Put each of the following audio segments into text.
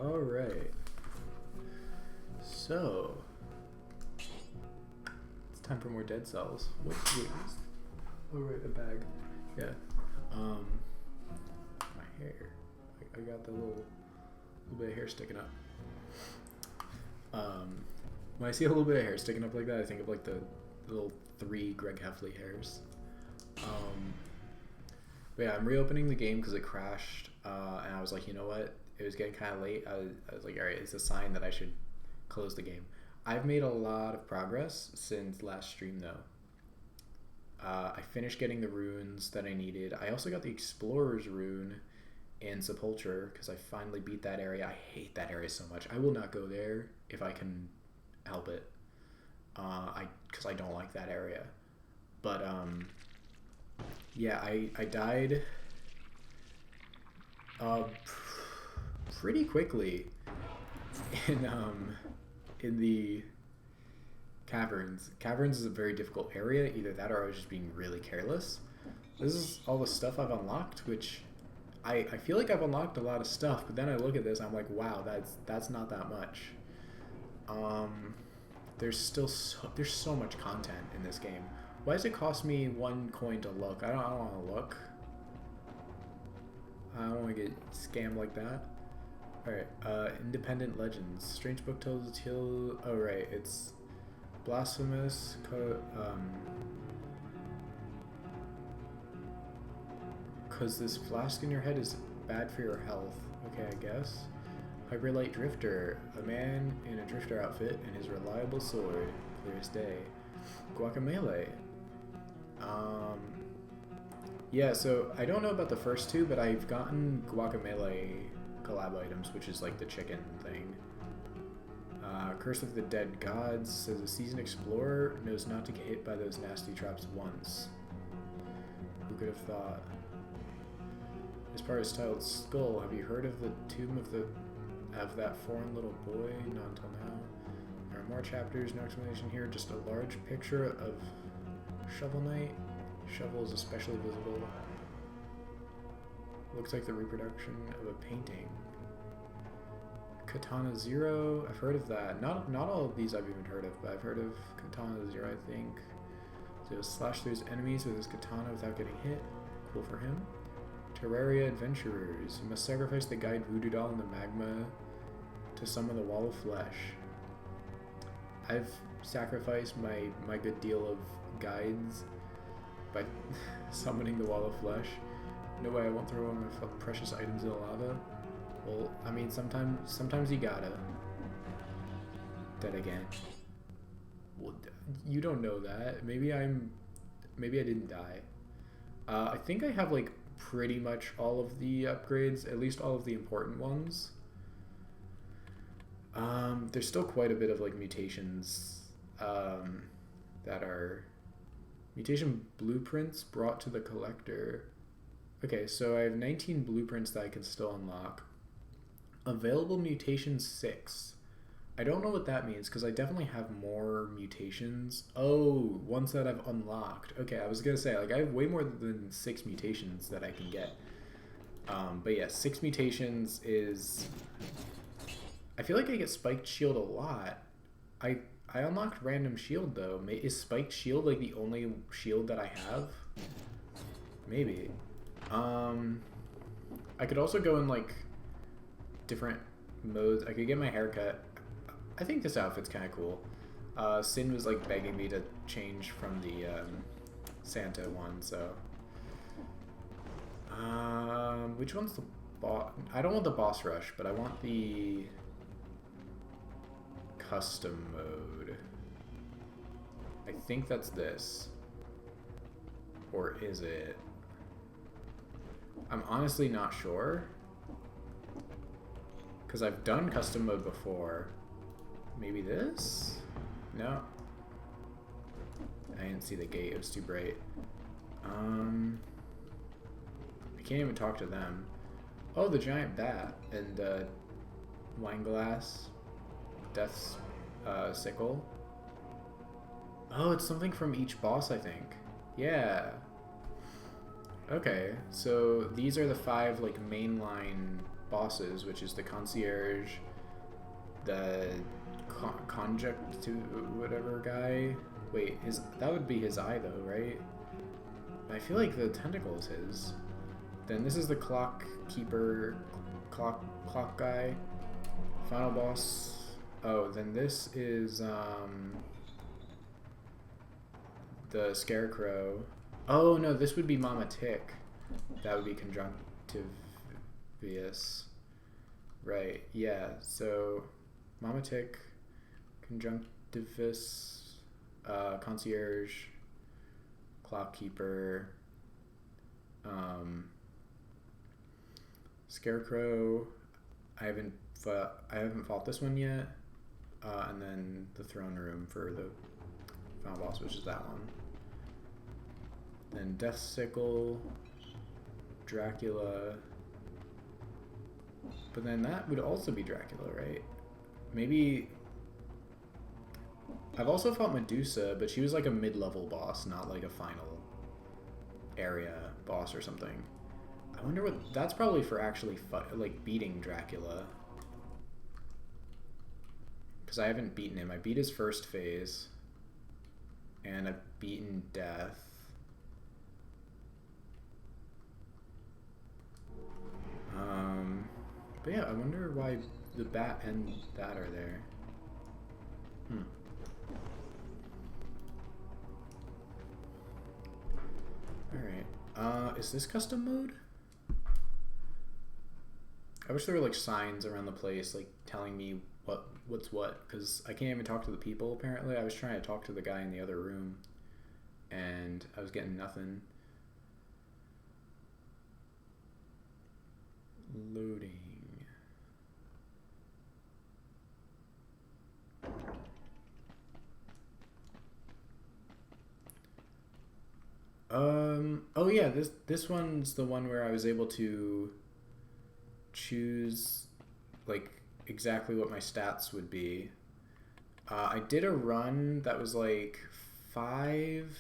All right. So it's time for more dead cells. Wait, oh right, a bag. Yeah. My hair. I got the little bit of hair sticking up. When I see a little bit of hair sticking up like that, I think of like the little 3 Greg Heffley hairs. But yeah, I'm reopening the game because it crashed, and I was like, you know what? It was getting kind of late. I was like, all right, it's a sign that I should close the game. I've made a lot of progress since last stream, though. I finished getting the runes that I needed. I also got the Explorer's rune in Sepulture because I finally beat that area. I hate that area so much. I will not go there if I can help it. Because I don't like that area. But yeah, I died pretty quickly in the caverns. Caverns is a very difficult area. Either that or I was just being really careless. This is all the stuff I've unlocked, which I feel like I've unlocked a lot of stuff, but then I look at this, I'm like, wow, that's not that much. There's so much content in this game. Why does it cost me 1 coin to look? I don't want to look. I don't want to get scammed like that. Alright, Independent Legends. Strange book tells the tale. Oh, right, it's blasphemous. Because this flask in your head is bad for your health. Okay, I guess. Hyperlight Drifter. A man in a drifter outfit and his reliable sword. Clear as day. Guacamole. Yeah, so I don't know about the first 2, but I've gotten Guacamole collab items, which is like the chicken thing. Curse of the Dead Gods says a seasoned explorer knows not to get hit by those nasty traps once. Who could have thought? This part is titled Skull. Have you heard of the tomb of that foreign little boy? Not until now. There are more chapters, no explanation here, just a large picture of Shovel Knight. Shovel is especially visible. Looks like the reproduction of a painting. Katana Zero, I've heard of that. Not all of these I've even heard of, but I've heard of Katana Zero, I think. So he'll slash through his enemies with his katana without getting hit. Cool for him. Terraria Adventurers. You must sacrifice the guide voodoo doll in the magma to summon the wall of flesh. I've sacrificed my good deal of guides by summoning the wall of flesh. No way, I won't throw all my precious items in the lava. Well, I mean, sometimes you gotta. Dead again. Well, you don't know that. Maybe I didn't die. I think I have like pretty much all of the upgrades, at least all of the important ones. There's still quite a bit of like mutations that are mutation blueprints brought to the collector. Okay, so I have 19 blueprints that I can still unlock. Available mutation 6. I don't know what that means because I definitely have more mutations. Oh, ones that I've unlocked. Okay, I was gonna say, like, I have way more than 6 mutations that I can get. But yeah, 6 mutations is... I feel like I get Spiked Shield a lot. I unlocked Random Shield, though. Is Spiked Shield, like, the only shield that I have? Maybe. I could also go in, like, different modes. I could get my hair cut. I think this outfit's kind of cool. Sin was, like, begging me to change from the Santa one, so... which one's the boss? I don't want the boss rush, but I want the custom mode. I think that's this. Or is it? I'm honestly not sure. Because I've done custom mode before. Maybe this? No. I didn't see the gate, it was too bright. I can't even talk to them. Oh, the giant bat and wine glass, death's sickle. Oh, it's something from each boss, I think. Yeah. Okay, so these are the 5 like mainline bosses, which is the concierge, the conject to whatever guy. Wait, that would be his eye though, right? I feel like the tentacle is his. Then this is the clock keeper, clock guy. Final boss. Oh, then this is the scarecrow. Oh no, this would be Mama Tick. That would be conjunctivius. Right, yeah. So Mama Tick, conjunctivius, concierge, clock keeper, scarecrow. I haven't fought this one yet. And then the throne room for the final boss, which is that one. Then Death Sickle, Dracula. But then that would also be Dracula, right? Maybe. I've also fought Medusa, but she was like a mid-level boss, not like a final area boss or something. I wonder what. That's probably for actually like beating Dracula. Because I haven't beaten him. I beat his first phase. And I've beaten Death. But yeah, I wonder why the bat and that are there. Alright. Is this custom mode? I wish there were like signs around the place like telling me what's what, because I can't even talk to the people apparently. I was trying to talk to the guy in the other room and I was getting nothing. Loading. Oh yeah, this one's the one where I was able to choose like exactly what my stats would be. I did a run that was like 5.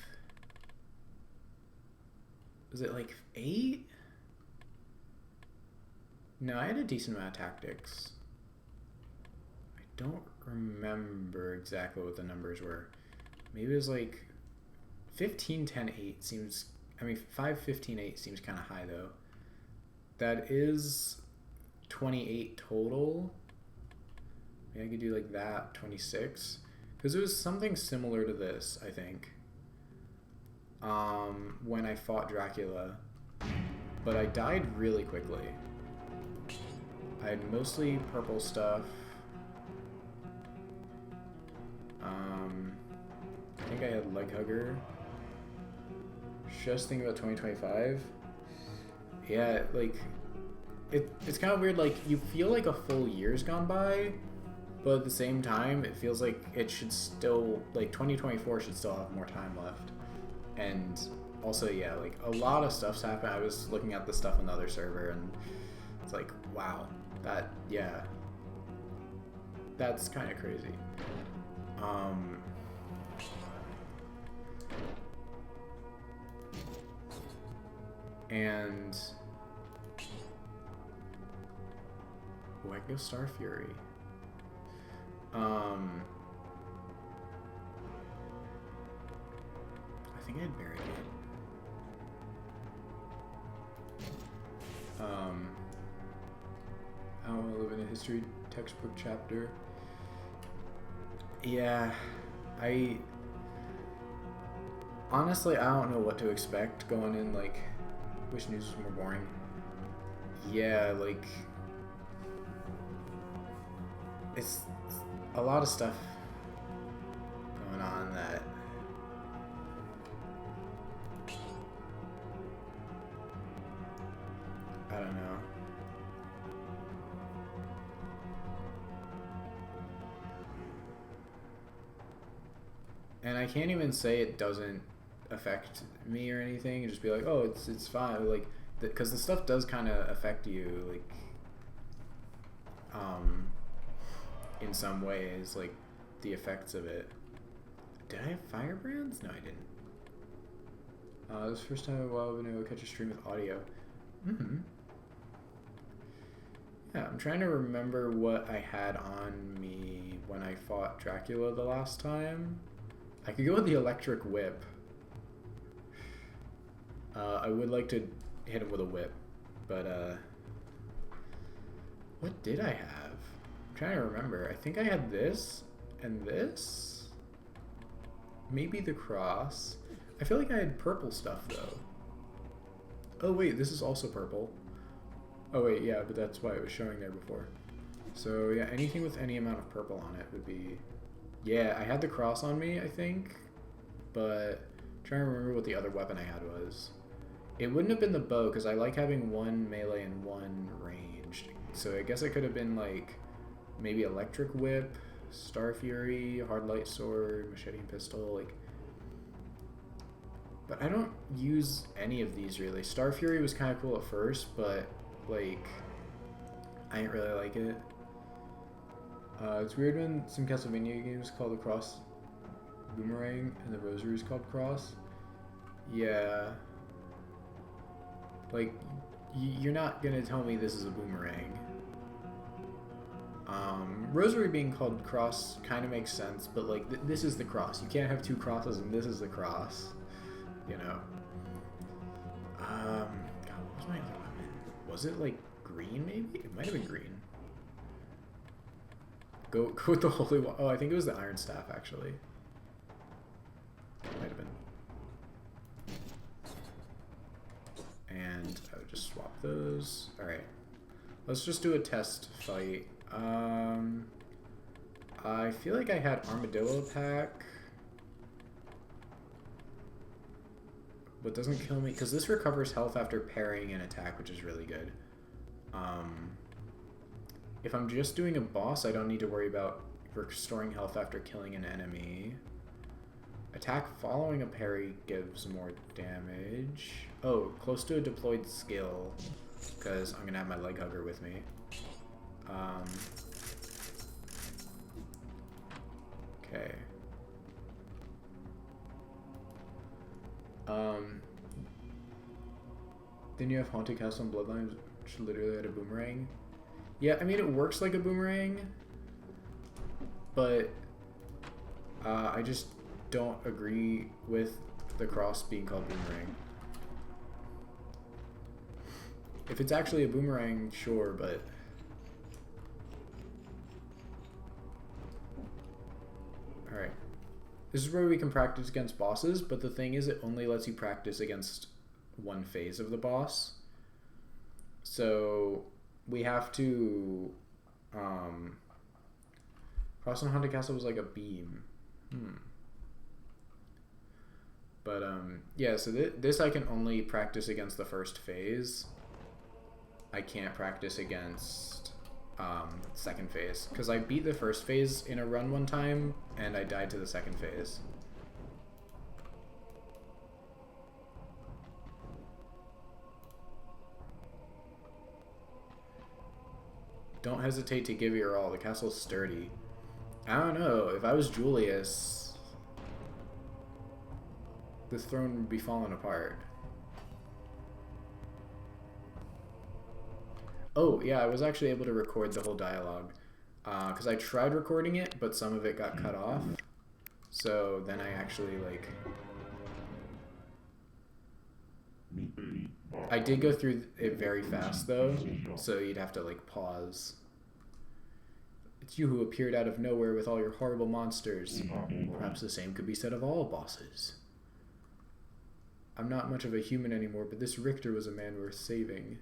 Was it like 8? No, I had a decent amount of tactics. I don't remember exactly what the numbers were. Maybe it was like 15, 10, 8 seems... I mean, 5, 15, 8 seems kind of high, though. That is 28 total. Maybe I could do like that, 26. Because it was something similar to this, I think. When I fought Dracula. But I died really quickly. I had mostly purple stuff. I think I had Leg Hugger. Just thinking about 2025. Yeah, like, it's kind of weird, like, you feel like a full year's gone by, but at the same time, it feels like it should still, like, 2024 should still have more time left. And also, yeah, like, a lot of stuff's happened. I was looking at the stuff on the other server, and it's like, wow, that, yeah, that's kind of crazy. And oh, I can go Star Fury. I think I had Barricade. I don't want to live in a history textbook chapter. Yeah, honestly, I don't know what to expect going in, like, wish news was more boring. Yeah, like, it's a lot of stuff going on that I don't know. And I can't even say it doesn't affect me or anything, and just be like, oh, it's fine, like, because the stuff does kind of affect you, like, in some ways, like, the effects of it. Did I have firebrands? No, I didn't. This is the first time in a while I've been able to catch a stream with audio. Yeah, I'm trying to remember what I had on me when I fought Dracula the last time. I could go with the electric whip. I would like to hit him with a whip, but what did I have? I'm trying to remember. I think I had this and this. Maybe the cross. I feel like I had purple stuff though. Oh wait, this is also purple. Oh wait, yeah, but that's why it was showing there before. So yeah, anything with any amount of purple on it would be... Yeah, I had the cross on me, I think, but I'm trying to remember what the other weapon I had was. It wouldn't have been the bow, because I like having one melee and one ranged. So I guess it could have been like maybe electric whip, Star Fury, hard light sword, machete and pistol, like... But I don't use any of these really. Star Fury was kind of cool at first, but like I didn't really like it. It's weird when some Castlevania games call the cross boomerang and the rosary is called cross. Yeah. Like, you're not gonna tell me this is a boomerang. Rosary being called cross kind of makes sense, but like this is the cross. You can't have two crosses and this is the cross. You know. God, what was my other weapon? Was it like green maybe? It might have been green. Go with the holy one. Oh, I think it was the iron staff actually. It might have been. And I would just swap those. Alright. Let's just do a test fight. I feel like I had armadillo pack. But doesn't kill me, because this recovers health after parrying an attack, which is really good. If I'm just doing a boss, I don't need to worry about restoring health after killing an enemy. Attack following a parry gives more damage. Oh, close to a deployed skill, because I'm going to have my leg hugger with me. Okay. Then you have Haunted Castle and Bloodlines, which literally had a boomerang. Yeah, I mean, it works like a boomerang, but I just don't agree with the cross being called boomerang. If it's actually a boomerang, sure, but... Alright. This is where we can practice against bosses, but the thing is it only lets you practice against one phase of the boss. So we have to... Cross on Haunted Castle was like a beam. But yeah, so this I can only practice against the first phase. I can't practice against second phase, because I beat the first phase in a run one time and I died to the second phase. Don't hesitate to give your all. The castle's sturdy. I don't know. If I was Julius, this throne would be falling apart. Oh, yeah, I was actually able to record the whole dialogue. Because I tried recording it, but some of it got cut off. So then I actually, like... I did go through it very fast, though, so you'd have to, like, pause. It's you who appeared out of nowhere with all your horrible monsters. Perhaps the same could be said of all bosses. I'm not much of a human anymore, but this Richter was a man worth saving.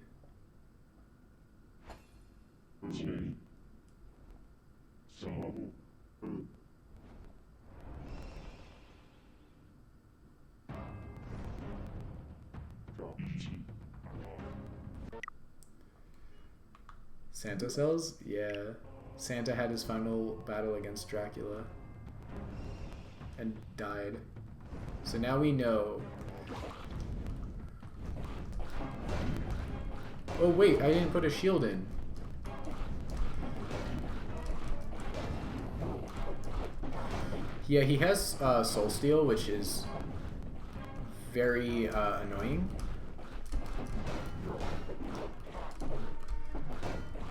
Santa cells? Yeah. Santa had his final battle against Dracula and died. So now we know. Oh wait, I didn't put a shield in. Yeah, he has Soul Steal, which is very annoying.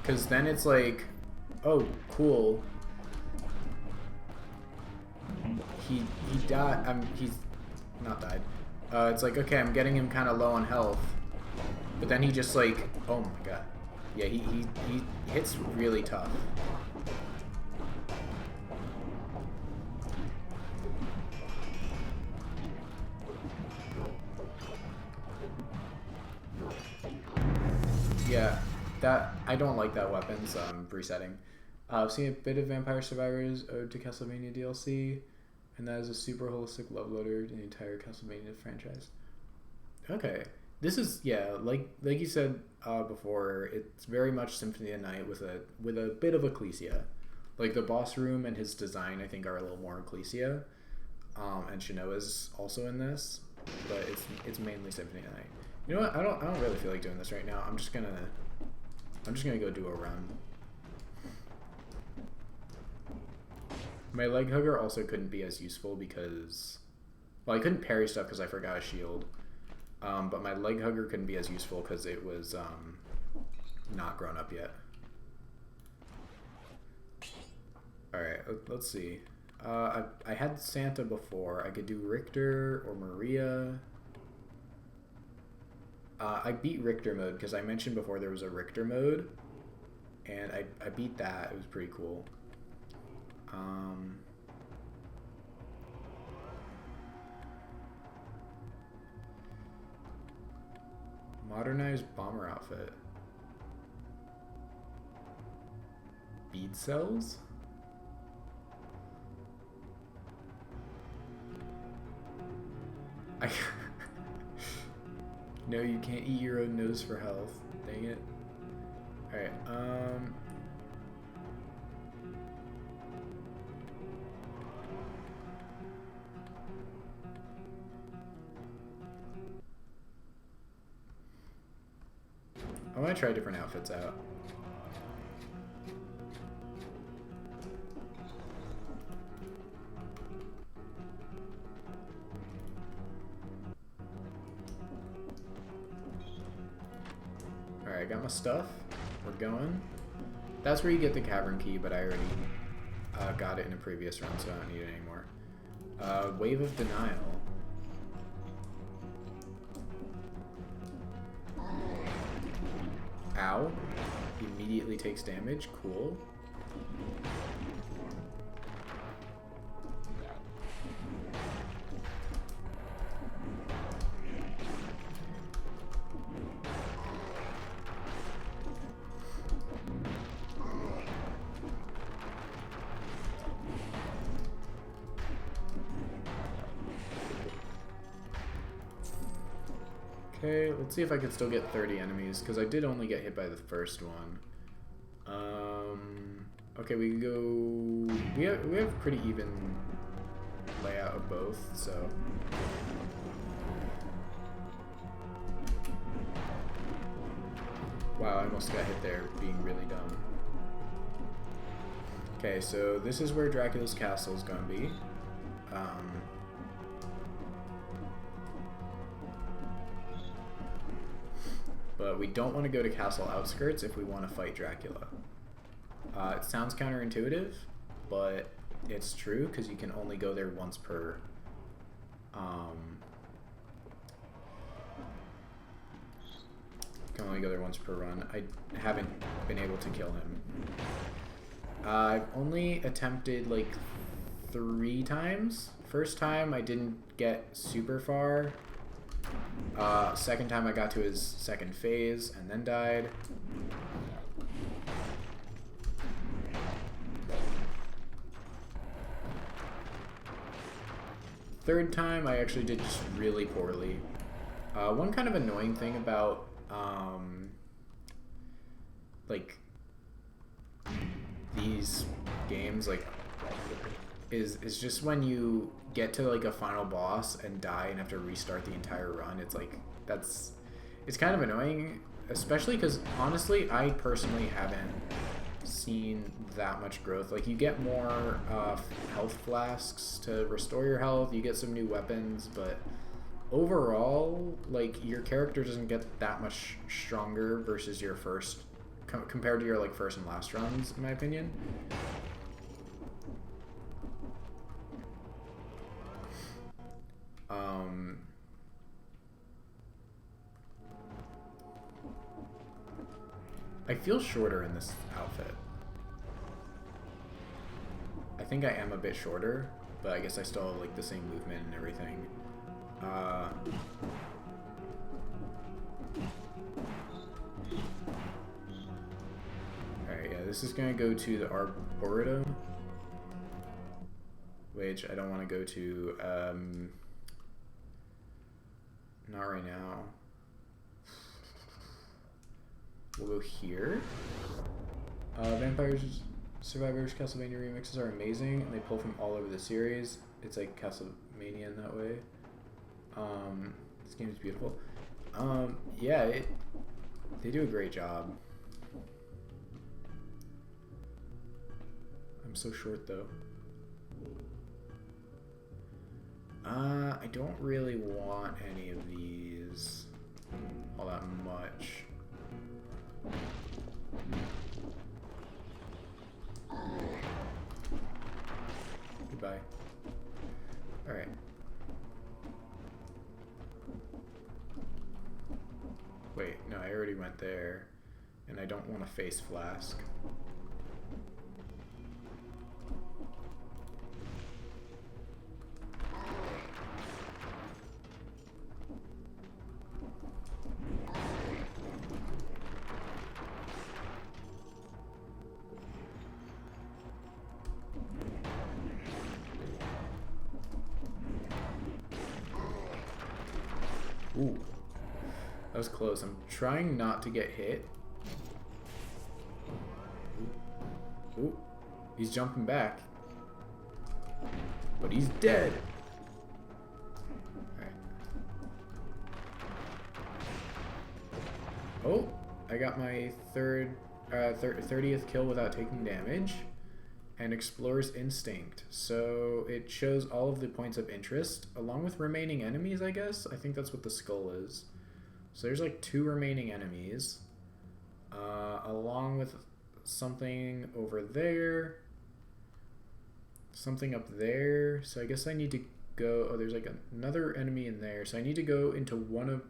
Because then it's like, oh, cool. He died. He's not died. It's like, okay, I'm getting him kind of low on health. But then he just like, oh my god. Yeah, he hits really tough. Yeah, I don't like that weapon, so I'm resetting. I've seen a bit of Vampire Survivors Ode to Castlevania DLC, and that is a super holistic love letter to the entire Castlevania franchise. Okay, this is, yeah, like you said before, it's very much Symphony of the Night with a bit of Ecclesia. Like the boss room and his design, I think, are a little more Ecclesia, and Shinoa's also in this, but it's mainly Symphony of the Night. You know what? I don't really feel like doing this right now. I'm just gonna go do a run. My leg hugger also couldn't be as useful because, well, I couldn't parry stuff because I forgot a shield. But my leg hugger couldn't be as useful because it was not grown up yet. All right, let's see. I had Santa before. I could do Richter or Maria. I beat Richter mode because I mentioned before there was a Richter mode, and I beat that. It was pretty cool. Modernized bomber outfit. Bead cells? No, you can't eat your own nose for health. Dang it. Alright, I want to try different outfits out. Alright, I got my stuff. We're going. That's where you get the cavern key, but I already got it in a previous run, so I don't need it anymore. Wave of Denial. Ow. He immediately takes damage. Cool. Okay, let's see if I can still get 30 enemies, because I did only get hit by the first one. Okay, we can go... We have pretty even layout of both, so... Wow, I almost got hit there, being really dumb. Okay, so this is where Dracula's castle is going to be. But we don't want to go to castle outskirts if we want to fight Dracula. It sounds counterintuitive, but it's true because you can only go there once per... can only go there once per run. I haven't been able to kill him. I've only attempted like 3 times. First time I didn't get super far. Second time I got to his second phase and then died. Third time I actually did just really poorly. One kind of annoying thing about like these games like is just when you get to like a final boss and die and have to restart the entire run. It's like it's kind of annoying, especially because honestly I personally haven't seen that much growth. Like you get more health flasks to restore your health, you get some new weapons, but overall like your character doesn't get that much stronger versus your first compared to your like first and last runs, in my opinion. I feel shorter in this outfit. I think I am a bit shorter, but I guess I still have like the same movement and everything. Alright, yeah, this is gonna go to the Arboretum, which I don't want to go to, not right now. We'll go here. Vampires Survivors Castlevania remixes are amazing, and they pull from all over the series. It's like Castlevania in that way. This game is beautiful. Yeah, they do a great job. I'm so short though. I don't really want any of these all that much. Goodbye. Alright. Wait, no, I already went there. And I don't want to face Flask. Ooh, that was close. I'm trying not to get hit. Ooh, he's jumping back. But he's dead. Alright. Oh, I got my 30th kill without taking damage. And Explorer's Instinct. So it shows all of the points of interest, along with remaining enemies, I guess? I think that's what the skull is. So there's like 2 remaining enemies. Along with something over there. Something up there. So I guess I need to go... Oh, there's like another enemy in there. So I need to go into one of...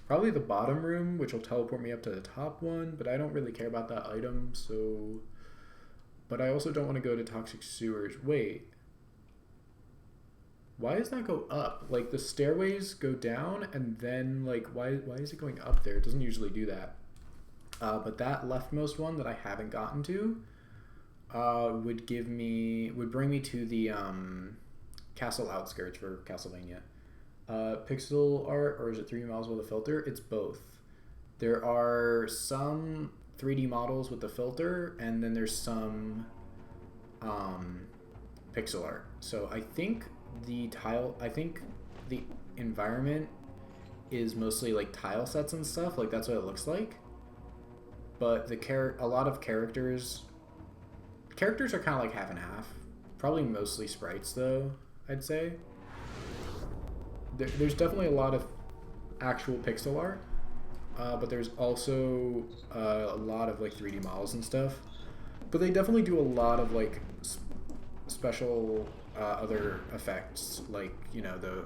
Probably the bottom room, which will teleport me up to the top one. But I don't really care about that item, so... But I also don't want to go to Toxic Sewers. Wait. Why does that go up? Like, the stairways go down, and then, like, why is it going up there? It doesn't usually do that. But that leftmost one that I haven't gotten to would bring me to the castle outskirts for Castlevania. Pixel art, or is it 3D models with a filter? It's both. There are some 3D models with the filter, and then there's some pixel art. So I think the environment is mostly like tile sets and stuff. Like that's what it looks like. But a lot of characters are kind of like half and half. Probably mostly sprites though, I'd say. There's definitely a lot of actual pixel art. But there's also a lot of like 3D models and stuff. But they definitely do a lot of like special other effects, like, you know, the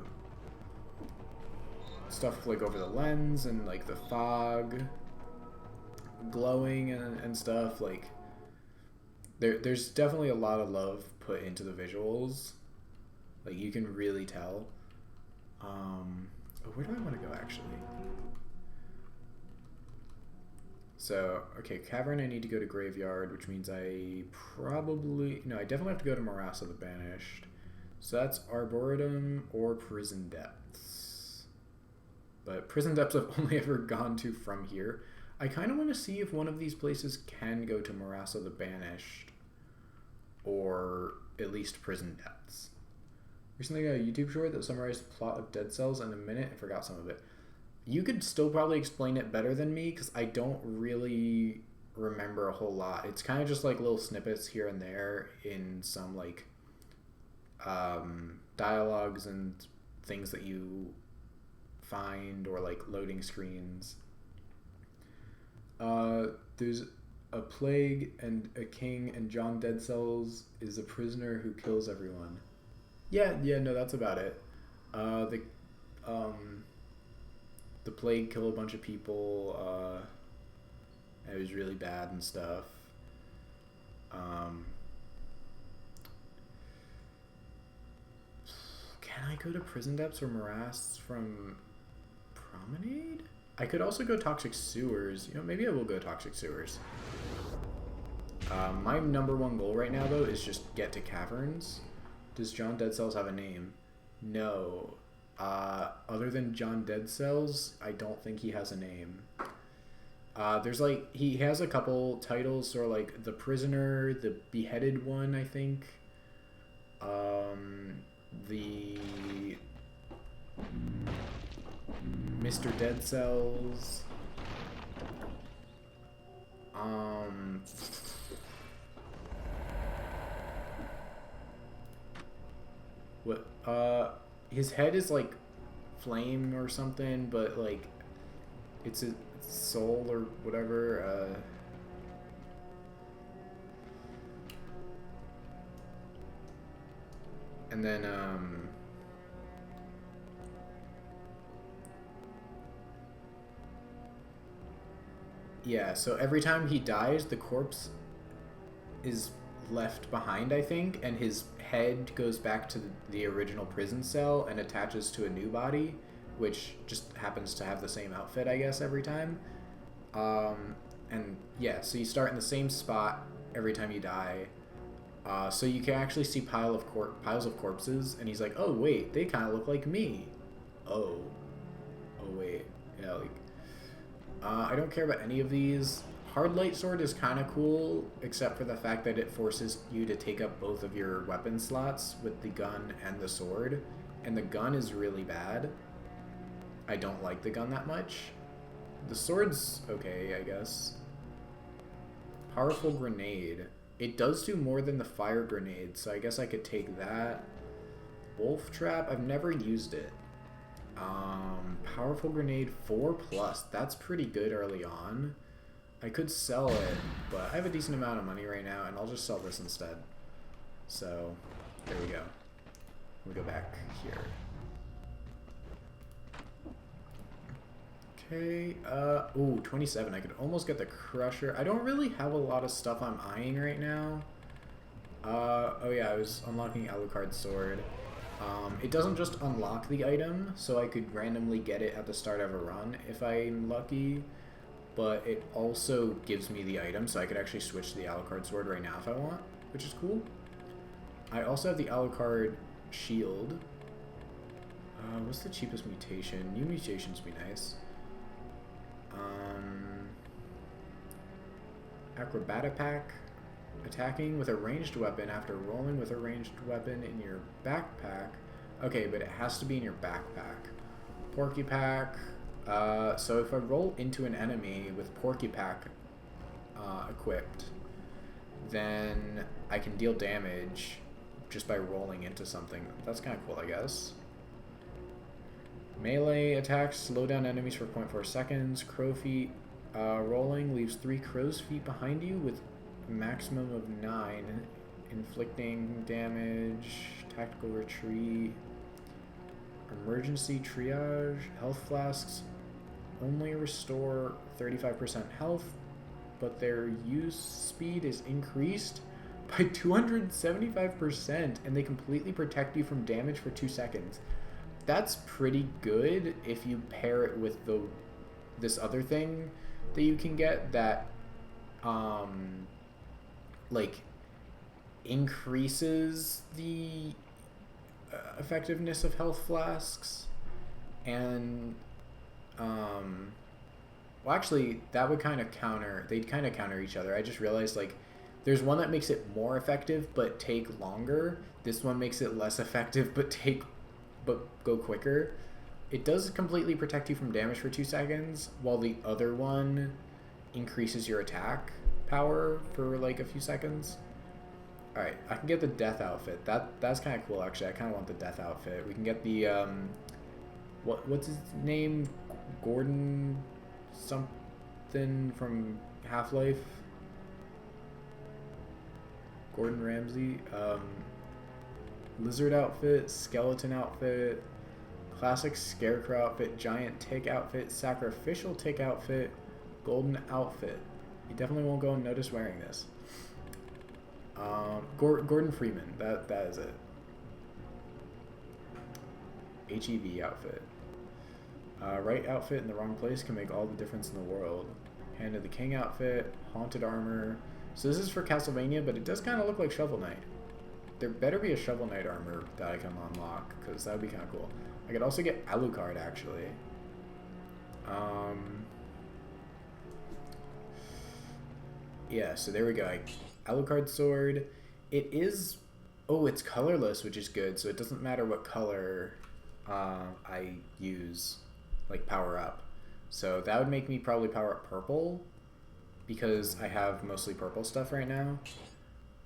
stuff like over the lens and like the fog glowing and stuff. Like there's definitely a lot of love put into the visuals. Like you can really tell. Where do I want to go actually? So, okay, Cavern, I need to go to Graveyard, which means I definitely have to go to Morass of the Banished. So that's Arboretum or Prison Depths. But Prison Depths I've only ever gone to from here. I kind of want to see if one of these places can go to Morass of the Banished, or at least Prison Depths. Recently got a YouTube short that summarized the plot of Dead Cells in a minute. I forgot some of it. You could still probably explain it better than me, because I don't really remember a whole lot. It's kind of just like little snippets here and there in some like dialogues and things that you find, or like loading screens. There's A plague and a king, and John Dead Cells is a prisoner who kills everyone. Yeah, no, that's about it. The um, the plague killed a bunch of people. It was really bad and stuff. Um, can I go to Prison Depths or Morass from Promenade? I could also go Toxic Sewers. Maybe I will go Toxic Sewers. My number one goal right now, though, is just get to Caverns. Does John Dead Cells have a name? No. Other than John Dead Cells, I don't think he has a name. There's he has a couple titles, or like The Prisoner, the Beheaded one, I think. The Mr. Dead Cells. What? His head is like flame or something, but like it's a soul or whatever. And then yeah, so every time he dies, the corpse is left behind, I think, and his head goes back to the original prison cell and attaches to a new body, which just happens to have the same outfit, I guess, every time. And yeah, so you start in the same spot every time you die. So you can actually see piles of corpses, and he's like, oh wait, they kind of look like me. Oh wait, yeah, like I don't care about any of these. Hard Light Sword is kind of cool, except for the fact that it forces you to take up both of your weapon slots with the gun and the sword, and the gun is really bad. I don't like the gun that much. The sword's okay, I guess. Powerful Grenade. It does do more than the fire grenade, so I guess I could take that. Wolf Trap, I've never used it. Powerful Grenade 4+. That's pretty good early on. I could sell it, but I have a decent amount of money right now, and I'll just sell this instead. So, there we go. We'll go back here. Okay, ooh, 27. I could almost get the Crusher. I don't really have a lot of stuff I'm eyeing right now. Oh yeah, I was unlocking Alucard's sword. It doesn't just unlock the item, so I could randomly get it at the start of a run if I'm lucky, but it also gives me the item, so I could actually switch to the Alucard sword right now if I want, which is cool. I also have the Alucard shield. What's the cheapest mutation? New mutations would be nice. Acrobatic Pack. Attacking with a ranged weapon after rolling with a ranged weapon in your backpack. Okay, but it has to be in your backpack. Porcupine. So if I roll into an enemy with Porcupine equipped, then I can deal damage just by rolling into something. That's kind of cool, I guess. Melee attacks slow down enemies for 0.4 seconds. Crow feet. Rolling leaves 3 crow's feet behind you with a maximum of 9. Inflicting damage. Tactical retreat. Emergency triage. Health flasks only restore 35% health, but their use speed is increased by 275%, and they completely protect you from damage for 2 seconds. That's pretty good if you pair it with this other thing that you can get that like increases the effectiveness of health flasks, and well, actually that would kind of they'd kind of counter each other. I just realized, like, there's one that makes it more effective but take longer. This one makes it less effective but go quicker. It does completely protect you from damage for 2 seconds, while the other one increases your attack power for like a few seconds. Alright, I can get the death outfit. That's kind of cool, actually. I kind of want the death outfit. We can get the what's his name? Gordon something from Half-Life. Gordon Ramsay. Lizard outfit, skeleton outfit, classic scarecrow outfit, giant tick outfit, sacrificial tick outfit, golden outfit. You definitely won't go unnoticed wearing this. Gordon Freeman, that is it. HEV outfit. Right outfit in the wrong place can make all the difference in the world. Hand of the King outfit, haunted armor. So this is for Castlevania, but it does kind of look like Shovel Knight. There better be a Shovel Knight armor that I can unlock, because that would be kind of cool. I could also get Alucard, actually. Yeah, so there we go. Alucard sword. It is... Oh, it's colorless, which is good, so it doesn't matter what color I use, like, power up. So that would make me probably power up purple, because I have mostly purple stuff right now.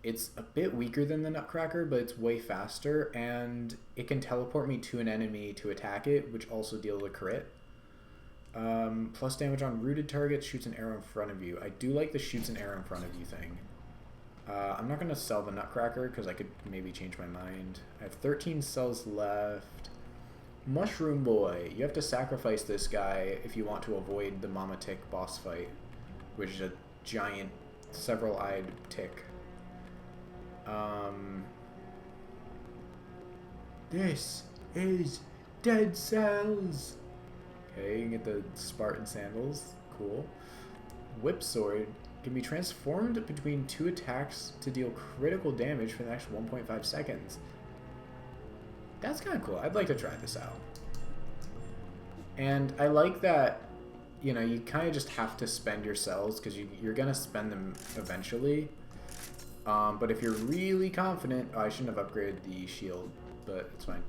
It's a bit weaker than the Nutcracker, but it's way faster, and it can teleport me to an enemy to attack it, which also deals a crit. Plus damage on rooted targets, shoots an arrow in front of you. I do like the shoots an arrow in front of you thing. I'm not going to sell the Nutcracker, because I could maybe change my mind. I have 13 cells left. Mushroom Boy. You have to sacrifice this guy if you want to avoid the Mama Tick boss fight, which is a giant, several-eyed tick. This is Dead Cells. Okay, you can get the Spartan sandals. Cool. Whip Sword can be transformed between 2 attacks to deal critical damage for the next 1.5 seconds. That's kind of cool. I'd like to try this out. And I like that, you know, you kind of just have to spend your cells, because you're going to spend them eventually. But if you're really confident... Oh, I shouldn't have upgraded the shield, but it's fine.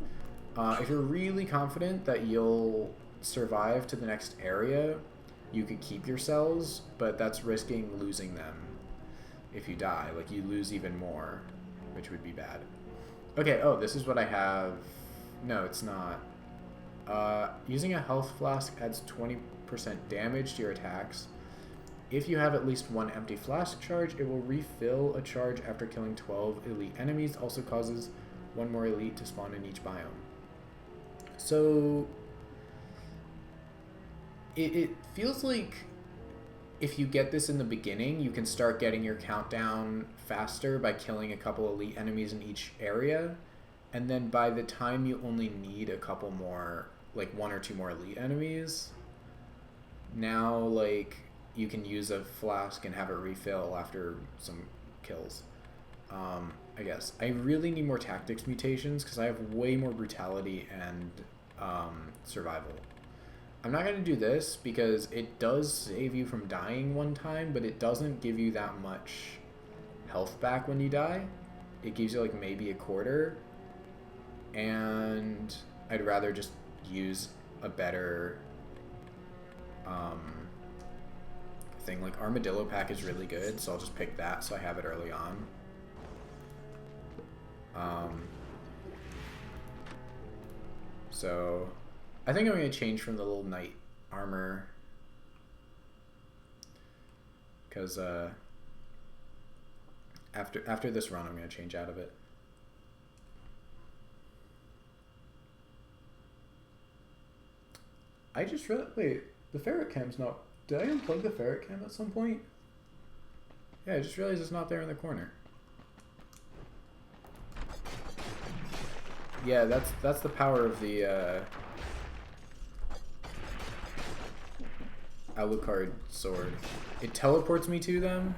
If you're really confident that you'll survive to the next area, you could keep your cells, but that's risking losing them if you die. Like, you lose even more, which would be bad. Okay, oh, this is what I have. No, it's not. Using a health flask adds 20% damage to your attacks. If you have at least 1 empty flask charge, it will refill a charge after killing 12 elite enemies. Also causes 1 more elite to spawn in each biome. So it feels like if you get this in the beginning, you can start getting your countdown faster by killing a couple elite enemies in each area. And then by the time you only need a couple more, like 1 or 2 more elite enemies, now, like, you can use a flask and have it refill after some kills. I guess. I really need more tactics mutations, because I have way more brutality and survival. I'm not going to do this, because it does save you from dying one time, but it doesn't give you that much health back when you die. It gives you, like, maybe a quarter. And I'd rather just use a better thing. Like, Armadillo Pack is really good, so I'll just pick that so I have it early on. So I think I'm going to change from the little knight armor, because after this run I'm going to change out of it. I just realized, wait, the ferret cam's not... Did I unplug the ferret cam at some point? Yeah, I just realized it's not there in the corner. Yeah, that's the power of the Alucard sword. It teleports me to them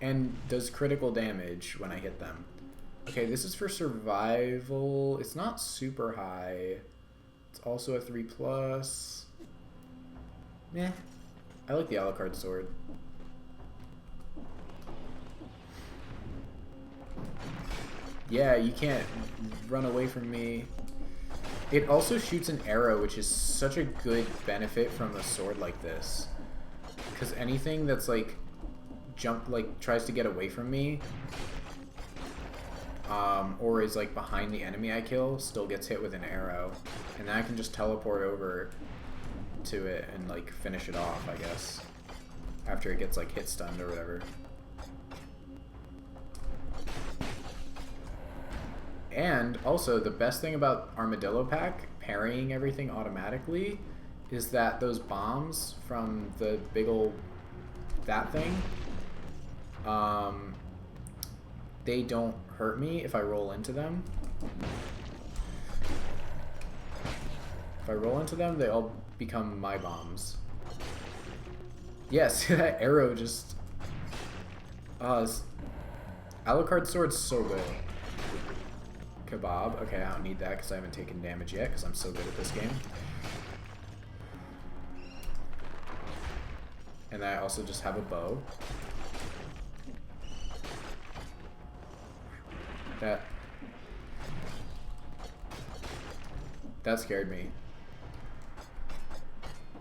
and does critical damage when I hit them. Okay, this is for survival. It's not super high. It's also a 3+. Meh. I like the Alucard sword. Yeah, you can't run away from me. It also shoots an arrow, which is such a good benefit from a sword like this. Because anything that's like tries to get away from me, or is like behind the enemy I kill, still gets hit with an arrow, and then I can just teleport over to it and like finish it off, I guess, after it gets like hit stunned or whatever. And also, the best thing about Armadillo Pack, parrying everything automatically, is that those bombs from the big ol' that thing, they don't hurt me if I roll into them. If I roll into them, they all become my bombs. Yes, that arrow just... Alucard Sword's so good. Kebab. Okay, I don't need that because I haven't taken damage yet because I'm so good at this game. And I also just have a bow. That scared me.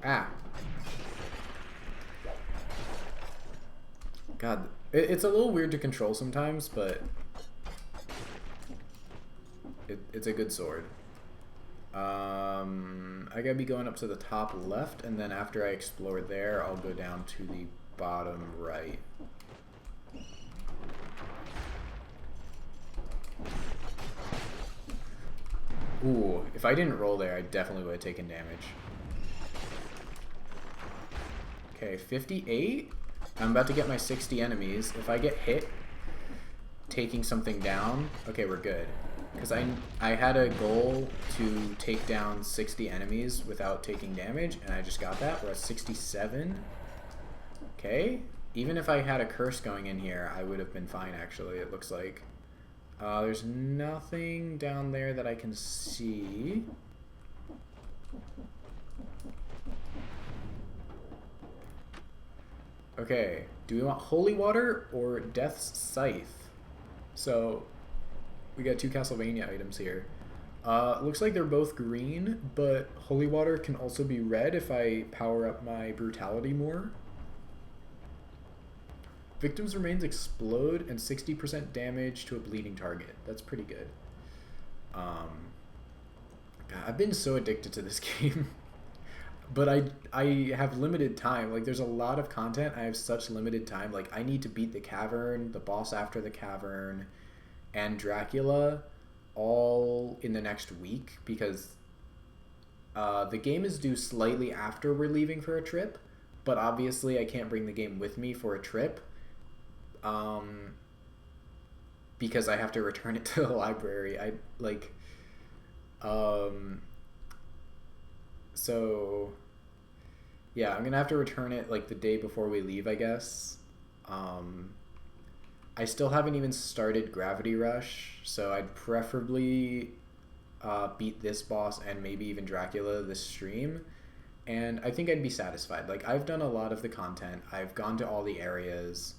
Ah. God, it's a little weird to control sometimes, but it's a good sword. I gotta be going up to the top left, and then after I explore there, I'll go down to the bottom right. Ooh, if I didn't roll there, I definitely would have taken damage. Okay, 58. I'm about to get my 60 enemies. If I get hit taking something down, okay, we're good. Because I had a goal to take down 60 enemies without taking damage, and I just got that. We're at 67. Okay. Even if I had a curse going in here, I would have been fine, actually, it looks like. There's nothing down there that I can see. Okay, do we want Holy Water or Death's Scythe? So, we got two Castlevania items here. Looks like they're both green, but Holy Water can also be red if I power up my Brutality more. Victim's remains explode and 60% damage to a bleeding target. That's pretty good. God, I've been so addicted to this game. But I have limited time. Like, there's a lot of content. I have such limited time. Like, I need to beat the cavern, the boss after the cavern, and Dracula all in the next week because the game is due slightly after we're leaving for a trip. But obviously, I can't bring the game with me for a trip because I have to return it to the library. So, yeah, I'm going to have to return it, like, the day before we leave, I guess. I still haven't even started Gravity Rush, so I'd preferably beat this boss and maybe even Dracula this stream. And I think I'd be satisfied. Like, I've done a lot of the content. I've gone to all the areas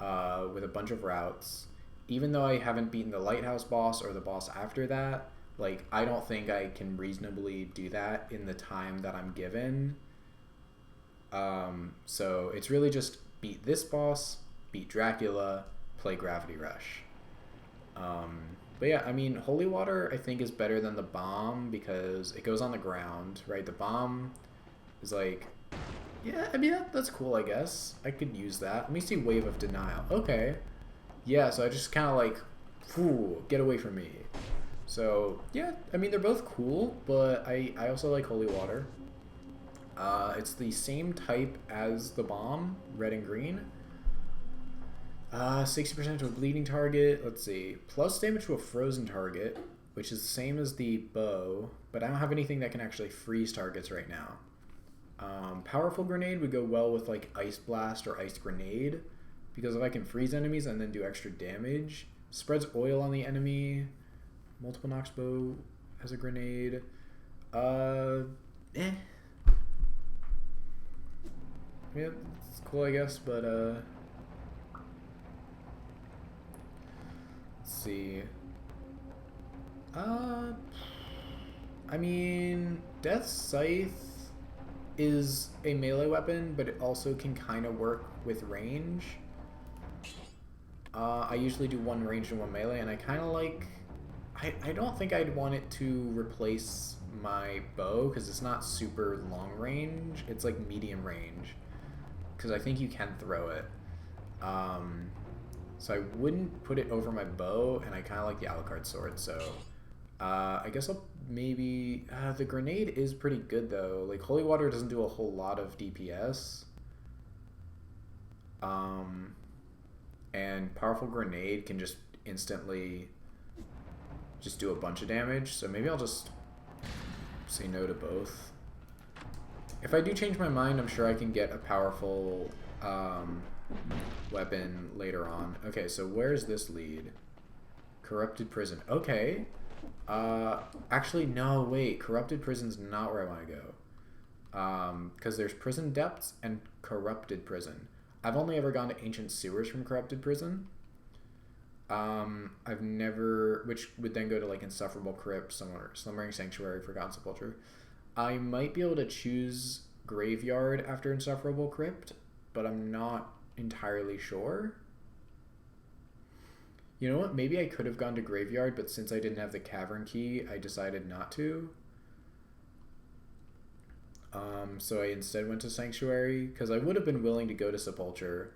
with a bunch of routes. Even though I haven't beaten the Lighthouse boss or the boss after that, like, I don't think I can reasonably do that in the time that I'm given. So it's really just beat this boss, beat Dracula, play Gravity Rush. But yeah, I mean, Holy Water I think is better than the bomb because it goes on the ground, right? The bomb is like, yeah, I mean, that's cool, I guess. I could use that. Let me see Wave of Denial. Okay. Yeah, so I just kind of like, whew, get away from me. So, yeah, I mean, they're both cool, but I also like Holy Water. It's the same type as the bomb, red and green. 60% to a bleeding target. Let's see. Plus damage to a frozen target, which is the same as the bow, but I don't have anything that can actually freeze targets right now. Powerful Grenade would go well with, like, Ice Blast or Ice Grenade, because if I can freeze enemies and then do extra damage. Spreads oil on the enemy. Multiple Nox Bow has a grenade. Yeah, it's cool, I guess, but let's see. I mean, Death's Scythe is a melee weapon, but it also can kind of work with range. I usually do one range and one melee, and I kind of like... I don't think I'd want it to replace my bow, because it's not super long range. It's like medium range, because I think you can throw it. So I wouldn't put it over my bow, and I kind of like the Alucard sword, so I guess I'll maybe... the grenade is pretty good, though. Like, Holy Water doesn't do a whole lot of DPS. And Powerful Grenade can just instantly just do a bunch of damage, so maybe I'll just say no to both. If I do change my mind, I'm sure I can get a powerful weapon later on. Okay, so where's this lead? Corrupted Prison. Okay. Actually, no, wait. Corrupted Prison's not where I want to go. Because there's Prison Depths and Corrupted Prison. I've only ever gone to Ancient Sewers from Corrupted Prison. I've never... Which would then go to, like, Insufferable Crypt, Slumbering Sanctuary, Forgotten Sepulchre. I might be able to choose Graveyard after Insufferable Crypt, but I'm not entirely sure. You know what? Maybe I could have gone to Graveyard, but since I didn't have the Cavern Key, I decided not to. So I instead went to Sanctuary, because I would have been willing to go to Sepulchre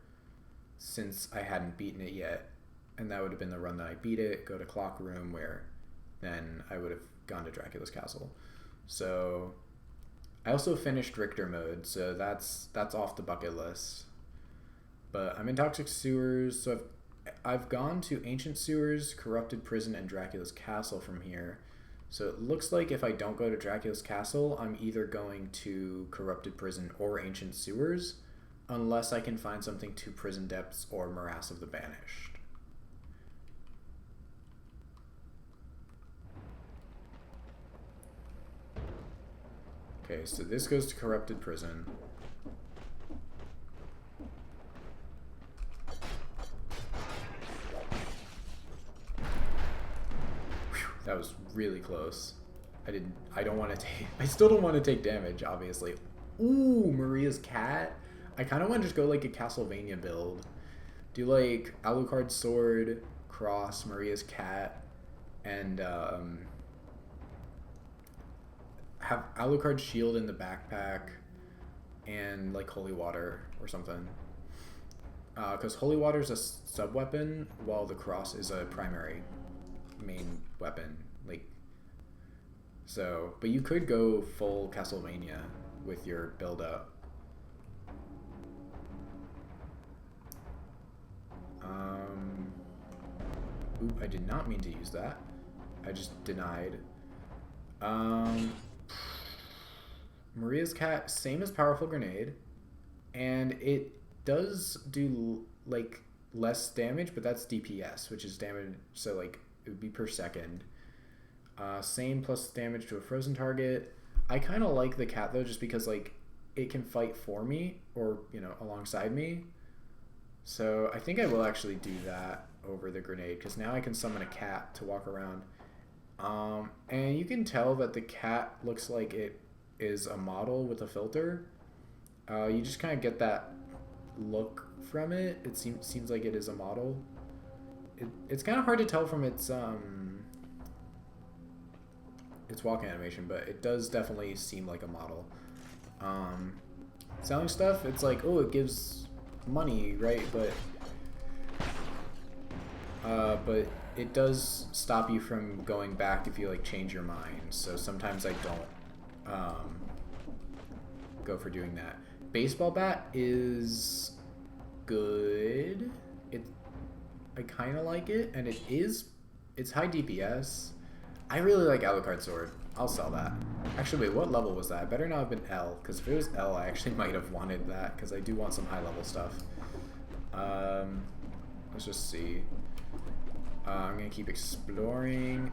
since I hadn't beaten it yet. And that would have been the run that I beat it, go to Clock Room, where then I would have gone to Dracula's Castle. So I also finished Richter mode, so that's off the bucket list. But I'm in Toxic Sewers, so I've gone to Ancient Sewers, Corrupted Prison, and Dracula's Castle from here. So it looks like if I don't go to Dracula's Castle, I'm either going to Corrupted Prison or Ancient Sewers, unless I can find something to Prison Depths or Morass of the Banished. Okay, so this goes to Corrupted Prison. That was really close. I don't want to take... I still don't want to take damage, obviously. Ooh, Maria's Cat. I kind of want to just go like a Castlevania build. Do like Alucard Sword, Cross, Maria's Cat, and have Alucard Shield in the backpack, and like Holy Water or something. Because Holy Water is a sub-weapon, while the Cross is a primary main weapon. Like, so, but you could go full Castlevania with your build-up. Oop, I did not mean to use that. I just denied. Maria's Cat, same as Powerful Grenade, and it does do like less damage, but that's DPS, which is damage, so like it would be per second. Same plus damage to a frozen target. I kind of like the cat though, just because like it can fight for me or, you know, alongside me. So I think I will actually do that over the grenade, because now I can summon a cat to walk around. And you can tell that the cat looks like it is a model with a filter. You just kind of get that look from it. It seems like it is a model. It's kind of hard to tell from its walking animation, but it does definitely seem like a model. Selling stuff, it's like, oh, it gives money, right? But it does stop you from going back if you like change your mind. So sometimes I don't go for doing that. Baseball bat is good. I kind of like it, and it's high DPS. I really like Alucard Sword. I'll sell that. Actually, wait, what level was that? It better not have been L, because if it was L, I actually might have wanted that, because I do want some high level stuff. Let's just see. I'm gonna keep exploring.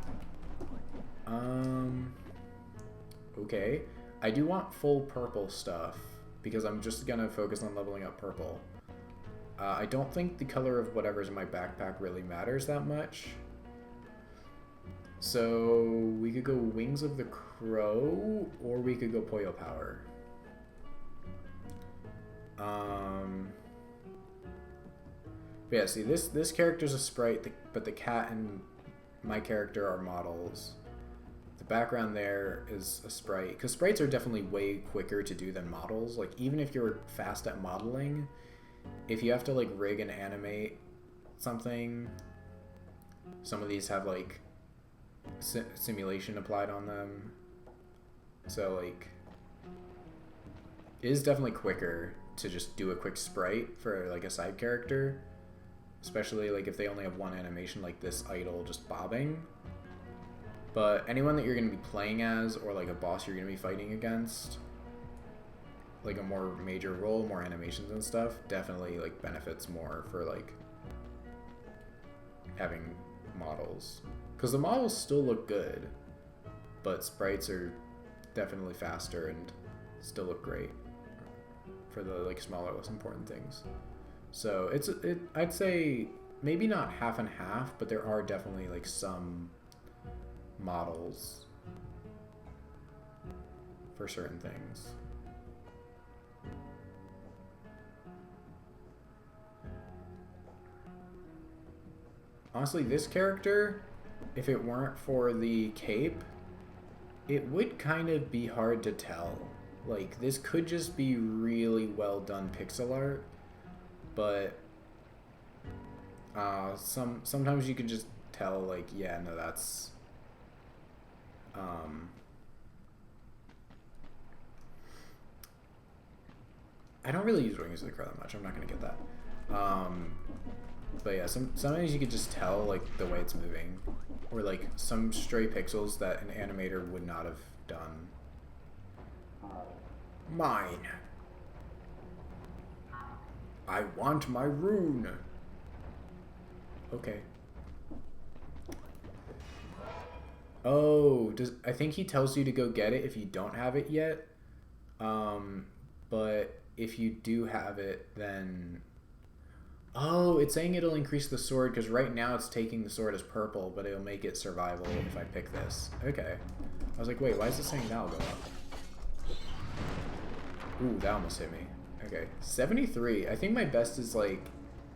Okay. I do want full purple stuff, because I'm just gonna focus on leveling up purple. I don't think the color of whatever's in my backpack really matters that much. So we could go Wings of the Crow, or we could go Poyo Power. But yeah, see, this character's a sprite, but the cat and my character are models. The background there is a sprite, because sprites are definitely way quicker to do than models. Like, even if you're fast at modeling, if you have to like rig and animate something. Some of these have like simulation applied on them. So like, it is definitely quicker to just do a quick sprite for like a side character. Especially like if they only have one animation like this idle just bobbing. But anyone that you're going to be playing as, or like a boss you're going to be fighting against, like a more major role, more animations and stuff, definitely like benefits more for like having models. Because the models still look good, but sprites are definitely faster and still look great for the like smaller, less important things. So I'd say maybe not half and half, but there are definitely like some models for certain things. Honestly, this character, if it weren't for the cape, it would kind of be hard to tell. Like, this could just be really well done pixel art, but sometimes you could just tell, like, yeah, no, that's I don't really use Wings of the Crow that much. I'm not gonna get that. But yeah, sometimes you could just tell like the way it's moving, or like some stray pixels that an animator would not have done. Mine. I want my rune. Okay. Oh, I think he tells you to go get it if you don't have it yet. But if you do have it, then... Oh, it's saying it'll increase the sword, because right now it's taking the sword as purple, but it'll make it survival if I pick this. Okay. I was like, wait, why is it saying that'll go up? Ooh, that almost hit me. Okay. 73. I think my best is like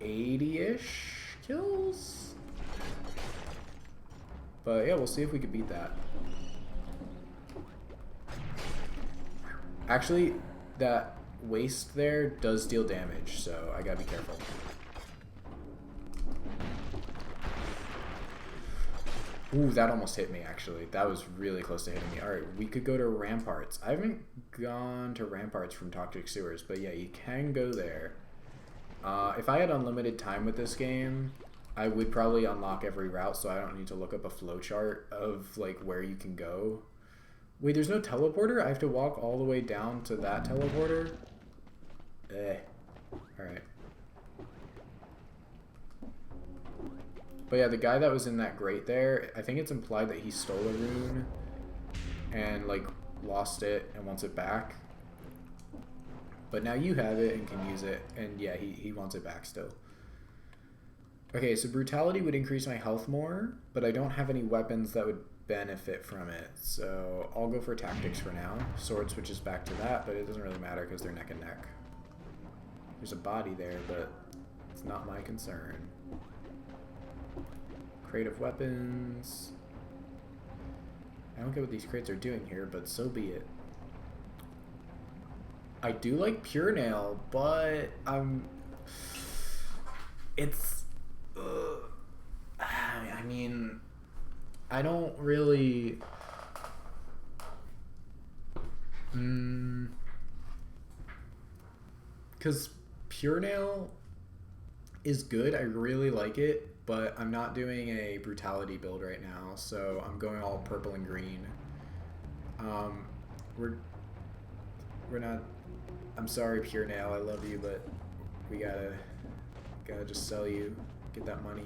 80-ish kills? But yeah, we'll see if we can beat that. Actually, that waste there does deal damage, so I gotta be careful. Ooh, that almost hit me, actually. That was really close to hitting me. Alright, we could go to Ramparts. I haven't gone to Ramparts from Toxic Sewers, but yeah, you can go there. If I had unlimited time with this game, I would probably unlock every route, so I don't need to look up a flowchart of like where you can go. Wait, there's no teleporter? I have to walk all the way down to that teleporter? Alright. But yeah, the guy that was in that grate there, I think it's implied that he stole a rune and like lost it and wants it back. But now you have it and can use it, and yeah, he wants it back still. Okay, so brutality would increase my health more, but I don't have any weapons that would benefit from it, so I'll go for tactics for now. Sword switches back to that, but it doesn't really matter because they're neck and neck. There's a body there, but it's not my concern. Crate of weapons. I don't get what these crates are doing here, but so be it. I do like Pure Nail, but it's I mean, I don't really because Pure Nail is good. I really like it, but I'm not doing a brutality build right now, so I'm going all purple and green. We're not. I'm sorry, Pure Nail. I love you, but we gotta just sell you, get that money.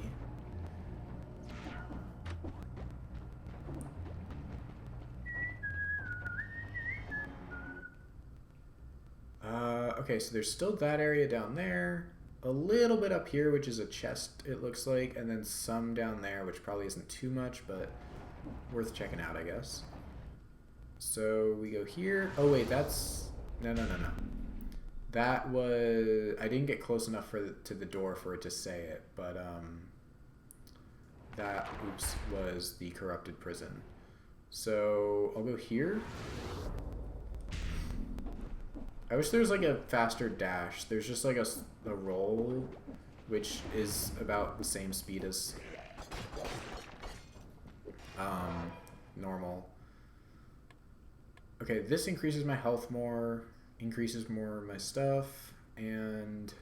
Okay, so there's still that area down there. A little bit up here, which is a chest, it looks like, and then some down there, which probably isn't too much, but worth checking out, I guess. So we go here. Oh wait, that's no. That was, I didn't get close enough to the door for it to say it, but that was the corrupted prison. So I'll go here. I wish there was like a faster dash. There's just like a roll which is about the same speed as normal. Okay, this increases my health more, increases more of my stuff, and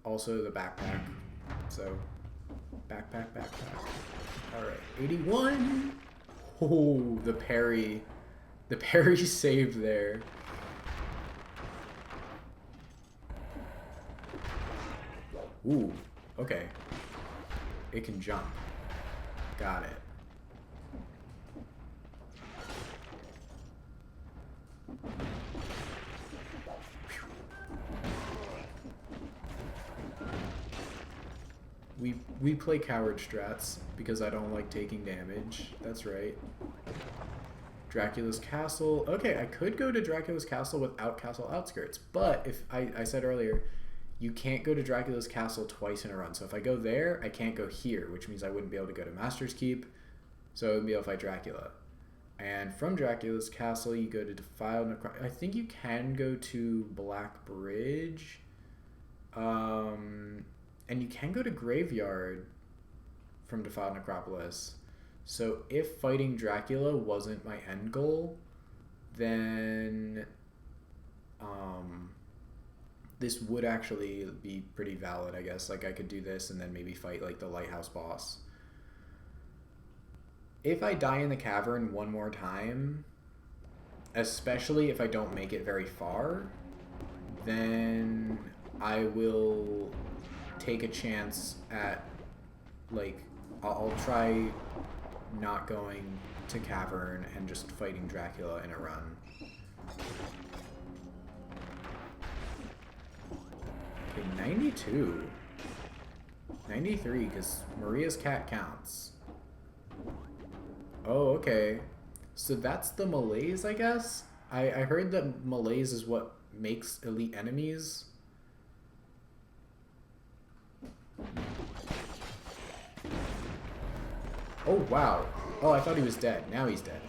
also the backpack. So, backpack. Alright, 81! Oh, the parry. The parry saved there. Ooh, okay. It can jump. Got it. We play coward strats because I don't like taking damage. That's right. Dracula's Castle. Okay, I could go to Dracula's Castle without Castle Outskirts, but if I said earlier, you can't go to Dracula's Castle twice in a run. So if I go there, I can't go here, which means I wouldn't be able to go to Master's Keep, so I wouldn't be able to fight Dracula. And from Dracula's Castle, you go to Defiled Necropolis. I think you can go to Black Bridge. And you can go to Graveyard from Defiled Necropolis. So if fighting Dracula wasn't my end goal, then this would actually be pretty valid, I guess. Like, I could do this and then maybe fight, like, the Lighthouse boss. If I die in the cavern one more time, especially if I don't make it very far, then I will take a chance at, like, I'll try not going to cavern and just fighting Dracula in a run. Okay, 92. 93, because Maria's cat counts. Oh, okay. So that's the malaise, I guess? I heard that malaise is what makes elite enemies. Oh, wow. Oh, I thought he was dead. Now he's dead.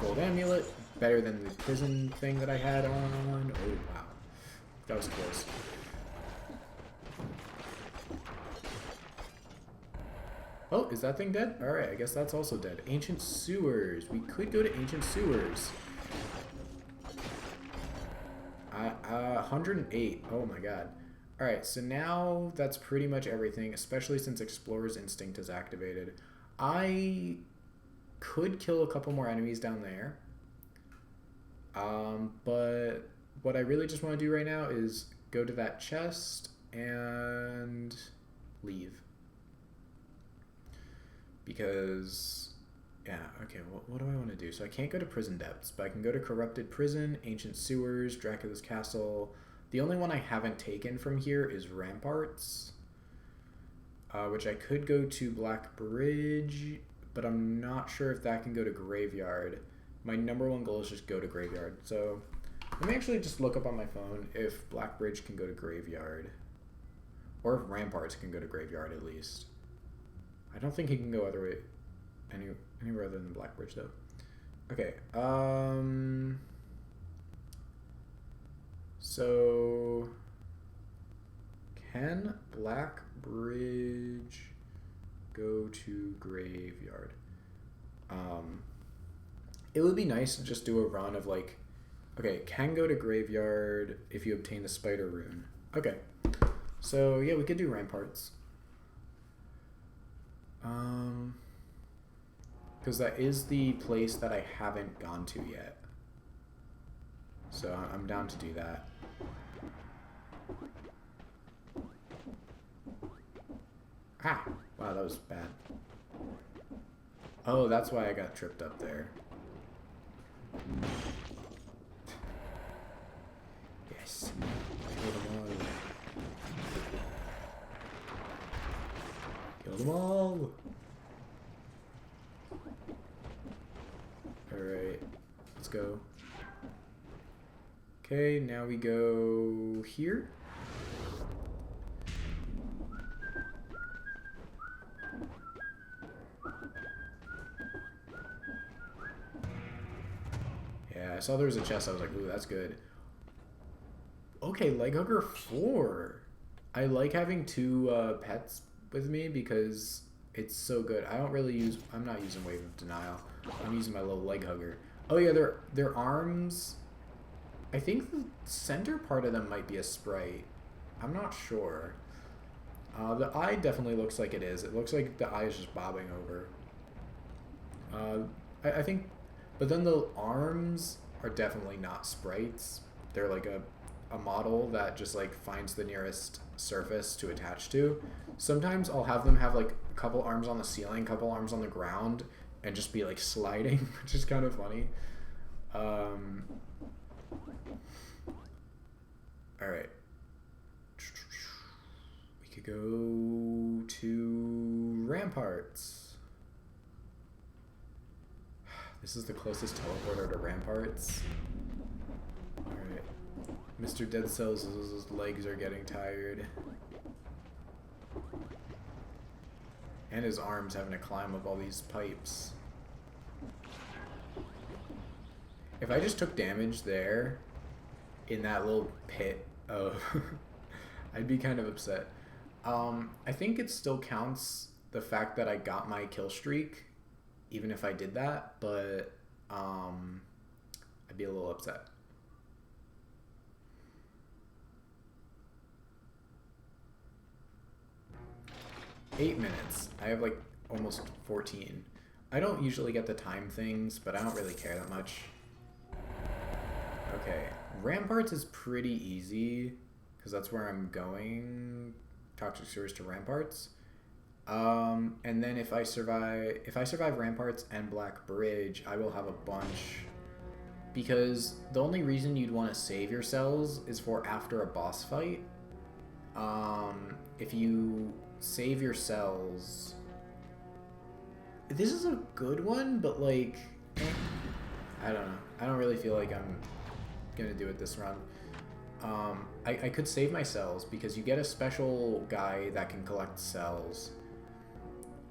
Gold amulet. Better than the prison thing that I had on. Oh, wow. That was close. Oh, is that thing dead? Alright, I guess that's also dead. Ancient Sewers. We could go to Ancient Sewers. 108. Oh my god. Alright, so now that's pretty much everything, especially since Explorer's Instinct is activated. I could kill a couple more enemies down there. But what I really just want to do right now is go to that chest and leave. Because, yeah, okay, what do I want to do? So I can't go to Prison Depths, but I can go to Corrupted Prison, Ancient Sewers, Dracula's Castle. The only one I haven't taken from here is Ramparts, which I could go to Black Bridge, but I'm not sure if that can go to Graveyard. My number one goal is just go to Graveyard. So let me actually just look up on my phone if Black Bridge can go to Graveyard, or if Ramparts can go to Graveyard at least. I don't think he can go anywhere other than Black Bridge though. Okay. So can Black Bridge go to Graveyard? It would be nice to just do a run of like, okay, can go to Graveyard if you obtain the Spider Rune. Okay. So yeah, we could do Ramparts. Because that is the place that I haven't gone to yet. So I'm down to do that. Ah! Wow, that was bad. Oh, that's why I got tripped up there. Yes. Kill them all. Kill them all! Alright, let's go. Okay, now we go here. Yeah, I saw there was a chest. I was like, ooh, that's good. Okay, Leg Hugger 4. I like having two pets with me because it's so good. I don't really use. I'm not using Wave of Denial. I'm using my little leg hugger. Oh yeah, their arms. I think the center part of them might be a sprite. I'm not sure. The eye definitely looks like it is. It looks like the eye is just bobbing over. I think, but then the arms are definitely not sprites. They're like a model that just like finds the nearest surface to attach to. Sometimes I'll have them have like a couple arms on the ceiling, couple arms on the ground, and just be like sliding, which is kind of funny. All right. We could go to Ramparts. This is the closest teleporter to Ramparts. Alright. Mr. Dead Cells' legs are getting tired. And his arms having to climb up all these pipes. If I just took damage there, in that little pit of... I'd be kind of upset. I think it still counts the fact that I got my kill streak, even if I did that, but I'd be a little upset. Eight minutes. I have like almost 14. I don't usually get the time things, but I don't really care that much. Okay, Ramparts is pretty easy because that's where I'm going. Toxic Sewers to Ramparts. And then if I survive Ramparts and Black Bridge, I will have a bunch. Because the only reason you'd want to save your cells is for after a boss fight. If you save your cells... This is a good one, but like... I don't know. I don't really feel like I'm gonna do it this run. I could save my cells because you get a special guy that can collect cells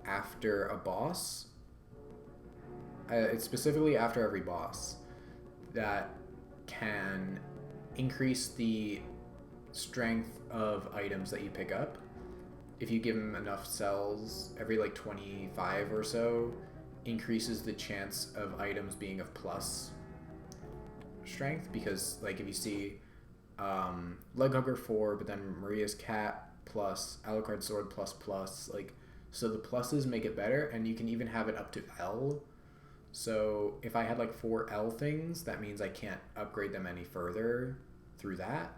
after a boss. It's specifically after every boss that can increase the strength of items that you pick up. If you give them enough cells, every like 25 or so, increases the chance of items being of plus strength. Because like if you see Leg Hugger 4, but then Maria's Cat plus, Alucard Sword plus, like, so the pluses make it better, and you can even have it up to L. So if I had like 4 L things, that means I can't upgrade them any further through that.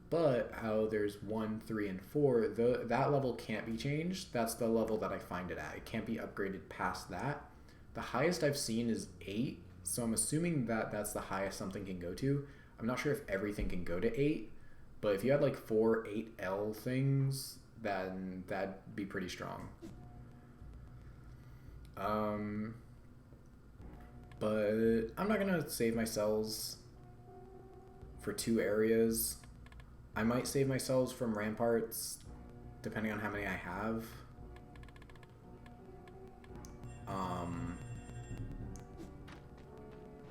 But how there's 1, 3, and 4, that level can't be changed. That's the level that I find it at. It can't be upgraded past that. The highest I've seen is 8, so I'm assuming that that's the highest something can go to. I'm not sure if everything can go to 8, but if you had like 4 8L things, then that'd be pretty strong. But I'm not gonna save my cells for 2 areas. I might save my cells from Ramparts, depending on how many I have.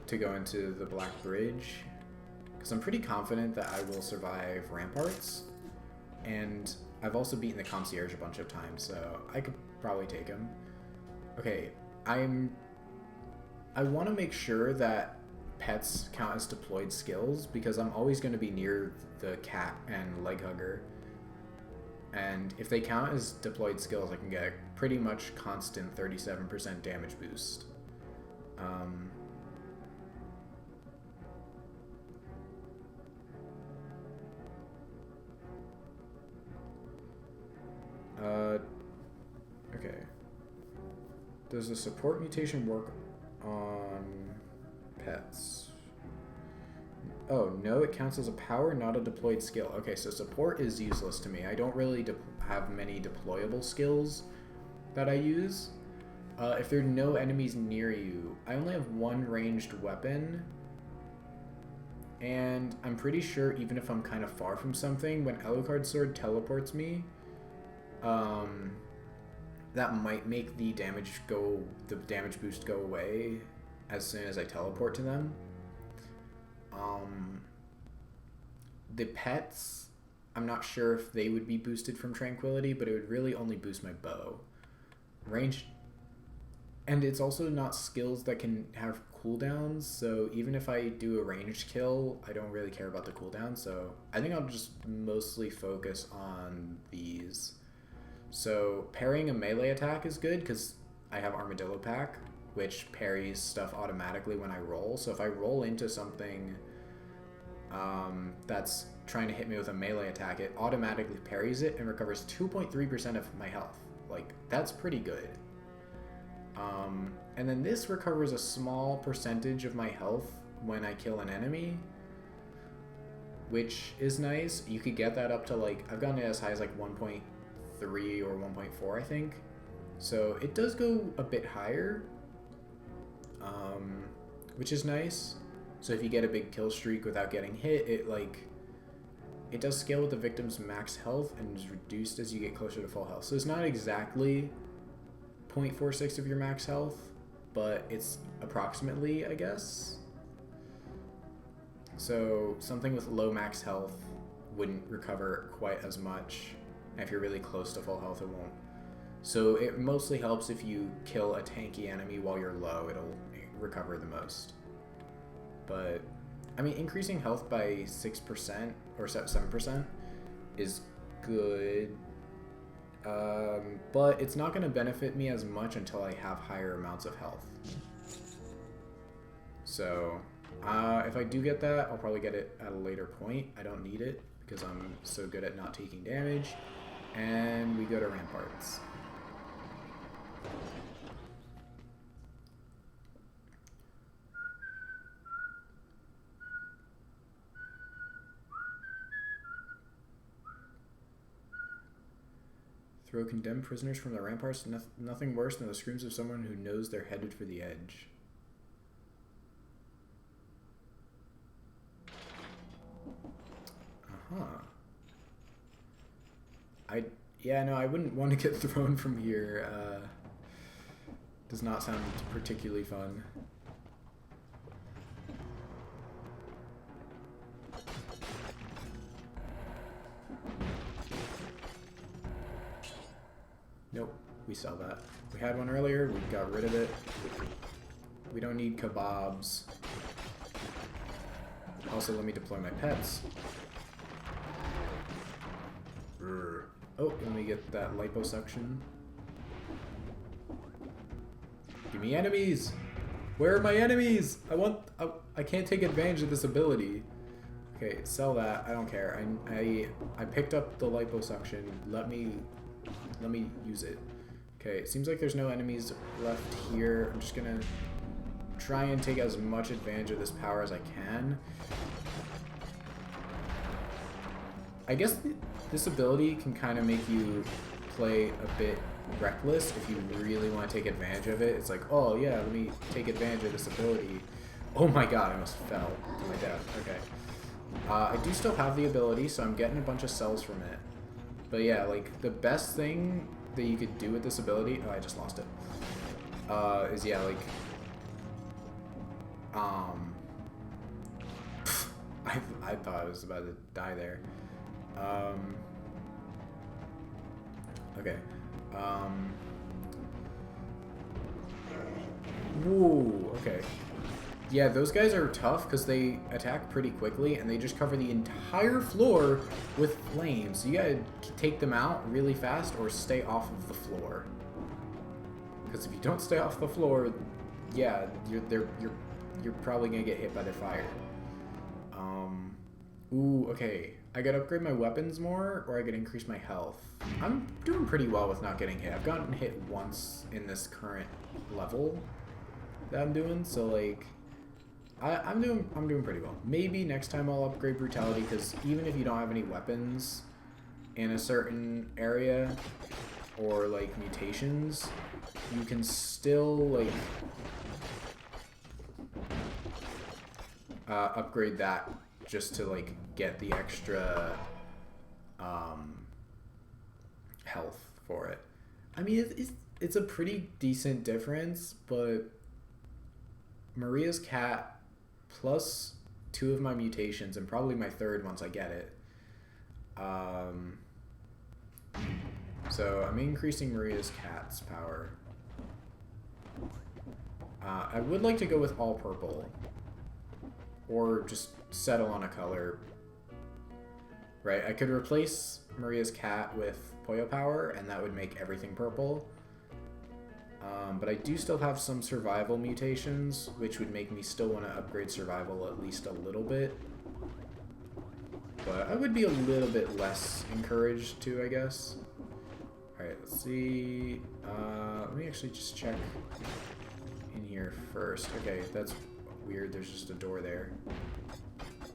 To go into the Black Bridge. Because I'm pretty confident that I will survive Ramparts. And I've also beaten the Concierge a bunch of times, so I could probably take him. Okay, I want to make sure that pets count as deployed skills, because I'm always going to be near the cat and Leg Hugger. And if they count as deployed skills, I can get a pretty much constant 37% damage boost. Okay. Does the support mutation work on pets? Oh, no, it counts as a power, not a deployed skill. Okay, so support is useless to me. I don't really have many deployable skills that I use. If there are no enemies near you, I only have 1 ranged weapon. And I'm pretty sure even if I'm kind of far from something, when Alucard Sword teleports me, that might make the damage boost go away as soon as I teleport to them. The pets, I'm not sure if they would be boosted from Tranquility, but it would really only boost my bow. Range, and it's also not skills that can have cooldowns, so even if I do a ranged kill, I don't really care about the cooldown, so I think I'll just mostly focus on these. So parrying a melee attack is good because I have Armadillo Pack, which parries stuff automatically when I roll. So if I roll into something that's trying to hit me with a melee attack, it automatically parries it and recovers 2.3% of my health. Like, that's pretty good. And then this recovers a small percentage of my health when I kill an enemy, which is nice. You could get that up to, like, I've gotten it as high as like 1.3 or 1.4, I think. So it does go a bit higher, which is nice. So if you get a big kill streak without getting hit, it does scale with the victim's max health and is reduced as you get closer to full health. So it's not exactly 0.46 of your max health, but it's approximately, I guess. So something with low max health wouldn't recover quite as much. And if you're really close to full health, it won't. So it mostly helps if you kill a tanky enemy while you're low, it'll recover the most. But, I mean, increasing health by 6% or 7% is good. But it's not going to benefit me as much until I have higher amounts of health. So, if I do get that, I'll probably get it at a later point. I don't need it because I'm so good at not taking damage. And we go to Ramparts. Throw condemned prisoners from the ramparts. Nothing worse than the screams of someone who knows they're headed for the edge. Yeah, no, I wouldn't want to get thrown from here. Does not sound particularly fun. Nope, we sell that. We had one earlier, we got rid of it. We don't need kebabs. Also, let me deploy my pets. Oh, let me get that liposuction. Give me enemies! Where are my enemies? I can't take advantage of this ability. Okay, sell that. I don't care. I picked up the liposuction. Let me use it. Okay, it seems like there's no enemies left here. I'm just gonna try and take as much advantage of this power as I can. I guess this ability can kind of make you play a bit reckless if you really want to take advantage of it. It's like, oh yeah, let me take advantage of this ability. Oh my god, I almost fell to my death. Okay. I do still have the ability, so I'm getting a bunch of cells from it. But yeah, like, the best thing that you could do with this ability... Oh, I just lost it. Is, yeah, like... I thought I was about to die there. Okay. Whoa, okay. Yeah, those guys are tough because they attack pretty quickly and they just cover the entire floor with flames. So you gotta take them out really fast or stay off of the floor. Because if you don't stay off the floor, yeah, you're probably gonna get hit by the fire. Ooh, okay. I gotta upgrade my weapons more, or I could increase my health. I'm doing pretty well with not getting hit. I've gotten hit once in this current level that I'm doing, so like, I'm doing pretty well. Maybe next time I'll upgrade brutality, because even if you don't have any weapons in a certain area or like mutations, you can still like upgrade that just to like get the extra health for it. I mean, it's a pretty decent difference, but Maria's cat plus 2 of my mutations and probably my 3rd once I get it So I'm increasing Maria's cat's power. I would like to go with all purple. Or just settle on a color. Right, I could replace Maria's cat with Poyo power, and that would make everything purple. But I do still have some survival mutations, which would make me still want to upgrade survival at least a little bit. But I would be a little bit less encouraged to, I guess. Alright, let's see. Let me actually just check in here first. Okay, that's weird. There's just a door there.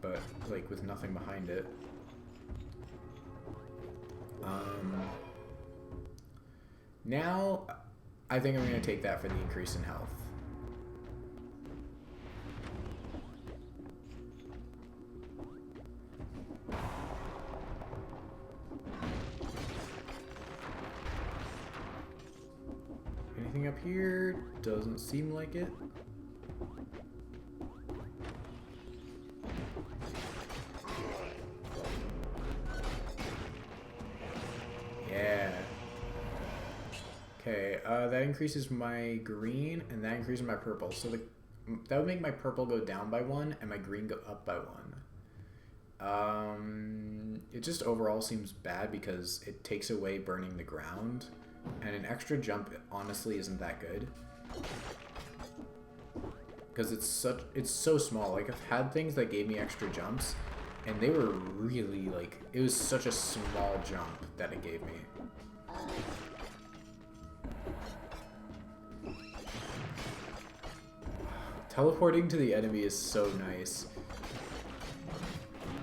But, like, with nothing behind it. Now, I think I'm going to take that for the increase in health. Anything up here? Doesn't seem like it. Yeah. Okay, that increases my green, and that increases my purple. So that would make my purple go down by 1, and my green go up by 1. It just overall seems bad because it takes away burning the ground, and an extra jump honestly isn't that good. Because it's so small. Like, I've had things that gave me extra jumps, and they were really, like, it was such a small jump that it gave me. Teleporting to the enemy is so nice.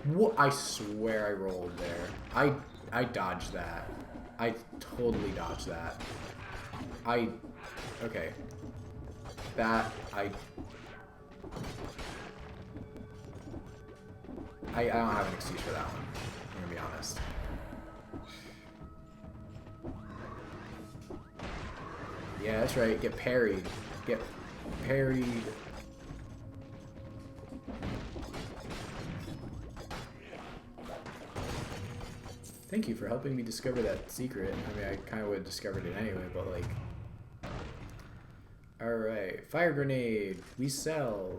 What? I swear I rolled there. I dodged that. I totally dodged that. Okay. I don't have an excuse for that one. I'm gonna be honest. Yeah, that's right. Get parried. Get parried. Thank you for helping me discover that secret. I mean, I kind of would have discovered it anyway, but like... Alright, fire grenade. We sell.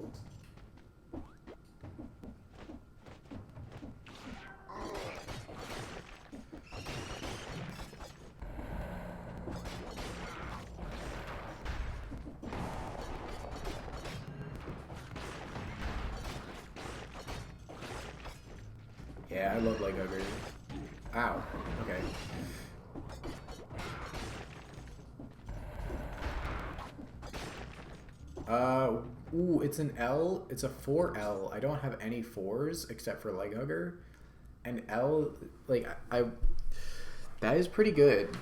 Yeah, I love leg huggers. Ow. Okay. Ooh, it's an L. It's a 4L. I don't have any 4s except for leg hugger. And L, like, that is pretty good.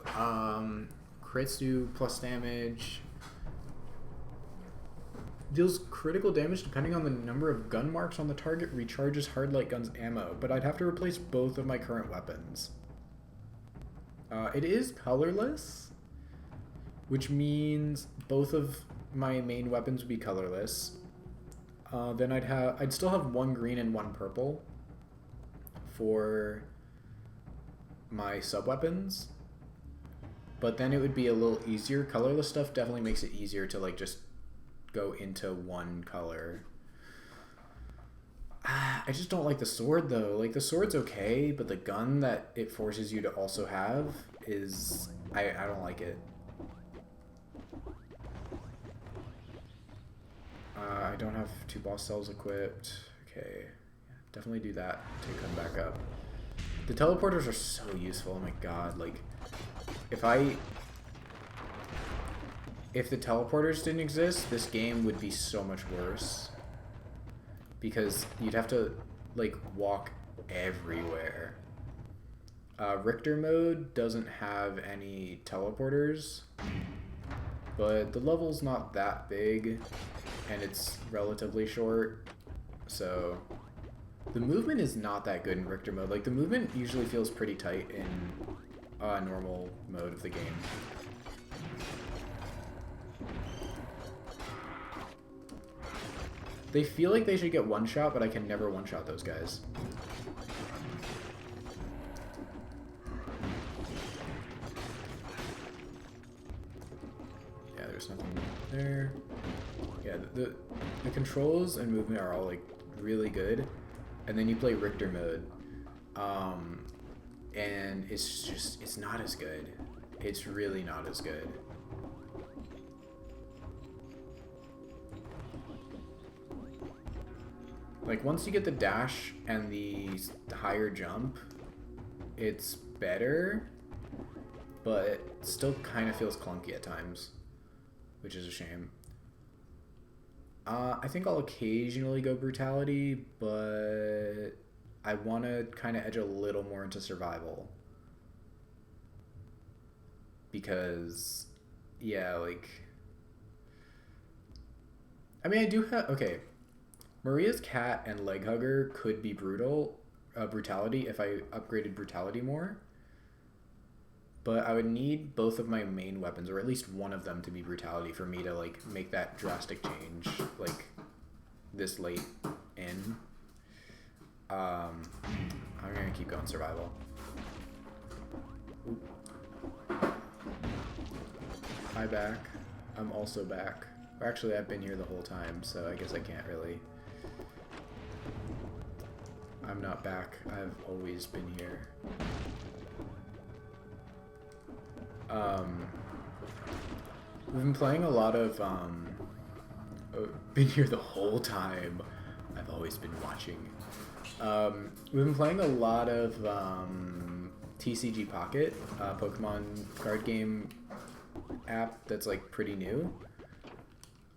Crits do plus damage. Deals critical damage depending on the number of gun marks on the target, recharges hard light gun's ammo, but I'd have to replace both of my current weapons. It is colorless, which means both of my main weapons would be colorless. Then I'd still have 1 green and 1 purple for my sub-weapons, but then it would be a little easier. Colorless stuff definitely makes it easier to, like, just go into one color. I just don't like the sword though. Like, the sword's okay, but the gun that it forces you to also have is... I don't like it. I don't have 2 boss cells equipped. Okay, definitely do that to come back up. The teleporters are so useful. Oh my god, like, if the teleporters didn't exist, this game would be so much worse. Because you'd have to, like, walk everywhere. Richter mode doesn't have any teleporters, but the level's not that big, and it's relatively short, so... The movement is not that good in Richter mode. Like, the movement usually feels pretty tight in normal mode of the game. They feel like they should get one-shot, but I can never one-shot those guys. Yeah, the controls and movement are all like really good, and then you play Richter mode, and it's not as good. It's really not as good. Like once you get the dash and the higher jump, it's better, but it still kind of feels clunky at times, which is a shame. I think I'll occasionally go brutality, but I want to kind of edge a little more into survival. Because, yeah, like... I mean, I do have... Okay. Maria's cat and leg hugger could be brutality if I upgraded brutality more. But I would need both of my main weapons, or at least one of them, to be brutality for me to like make that drastic change, like this late in. I'm gonna keep going survival. Oop. Hi back. I'm also back. Actually, I've been here the whole time, so I guess I can't really. I'm not back. I've always been here. We've been playing a lot of, been here the whole time. I've always been watching. We've been playing a lot of, TCG Pocket, Pokemon card game app that's, like, pretty new.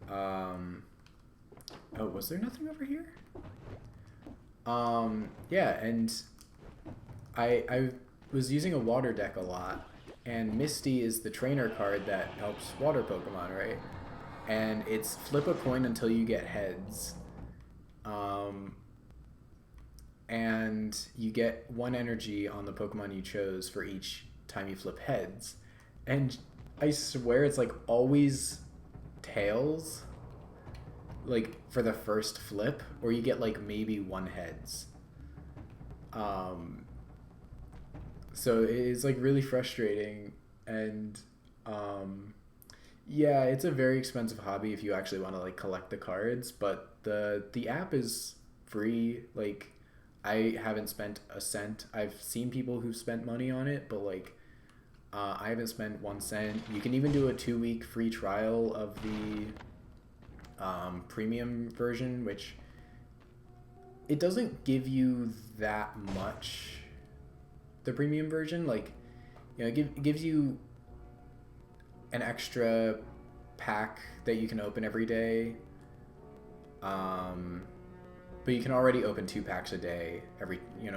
Oh, was there nothing over here? Yeah, and I was using a water deck a lot. And Misty is the trainer card that helps water Pokemon, right? And it's flip a coin until you get heads. And you get 1 energy on the Pokemon you chose for each time you flip heads. And I swear it's like always tails, like for the first flip, or you get like maybe 1 heads. So it's like really frustrating, and yeah, it's a very expensive hobby if you actually want to like collect the cards, but the app is free. Like I haven't spent a cent. I've seen people who've spent money on it, but like I haven't spent 1 cent. You can even do a 2-week free trial of the premium version, which it doesn't give you that much. The premium version, like, you know, it gives you an extra pack that you can open every day. But you can already open 2 packs a day,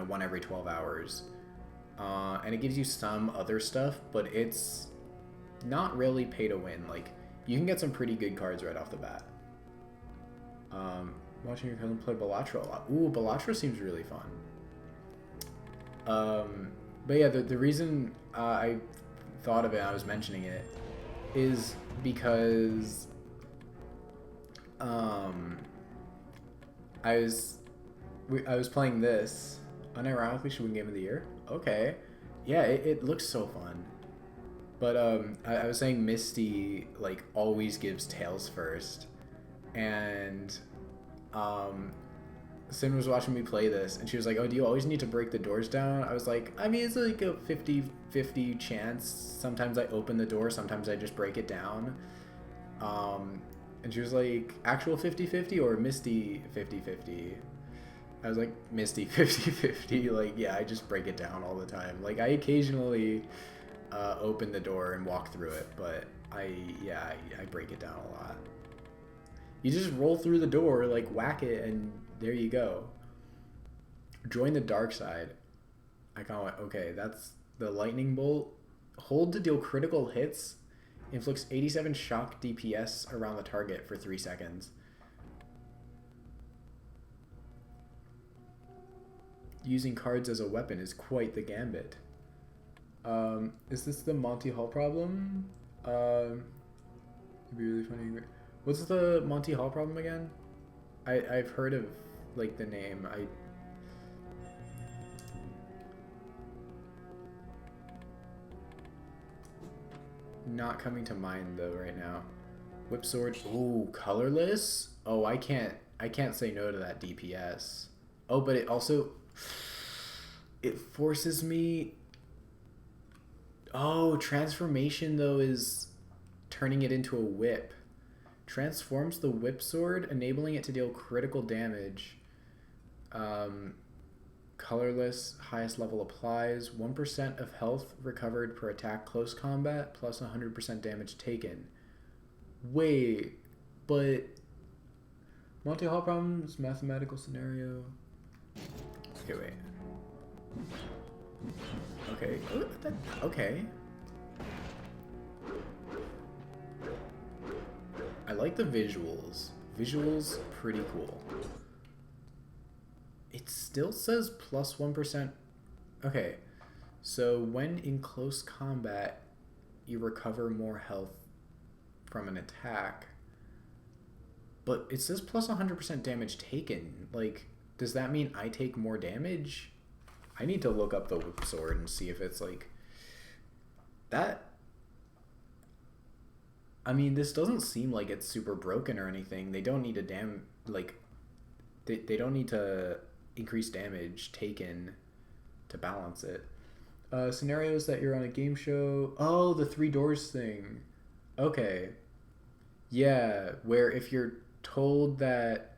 one every 12 hours. And it gives you some other stuff, but it's not really pay to win. Like, you can get some pretty good cards right off the bat. Watching your cousin play Bellatra a lot. Ooh, Bellatra seems really fun. But yeah, the reason I thought of it, I was mentioning it, is because I was playing this. Unironically, should win Game of the Year. Okay, yeah, it looks so fun. But I was saying Misty like always gives tails first, and Sin was watching me play this, and she was like, oh, do you always need to break the doors down? I was like, I mean, it's like a 50-50 chance. Sometimes I open the door, sometimes I just break it down. And she was like, actual 50-50 or Misty 50-50? I was like, Misty 50-50. Like, yeah, I just break it down all the time. Like, I occasionally open the door and walk through it, but I break it down a lot. You just roll through the door, like, whack it, and there you go. Join the dark side. I kind of went, okay, that's the lightning bolt. Hold to deal critical hits. Inflicts 87 shock DPS around the target for 3 seconds. Using cards as a weapon is quite the gambit. Is this the Monty Hall problem? It'd be really funny. What's the Monty Hall problem again? I've heard of like the name. Not coming to mind though right now. Whip sword. Ooh, colorless. Oh, I can't say no to that DPS. Oh, but it also it forces me. Oh, transformation though is turning it into a whip. Transforms the whip sword, enabling it to deal critical damage. Colorless, highest level applies. 1% of health recovered per attack close combat, plus 100% damage taken. Wait, but Monty Hall problems, mathematical scenario. Okay, wait. Okay. Okay. I like the visuals. Visuals, pretty cool. It still says plus 1%. Okay. So when in close combat, you recover more health from an attack. But it says plus 100% damage taken. Like, does that mean I take more damage? I need to look up the whip sword and see if it's like that. I mean, this doesn't seem like it's super broken or anything. They don't need to they don't need to increase damage taken to balance it. Scenarios that you're on a game show. Oh, the 3 doors thing. Okay. Yeah, where if you're told that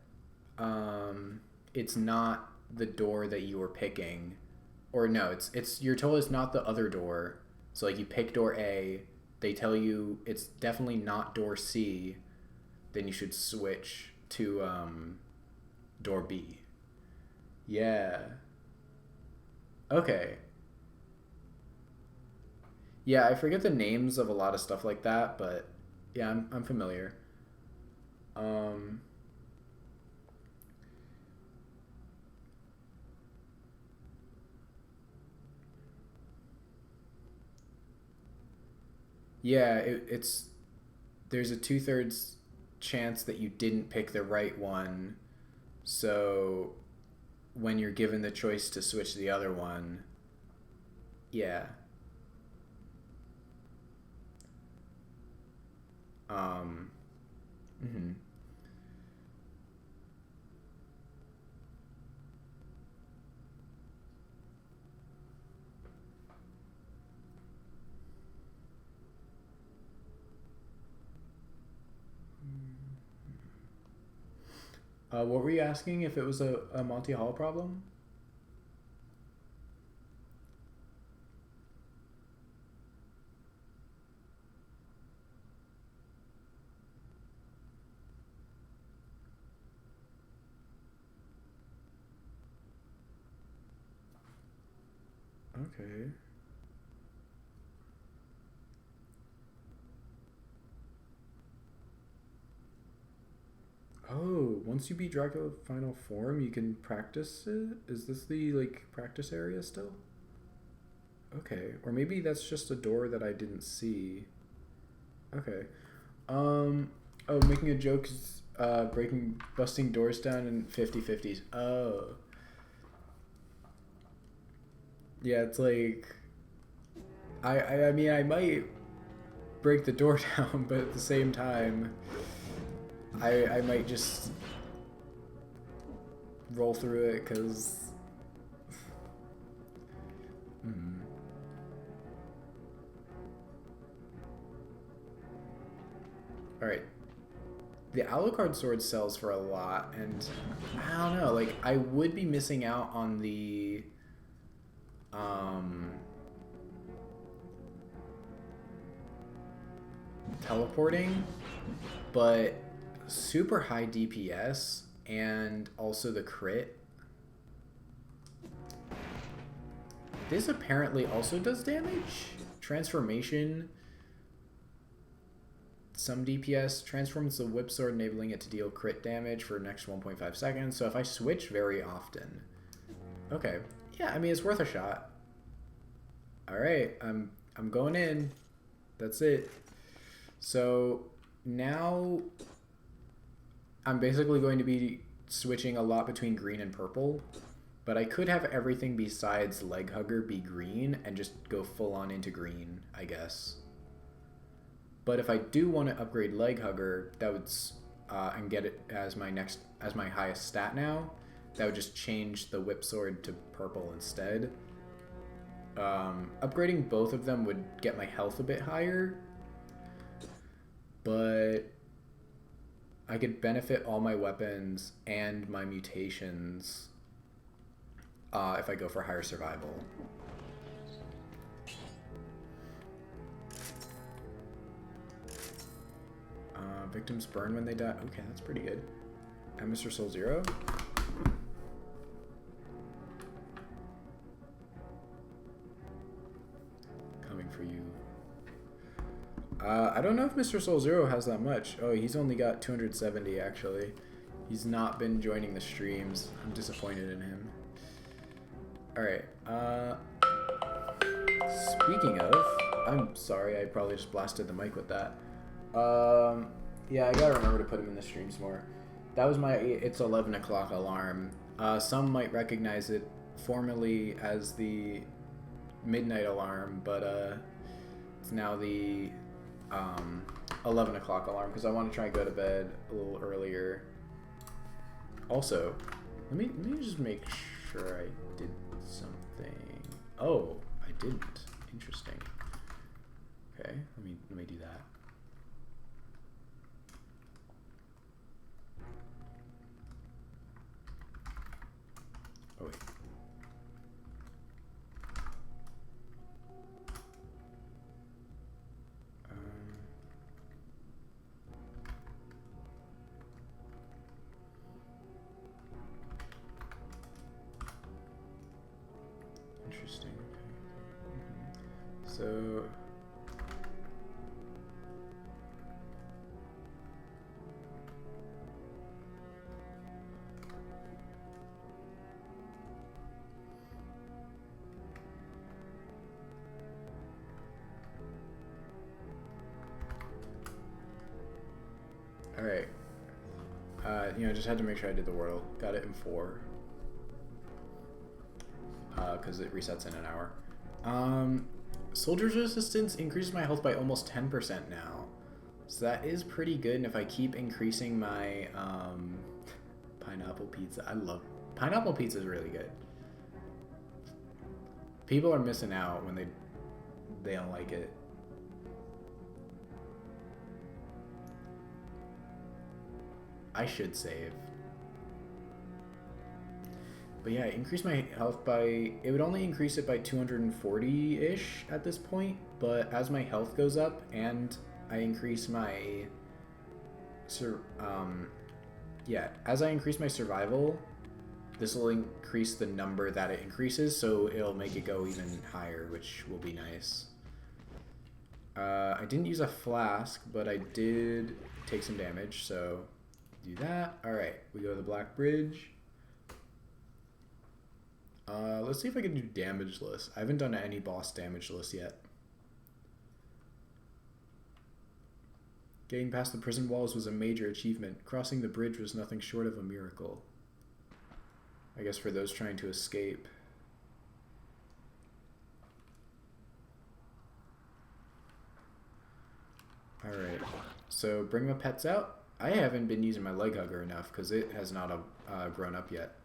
it's not the door that you were picking, or no, it's you're told it's not the other door. So like you pick door A, they tell you it's definitely not door C, then you should switch to door B. Yeah. Okay. Yeah, I forget the names of a lot of stuff like that, but yeah, I'm familiar. Um Yeah, it's there's a 2/3 chance that you didn't pick the right one. So when you're given the choice to switch to the other one, yeah. Um, hmm what were you asking? If it was a Monty Hall problem? Okay. Oh, once you beat Dracula final form, you can practice it? Is this the like practice area still? Okay. Or maybe that's just a door that I didn't see. Okay. Um oh, making a joke is busting doors down in 50/50s. Oh. Yeah, it's like I mean I might break the door down, but at the same time I might just roll through it because all right. The Alucard sword sells for a lot, and I don't know. Like I would be missing out on the um, teleporting, but super high DPS and also the crit. This apparently also does damage. Transformation. Some DPS transforms the whip sword, enabling it to deal crit damage for the next 1.5 seconds. So if I switch very often, okay, yeah, I mean it's worth a shot. All right, I'm going in. That's it. So now I'm basically going to be switching a lot between green and purple, but I could have everything besides Leg Hugger be green and just go full on into green, I guess. But if I do want to upgrade Leg Hugger, that would and get it as my highest stat now, that would just change the Whip Sword to purple instead. Upgrading both of them would get my health a bit higher, but I could benefit all my weapons and my mutations if I go for higher survival. Victims burn when they die. Okay, that's pretty good. And Mr. Soul Zero. Coming for you. I don't know if Mr. Soul Zero has that much. Oh, he's only got 270 actually. He's not been joining the streams. I'm disappointed in him. Alright. Speaking of, I'm sorry, I probably just blasted the mic with that. Yeah, I gotta remember to put him in the streams more. That was my it's 11 o'clock alarm. Some might recognize it formerly as the midnight alarm, but it's now the 11 o'clock alarm because I want to try and go to bed a little earlier. Also, let me just make sure I did something. Oh, I didn't. Interesting. Okay, let me do that. Oh wait. Interesting. Okay. So. Alright. Just had to make sure I did the whirl. Got it in 4. Because it resets in an hour. Soldier's Resistance increases my health by almost 10% now. So that is pretty good, and if I keep increasing my pineapple pizza, I love pineapple pizza is really good. People are missing out when they don't like it. I should save. But yeah, increase my health by... It would only increase it by 240-ish at this point, but as my health goes up and I increase my... as I increase my survival, this will increase the number that it increases, so it'll make it go even higher, which will be nice. I didn't use a flask, but I did take some damage, so do that. Alright, we go to the Black Bridge. Let's see if I can do damage list. I haven't done any boss damage list yet. Getting past the prison walls was a major achievement. Crossing the bridge was nothing short of a miracle. I guess for those trying to escape. Alright, so bring the pets out. I haven't been using my leg hugger enough because it has not grown up yet.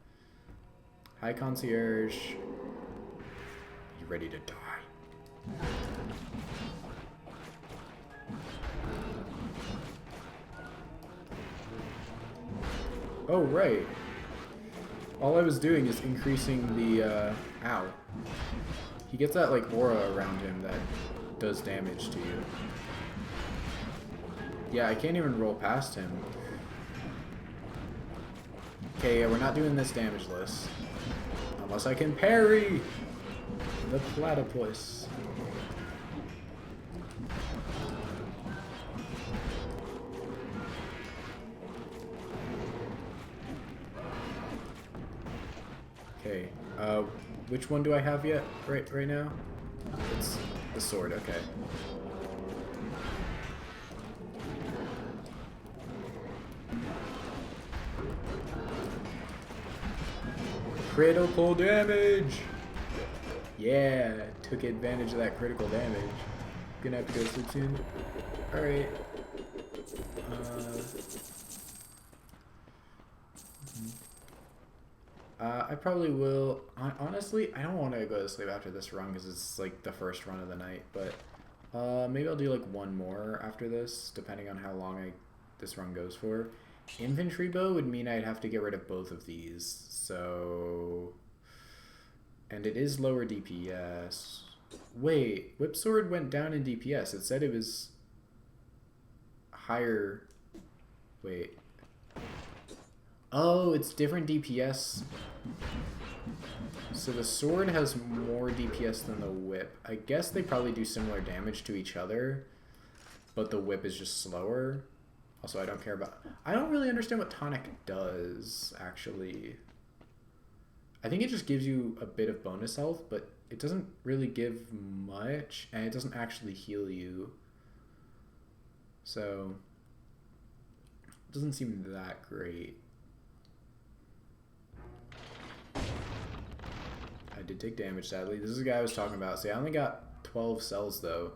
Hi, concierge. You ready to die? Oh, right. All I was doing is increasing the, ow. He gets that, like, aura around him that does damage to you. Yeah, I can't even roll past him. Okay, yeah, we're not doing this damage list. Unless I can parry the platypus. Okay, which one do I have yet right now? It's the sword, okay. Critical damage! Yeah, took advantage of that critical damage. Gonna have to go to sleep soon. Alright. I probably will. Honestly, I don't want to go to sleep after this run because it's like the first run of the night. But maybe I'll do like one more after this, depending on how long this run goes for. Infantry bow would mean I'd have to get rid of both of these. So, and it is lower DPS. Wait, whip sword went down in DPS. It said it was higher. Wait. Oh, it's different DPS. So the sword has more DPS than the whip. I guess they probably do similar damage to each other, but the whip is just slower. Also, I don't care about... I don't really understand what tonic does, actually. I think it just gives you a bit of bonus health, but it doesn't really give much, and it doesn't actually heal you. So, it doesn't seem that great. I did take damage, sadly. This is the guy I was talking about. See, I only got 12 cells, though,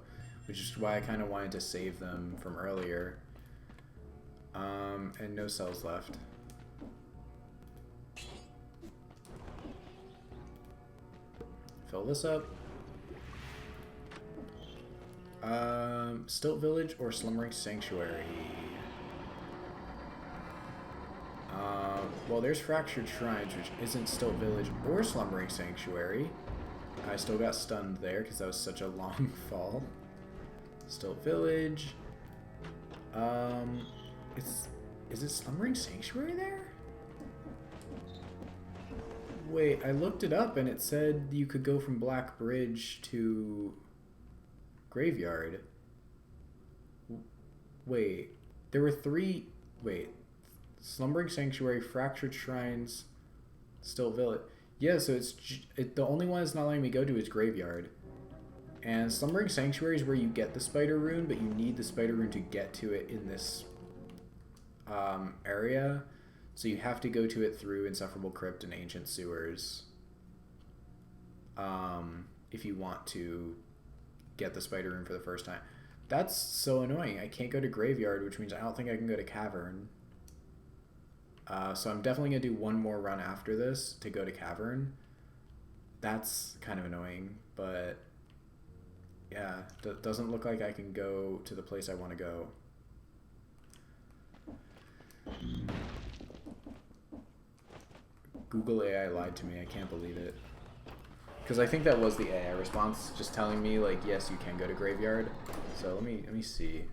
which is why I kind of wanted to save them from earlier. And no cells left. Fill this up. Stilt Village or Slumbering Sanctuary? Well, there's Fractured Shrines, which isn't Stilt Village or Slumbering Sanctuary. I still got stunned there because that was such a long fall. Stilt Village. Is it Slumbering Sanctuary there? Wait, I looked it up and it said you could go from Black Bridge to Graveyard. Wait, there were three... Wait. Slumbering Sanctuary, Fractured Shrines, Stilt Village. Yeah, so the only one it's not letting me go to is Graveyard. And Slumbering Sanctuary is where you get the Spider Rune, but you need the Spider Rune to get to it in this area. So you have to go to it through Insufferable Crypt and Ancient Sewers if you want to get the Spider Rune for the first time. That's so annoying. I can't go to Graveyard, which means I don't think I can go to Cavern. So I'm definitely going to do one more run after this to go to Cavern. That's kind of annoying, but yeah, doesn't look like I can go to the place I want to go. Google AI lied to me. I can't believe it. Because I think that was the AI response, just telling me, like, yes, you can go to Graveyard. So let me see.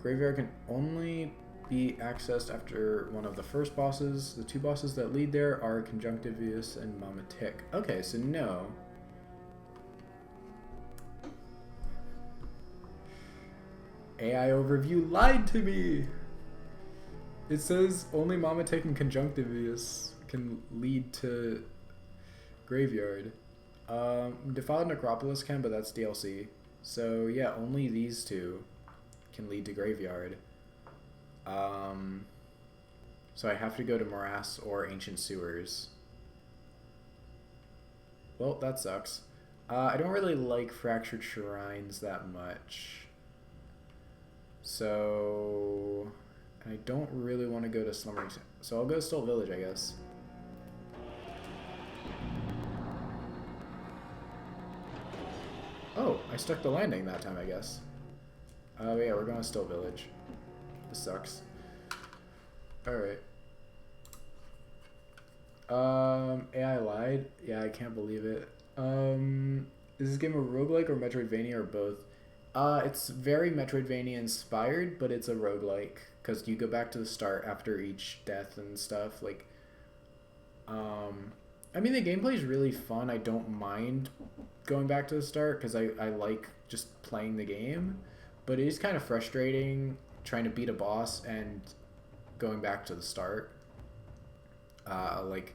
Graveyard can only be accessed after one of the first bosses. The two bosses that lead there are Conjunctivius and Mama Tick. Okay, so no. AI overview lied to me! It says only Mama Tick and Conjunctivius can lead to Graveyard. Defiled Necropolis can, but that's DLC. So yeah, only these two can lead to Graveyard. So I have to go to Morass or Ancient Sewers. Well, that sucks. I don't really like Fractured Shrines that much. So I don't really want to go to Slumbering. So I'll go to Stilt Village, I guess. Oh, I stuck the landing that time, I guess. Oh yeah, we're going to Stilt Village. This sucks. Alright. AI lied? Yeah, I can't believe it. Is this game a roguelike or Metroidvania or both? It's very Metroidvania inspired, but it's a roguelike. Because you go back to the start after each death and stuff. Like, I mean, the gameplay is really fun. I don't mind going back to the start because I like just playing the game. But it is kind of frustrating trying to beat a boss and going back to the start. Like,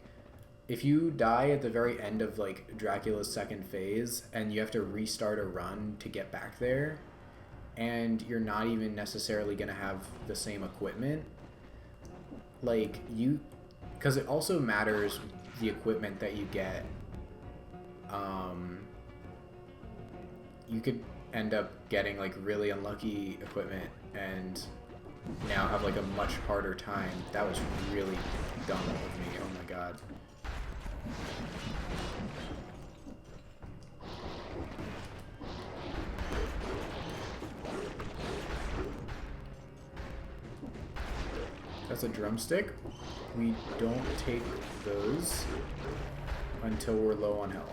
if you die at the very end of, like, Dracula's second phase and you have to restart a run to get back there, and you're not even necessarily going to have the same equipment, like because it also matters the equipment that you get. You could end up getting like really unlucky equipment and now have like a much harder time. That was really dumb of me. Oh my god. That's a drumstick. We don't take those until we're low on health.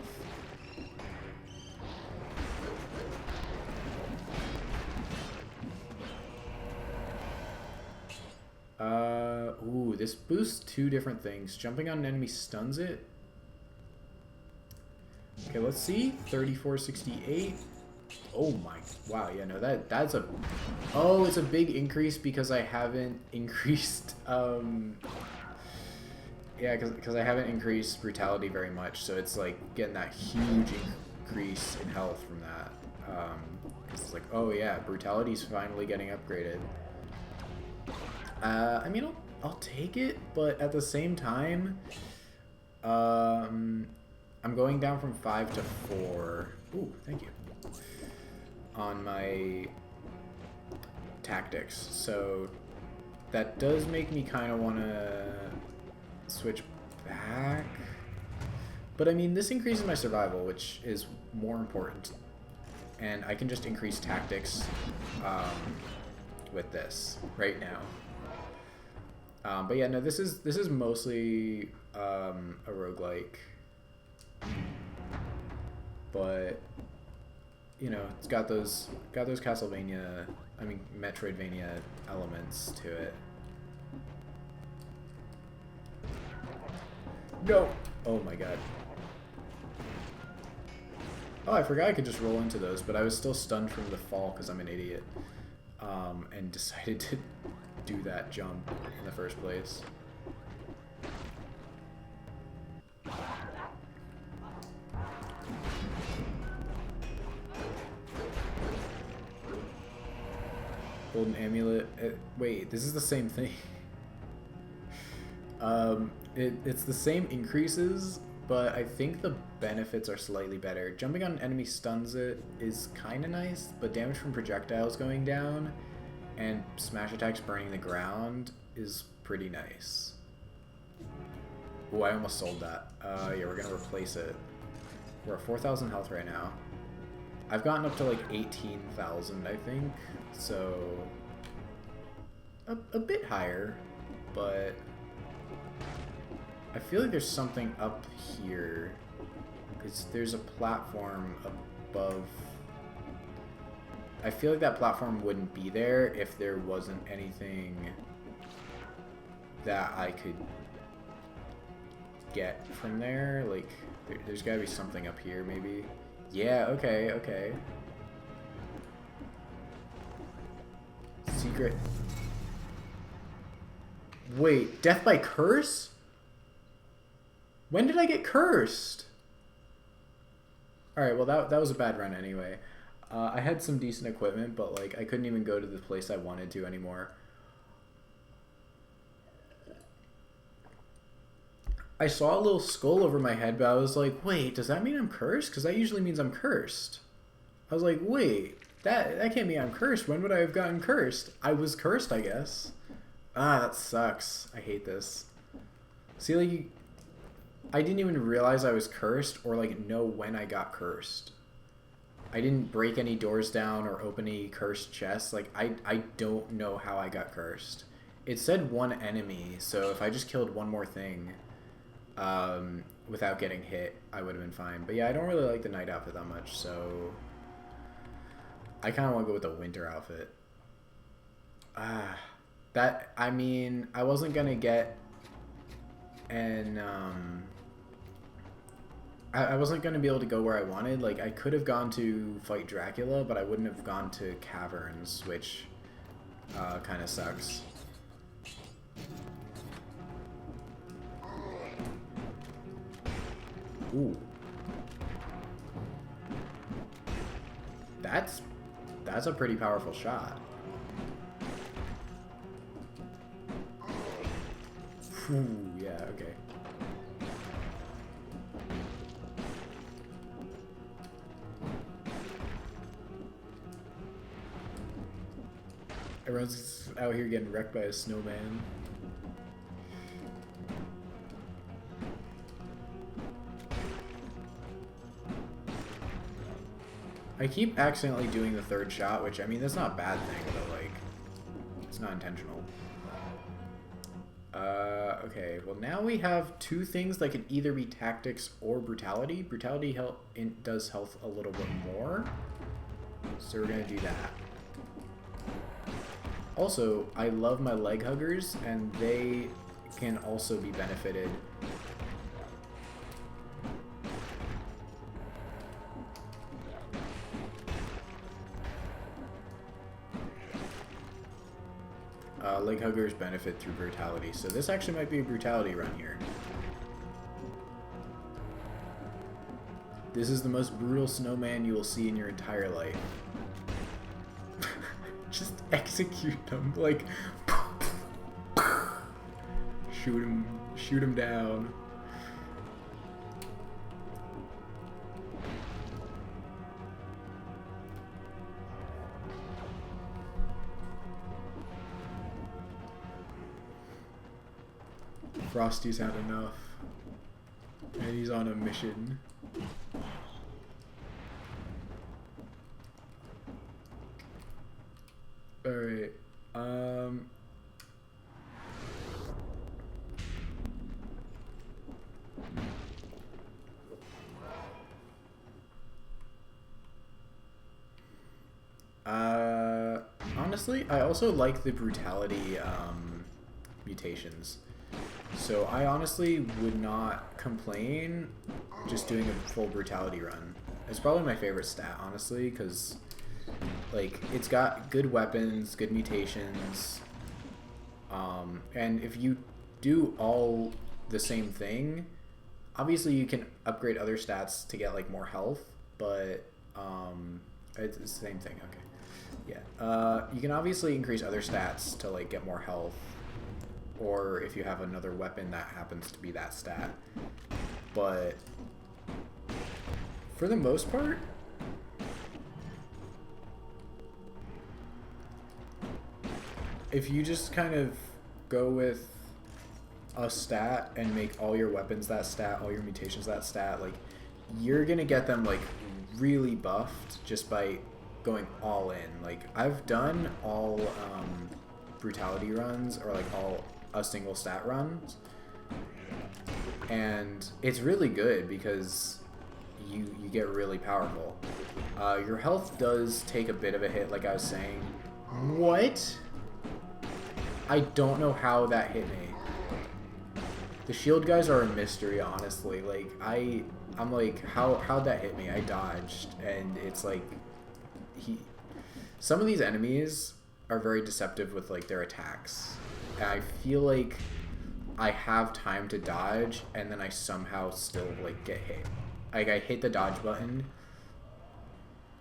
Ooh, this boosts two different things. Jumping on an enemy stuns it. Okay, let's see. 3468. Oh my, wow, yeah, no, that's a, oh, it's a big increase because I haven't increased, yeah, because I haven't increased brutality very much, so it's like getting that huge increase in health from that. It's like, oh yeah, brutality's finally getting upgraded. I mean, I'll take it, but at the same time, I'm going down from 5 to 4. Ooh, thank you. On my tactics, so that does make me kind of want to switch back, but I mean, this increases my survival, which is more important, and I can just increase tactics with this right now. But yeah, no, this is mostly a roguelike, but you know, it's got those Castlevania, I mean Metroidvania elements to it. No! Oh my god. Oh, I forgot I could just roll into those, but I was still stunned from the fall because I'm an idiot. And decided to do that jump in the first place. Golden amulet. Wait, this is the same thing. It's the same increases, but I think the benefits are slightly better. Jumping on an enemy stuns it is kind of nice, but damage from projectiles going down and smash attacks burning the ground is pretty nice. Oh, I almost sold that. Yeah, we're gonna replace it. We're at 4,000 health right now. I've gotten up to like 18,000, I think, so a bit higher, but I feel like there's something up here, because there's a platform above. I feel like that platform wouldn't be there if there wasn't anything that I could get from there. Like, there's gotta be something up here, maybe. Yeah, okay, okay. Secret. Wait, death by curse? When did I get cursed? Alright, well that was a bad run anyway. I had some decent equipment, but like I couldn't even go to the place I wanted to anymore. I saw a little skull over my head, but I was like, wait, does that mean I'm cursed? Because that usually means I'm cursed. I was like, wait, that can't mean I'm cursed. When would I have gotten cursed? I was cursed, I guess. Ah, that sucks. I hate this. See, like, I didn't even realize I was cursed or like know when I got cursed. I didn't break any doors down or open any cursed chests. Like, I don't know how I got cursed. It said one enemy, so if I just killed one more thing without getting hit, I would have been fine. But yeah, I don't really like the night outfit that much, so I kind of want to go with the winter outfit. I mean, I wasn't gonna get an I wasn't going to be able to go where I wanted. Like, I could have gone to fight Dracula, but I wouldn't have gone to caverns, which kind of sucks. Ooh. That's That's a pretty powerful shot. Ooh, yeah, okay. Everyone's out here getting wrecked by a snowman. I keep accidentally doing the third shot, which, I mean, that's not a bad thing, but, like, it's not intentional. Okay, well, now we have two things that can either be tactics or brutality. Brutality does health a little bit more, so we're gonna do that. Also, I love my leg huggers, and they can also be benefited. Leg huggers benefit through brutality, so this actually might be a brutality run here. This is the most brutal snowman you will see in your entire life. Just execute them, like, shoot him down. Frosty's had enough, and he's on a mission. Alright, honestly, I also like the brutality, mutations. So I honestly would not complain just doing a full brutality run. It's probably my favorite stat, honestly, because, like, it's got good weapons, good mutations, and if you do all the same thing, obviously you can upgrade other stats to get, like, more health, but it's the same thing. Okay, yeah, you can obviously increase other stats to, like, get more health, or if you have another weapon that happens to be that stat. But for the most part, if you just kind of go with a stat and make all your weapons that stat, all your mutations that stat, like, you're gonna get them, like, really buffed just by going all in. Like, I've done all brutality runs, or like all a single stat runs, and it's really good because you get really powerful. Your health does take a bit of a hit, like I was saying. What? I don't know how that hit me. The shield guys are a mystery, honestly. Like, I'm like, how'd that hit me? I dodged, and it's like, some of these enemies are very deceptive with, like, their attacks. And I feel like I have time to dodge, and then I somehow still, like, get hit. Like, I hit the dodge button,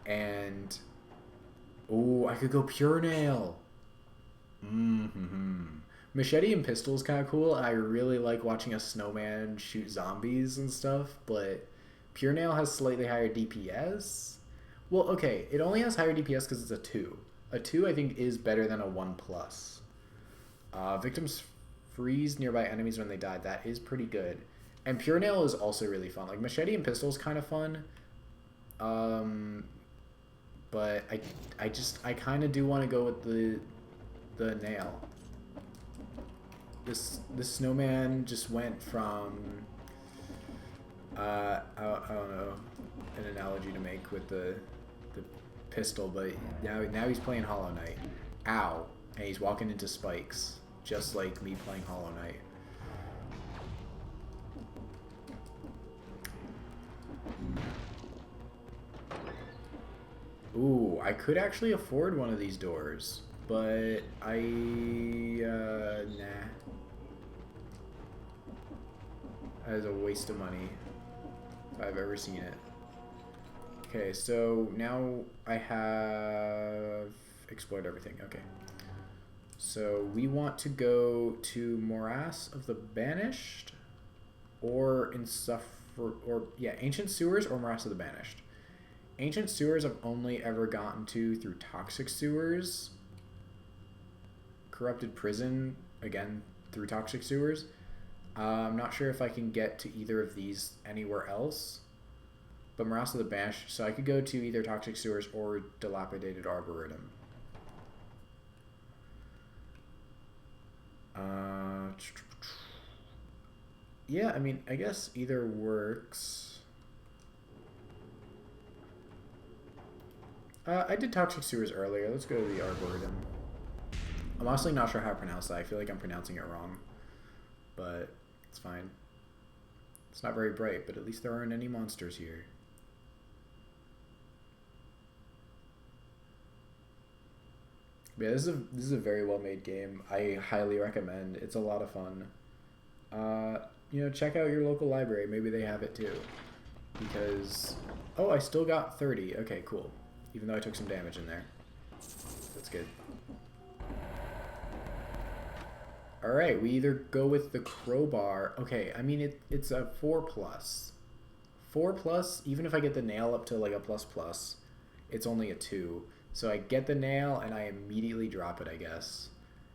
and ooh, I could go Pure Nail. Machete and pistol is kind of cool. I really like watching a snowman shoot zombies and stuff, but Pure Nail has slightly higher DPS. Well, okay, it only has higher DPS because it's a 2. A 2, I think, is better than a 1+. Victims freeze nearby enemies when they die. That is pretty good. And Pure Nail is also really fun. Like, Machete and Pistol is kind of fun. But I kind of do want to go with the nail. This snowman just went from, I don't know an analogy to make with the pistol, but now he's playing Hollow Knight. Ow. And he's walking into spikes, just like me playing Hollow Knight. Ooh, I could actually afford one of these doors, but nah. That is a waste of money, if I've ever seen it. Okay, so now I have explored everything. Okay. So we want to go to Morass of the Banished or Ancient Sewers or Morass of the Banished. Ancient Sewers I've only ever gotten to through Toxic Sewers. Corrupted Prison, again, through Toxic Sewers. I'm not sure if I can get to either of these anywhere else. But Morass of the Banished, so I could go to either Toxic Sewers or Dilapidated Arboretum. Yeah, I mean, I guess either works. I did Toxic Sewers earlier. Let's go to the Arboretum. I'm honestly not sure how to pronounce that. I feel like I'm pronouncing it wrong. But it's fine. It's not very bright, but at least there aren't any monsters here. Yeah, this is a very well made game. I highly recommend. It's a lot of fun. Check out your local library. Maybe they have it too. Because I still got 30. Okay, cool. Even though I took some damage in there. That's good. All right, we either go with the crowbar. Okay, I mean it's a 4+. 4+. Even if I get the nail up to like a ++, it's only a 2. So I get the nail and I immediately drop it, I guess.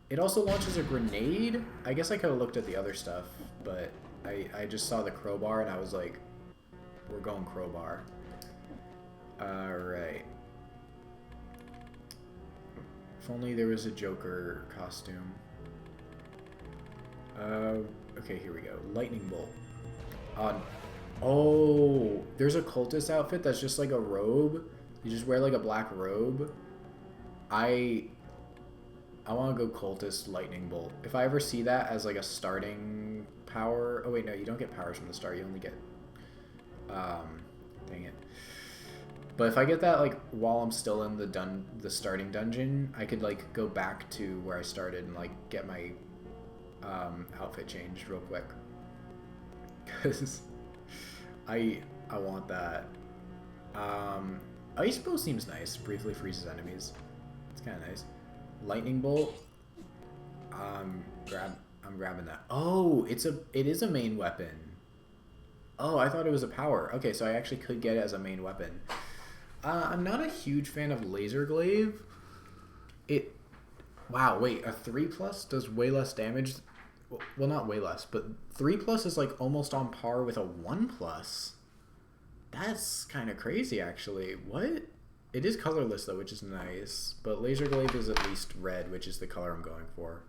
It also launches a grenade. I guess I could have looked at the other stuff, but I just saw the crowbar and I was like, we're going crowbar. Alright. If only there was a Joker costume. Okay, here we go. Lightning bolt. Oh, there's a cultist outfit that's just like a robe. You just wear like a black robe. I want to go cultist lightning bolt. If I ever see that as like a starting power. Oh wait, no, you don't get powers from the start. You only get dang it. But if I get that like while I'm still in the starting dungeon, I could like go back to where I started and like get my outfit changed real quick. Cuz I want that. Ice bow seems nice. Briefly freezes enemies. It's kind of nice. Lightning bolt. I'm grabbing that. Oh, it is a main weapon. Oh, I thought it was a power. Okay, so I actually could get it as a main weapon. I'm not a huge fan of laser glaive. Wow, wait, a 3+ does way less damage. Well, not way less, but 3+ is like almost on par with a 1+. That's kind of crazy, actually. What? It is colorless, though, which is nice. But Laser Glaive is at least red, which is the color I'm going for.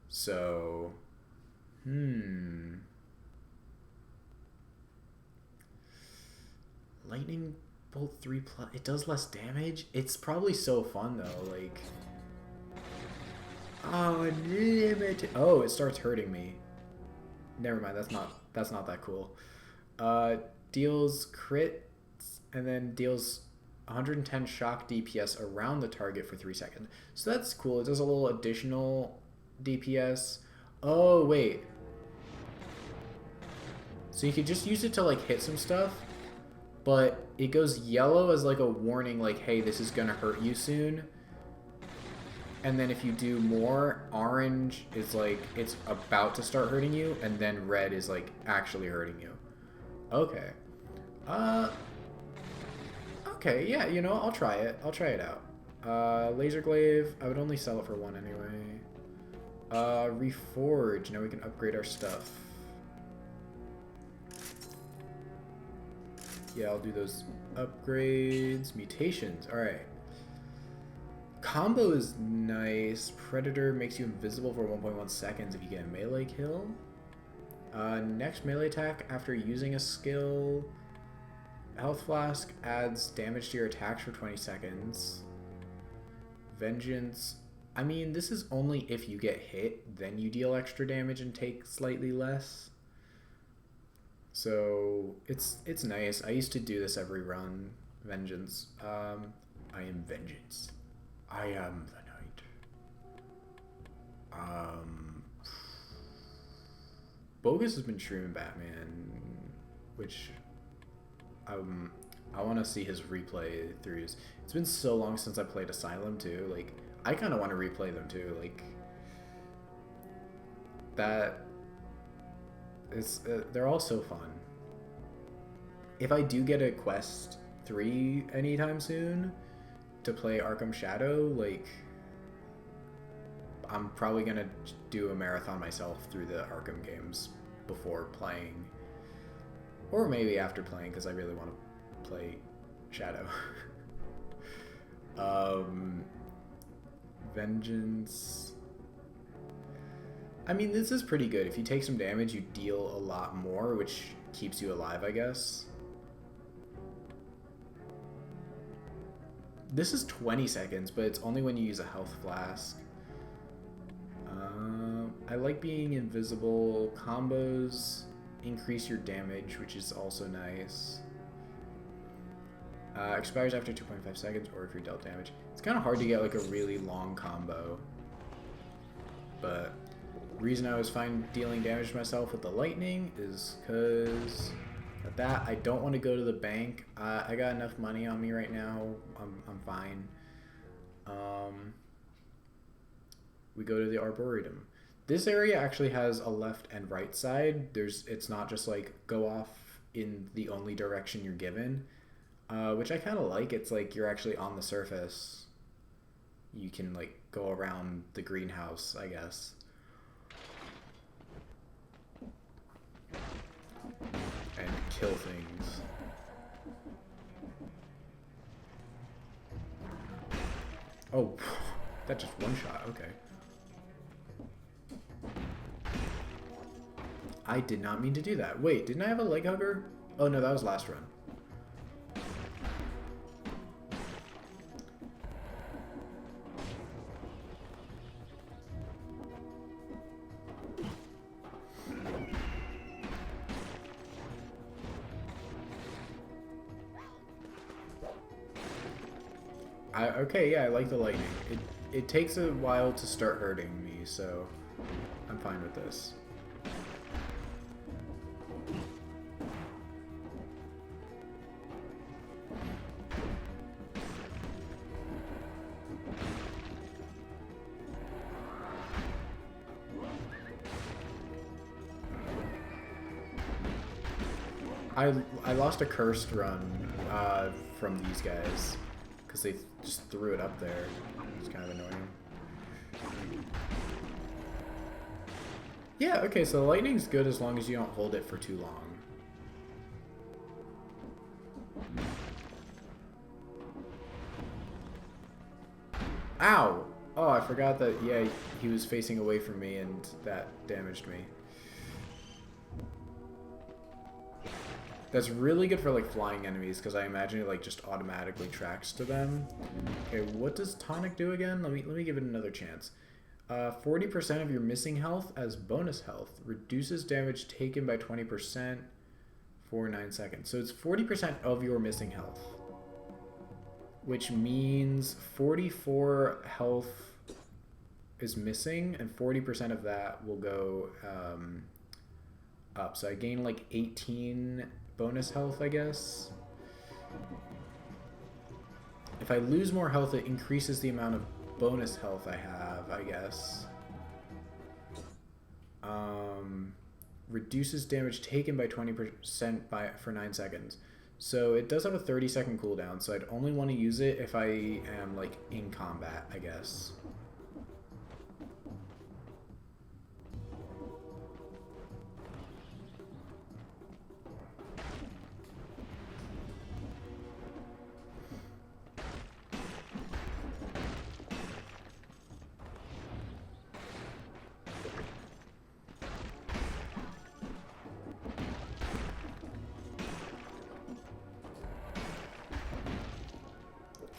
So... Lightning Bolt 3+. It does less damage? It's probably so fun, though. Like... Unlimited... Oh, it starts hurting me. Never mind, that's not that cool. Deals crits and then deals 110 shock DPS around the target for 3 seconds. So that's cool. It does a little additional DPS. Oh, wait. So you could just use it to like hit some stuff, but it goes yellow as like a warning like, hey, this is gonna hurt you soon. And then if you do more, orange is like it's about to start hurting you, and then red is like actually hurting you. Okay. Okay, yeah, I'll try it. I'll try it out. Laser glaive, I would only sell it for 1 anyway. Reforge, now we can upgrade our stuff. Yeah, I'll do those upgrades. Mutations, alright. Combo is nice. Predator makes you invisible for 1.1 seconds if you get a melee kill. Next melee attack after using a skill. Health Flask adds damage to your attacks for 20 seconds. Vengeance. I mean, this is only if you get hit, then you deal extra damage and take slightly less. So, it's nice. I used to do this every run. Vengeance. I am Vengeance. I am the Knight. Bogus has been streaming Batman, which I want to see his replay throughs. It's been so long since I played Asylum too. Like, I kind of want to replay them too. Like, that is they're all so fun. If I do get a Quest 3 anytime soon to play Arkham Shadow, like, I'm probably gonna do a marathon myself through the Arkham games before playing, or maybe after playing, because I really want to play Shadow. Vengeance. I mean, this is pretty good. If you take some damage, you deal a lot more, which keeps you alive, I guess. This is 20 seconds, but it's only when you use a health flask. I like being invisible. Combos increase your damage, which is also nice. Expires after 2.5 seconds, or if you're dealt damage. It's kind of hard to get like a really long combo. But the reason I was fine dealing damage to myself with the lightning is because at that, I don't want to go to the bank. I got enough money on me right now. I'm fine. We go to the Arboretum. This area actually has a left and right side. It's not just like go off in the only direction you're given, which I kind of like. It's like you're actually on the surface. You can like go around the greenhouse, I guess. And kill things. Oh, that just one shot, okay. I did not mean to do that. Wait, didn't I have a leg hugger? Oh no, that was last run. Okay, yeah, I like the lightning. It takes a while to start hurting me, so I'm fine with this. I lost a cursed run from these guys because they just threw it up there. It's kind of annoying. Yeah, okay, so the lightning's good as long as you don't hold it for too long. Ow! Oh, I forgot that, yeah, he was facing away from me and that damaged me. That's really good for like flying enemies because I imagine it like just automatically tracks to them. Okay, what does tonic do again? Let me give it another chance. 40% of your missing health as bonus health. Reduces damage taken by 20% for 9 seconds. So it's 40% of your missing health, which means 44 health is missing and 40% of that will go up. So I gain like 18 bonus health, I guess. If I lose more health, it increases the amount of bonus health I have, I guess. Reduces damage taken by 20% for 9 seconds. So it does have a 30-second cooldown, so I'd only want to use it if I am like in combat, I guess.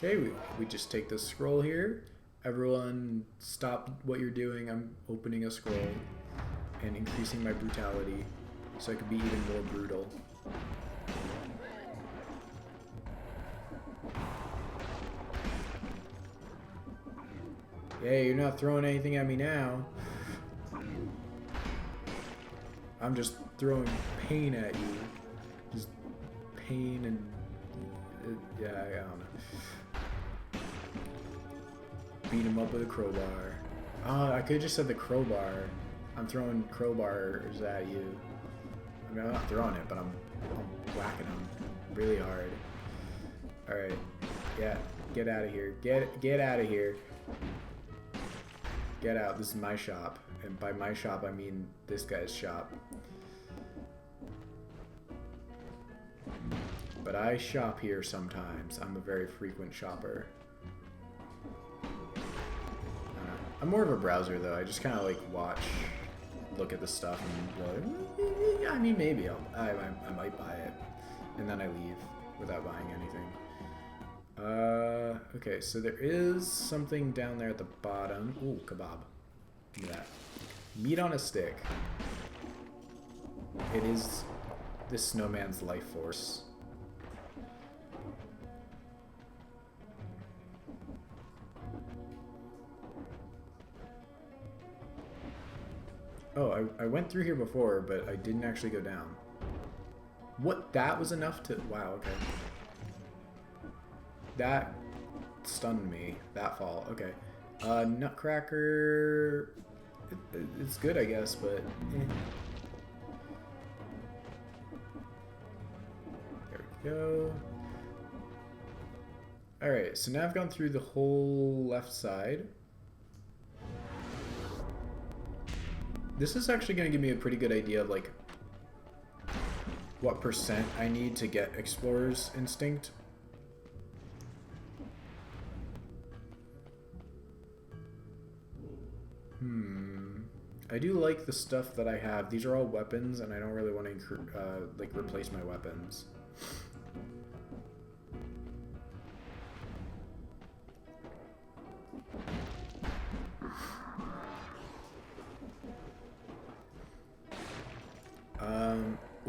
Okay, we just take this scroll here. Everyone stop what you're doing. I'm opening a scroll and increasing my brutality so I can be even more brutal. Hey, you're not throwing anything at me now. I'm just throwing pain at you. Just pain and yeah, I don't know. Beat him up with a crowbar. I could have just said the crowbar. I'm throwing crowbars at you. I mean, I'm not throwing it, but I'm whacking them really hard. All right, yeah, get out of here. Get out of here. Get out. This is my shop, and by my shop I mean this guy's shop. But I shop here sometimes. I'm a very frequent shopper. I'm more of a browser though. I just kind of like watch, look at the stuff, and be like, yeah, I mean, maybe I might buy it, and then I leave without buying anything. Okay, so there is something down there at the bottom. Ooh, kebab. Look at that. Meat on a stick. It is this snowman's life force. Oh, I went through here before, but I didn't actually go down. What? That was enough to... Wow, okay. That stunned me. That fall. Okay. Nutcracker... It's good, I guess, but... Eh. There we go. Alright, so now I've gone through the whole left side. This is actually going to give me a pretty good idea of, like, what percent I need to get Explorer's Instinct. I do like the stuff that I have. These are all weapons, and I don't really want to, like, replace my weapons.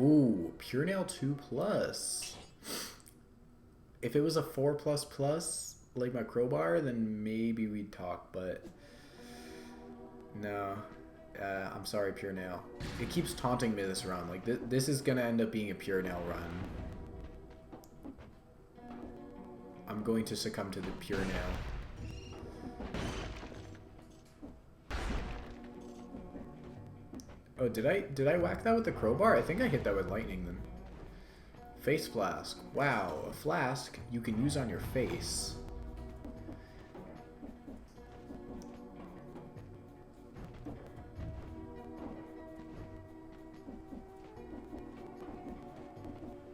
Ooh, Pure Nail 2+. If it was a 4++, like my crowbar, then maybe we'd talk, but no. I'm sorry, Pure Nail. It keeps taunting me this run. Like, this is gonna end up being a Pure Nail run. I'm going to succumb to the Pure Nail. Oh, did I whack that with the crowbar? I think I hit that with lightning then. Face flask. Wow, a flask you can use on your face.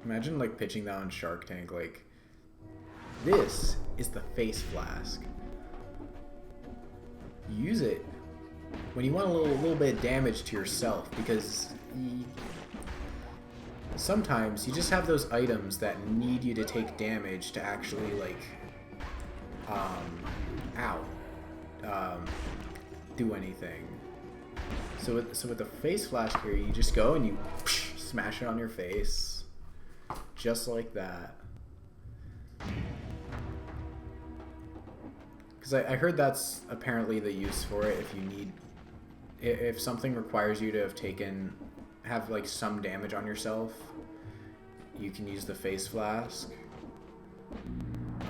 Imagine like pitching that on Shark Tank, like, this is the face flask. Use it when you want a little bit of damage to yourself, because sometimes you just have those items that need you to take damage to actually, like, do anything. So with the face flask here, you just go and you smash it on your face, just like that. Because I heard that's apparently the use for it. If you need, if something requires you to have like some damage on yourself, you can use the face flask.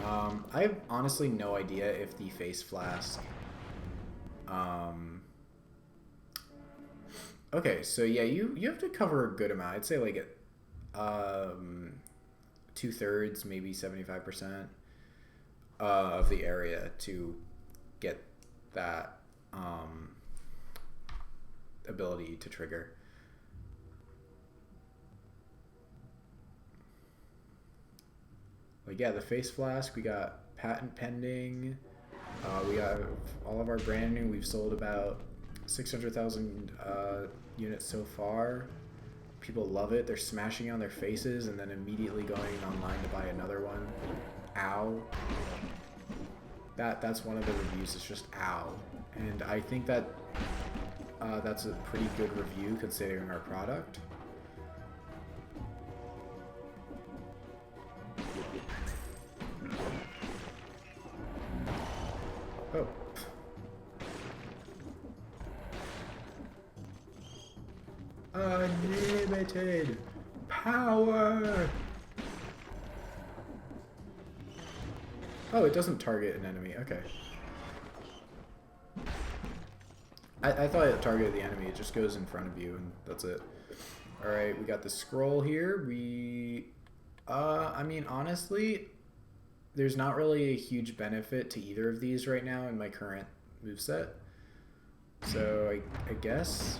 I have honestly no idea if the face flask. Okay, so yeah, you have to cover a good amount. I'd say like 2/3, maybe 75%. Of the area to get that ability to trigger. Like, yeah, the face flask, we got patent pending. We got all of our brand new. We've sold about 600,000 units so far. People love it. They're smashing it on their faces and then immediately going online to buy another one. Ow. That's one of the reviews. It's just ow, and I think that that's a pretty good review considering our product. Oh. Unlimited power. Oh, it doesn't target an enemy. Okay. I thought it targeted the enemy. It just goes in front of you, and that's it. Alright, we got the scroll here. I mean, honestly, there's not really a huge benefit to either of these right now in my current moveset. So, I guess...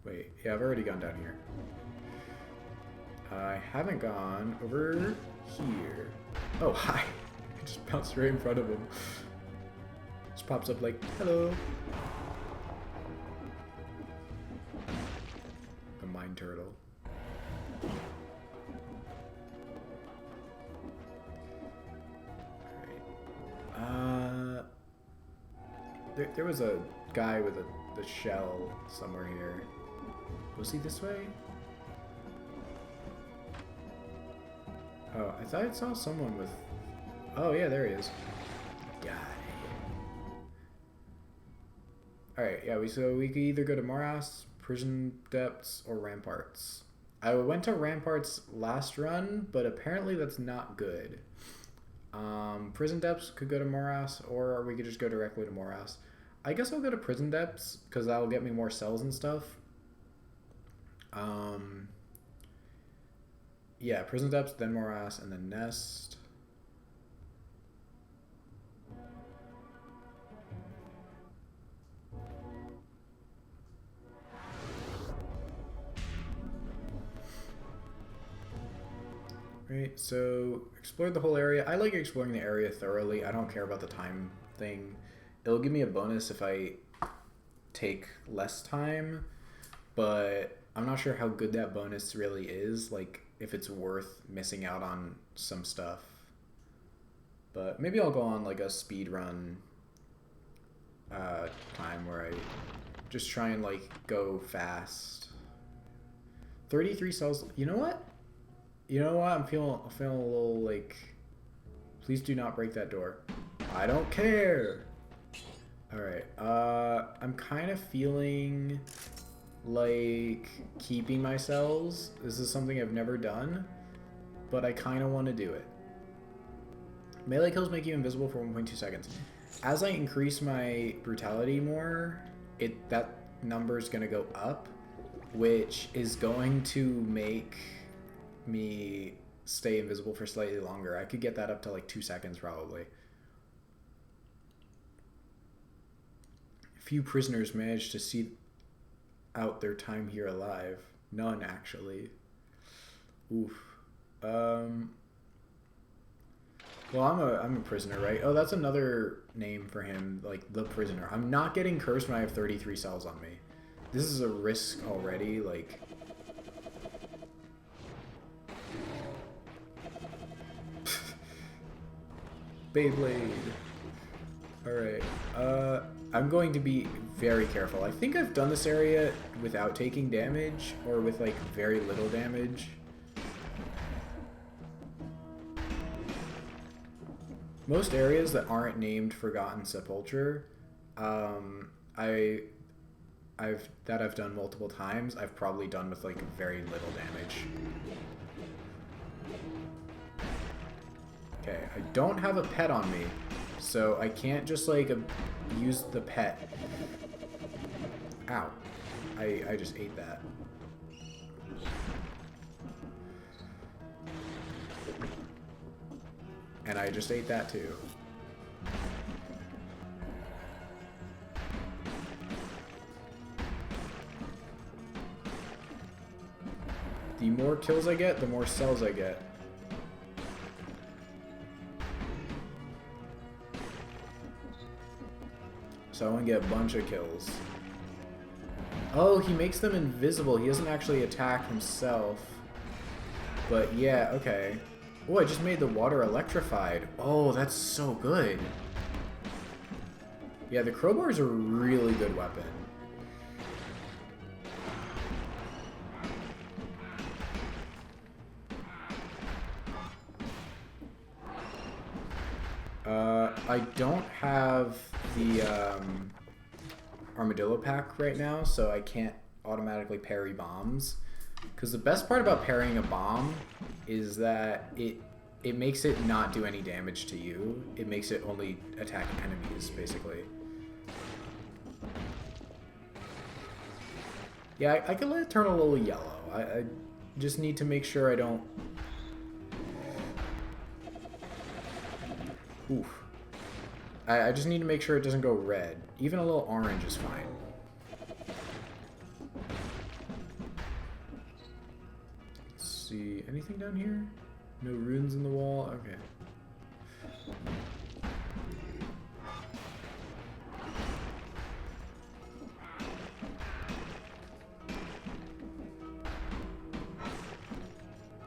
Wait, yeah, I've already gone down here. I haven't gone over here. Oh, hi. I just bounced right in front of him. Just pops up like, hello. The mine turtle. Alright. There was a guy with the shell somewhere here. Was he this way? Oh, I thought I saw someone with... Oh, yeah, there he is. Got it. Alright, yeah, so we could either go to Morass, Prison Depths, or Ramparts. I went to Ramparts last run, but apparently that's not good. Prison Depths could go to Morass, or we could just go directly to Morass. I guess I'll go to Prison Depths, because that'll get me more cells and stuff. Yeah, Prison Depths, then Morass, and then Nest. Right, so explored the whole area. I like exploring the area thoroughly. I don't care about the time thing. It'll give me a bonus if I take less time, but I'm not sure how good that bonus really is, like if it's worth missing out on some stuff. But maybe I'll go on like a speed run time where I just try and like go fast. 33 cells. You know what? I'm feeling a little like, please do not break that door. I don't care. All right. I'm kind of feeling like keeping my cells. This is something I've never done, but I kind of want to do it. Melee kills make you invisible for 1.2 seconds. As I increase my brutality more, that number is going to go up, which is going to make me stay invisible for slightly longer. I could get that up to like 2 seconds probably. Few prisoners managed to see out their time here alive. None, actually. Oof. Well, I'm a prisoner, right? Oh, that's another name for him, like the prisoner. I'm not getting cursed when I have 33 cells on me. This is a risk already, like... Beyblade. Alright. I'm going to be very careful. I think I've done this area without taking damage, or with like very little damage. Most areas that aren't named Forgotten Sepulchre, I've done multiple times, I've probably done with like very little damage. Okay, I don't have a pet on me, so I can't just like use the pet. Ow. I just ate that. And I just ate that too. The more kills I get, the more cells I get. So I want to get a bunch of kills. Oh, he makes them invisible. He doesn't actually attack himself. But yeah, okay. Oh, I just made the water electrified. Oh, that's so good. Yeah, the crowbar is a really good weapon. I don't have the armadillo pack right now, so I can't automatically parry bombs. Because the best part about parrying a bomb is that it makes it not do any damage to you. It makes it only attack enemies, basically. Yeah, I can let it turn a little yellow. I just need to make sure I don't... Oof. I just need to make sure it doesn't go red. Even a little orange is fine. Let's see. Anything down here? No runes in the wall? Okay.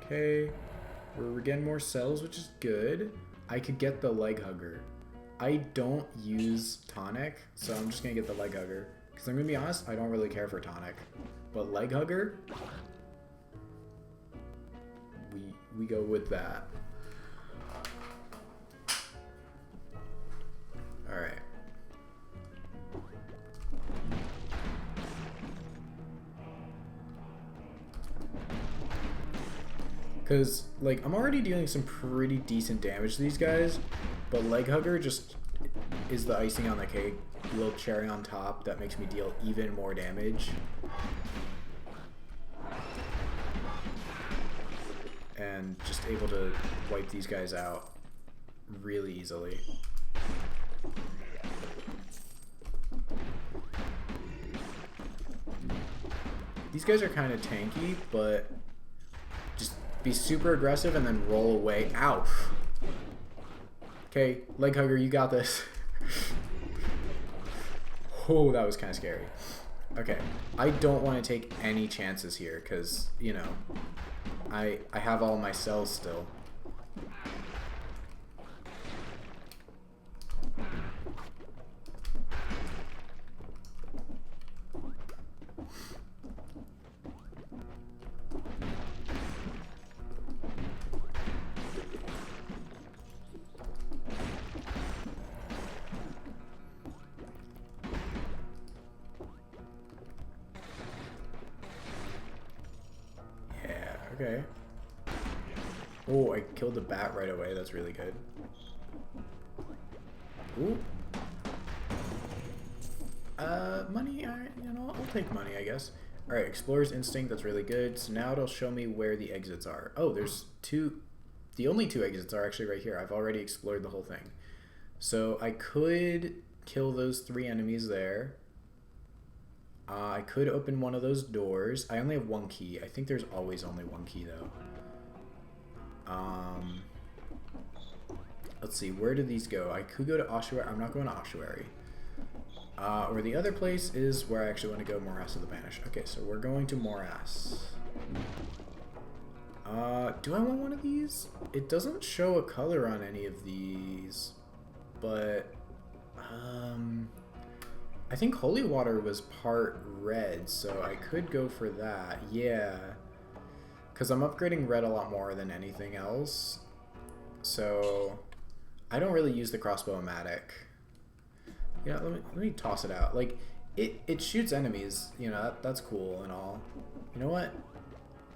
Okay. We're getting more cells, which is good. I could get the leg hugger. I don't use tonic, so I'm just gonna get the leg hugger. Because I'm gonna be honest, I don't really care for tonic. But leg hugger, we go with that. Alright. Because, like, I'm already dealing some pretty decent damage to these guys, but leg hugger just is the icing on the cake, a little cherry on top that makes me deal even more damage. And just able to wipe these guys out really easily. These guys are kind of tanky, but just be super aggressive and then roll away. Ow! Okay, leg hugger, you got this. Oh, that was kind of scary. Okay, I don't want to take any chances here because, you know, I have all my cells still. Okay. Oh, I killed the bat right away. That's really good. Ooh. Money, you know, I'll take money, I guess. Alright, Explorer's Instinct, that's really good. So now it'll show me where the exits are. Oh, there's two. The only two exits are actually right here. I've already explored the whole thing. So I could kill those 3 enemies there. I could open one of those doors. I only have 1 key. I think there's always only 1 key, though. Let's see. Where do these go? I could go to Ossuary. I'm not going to Ossuary. Or the other place is where I actually want to go, Morass of the Banished. Okay, so we're going to Morass. Do I want one of these? It doesn't show a color on any of these, but... I think Holy Water was part red, so I could go for that. Yeah. Because I'm upgrading red a lot more than anything else. So I don't really use the crossbow-o-matic. Yeah, let me toss it out. Like, it shoots enemies. You know, that's cool and all. You know what?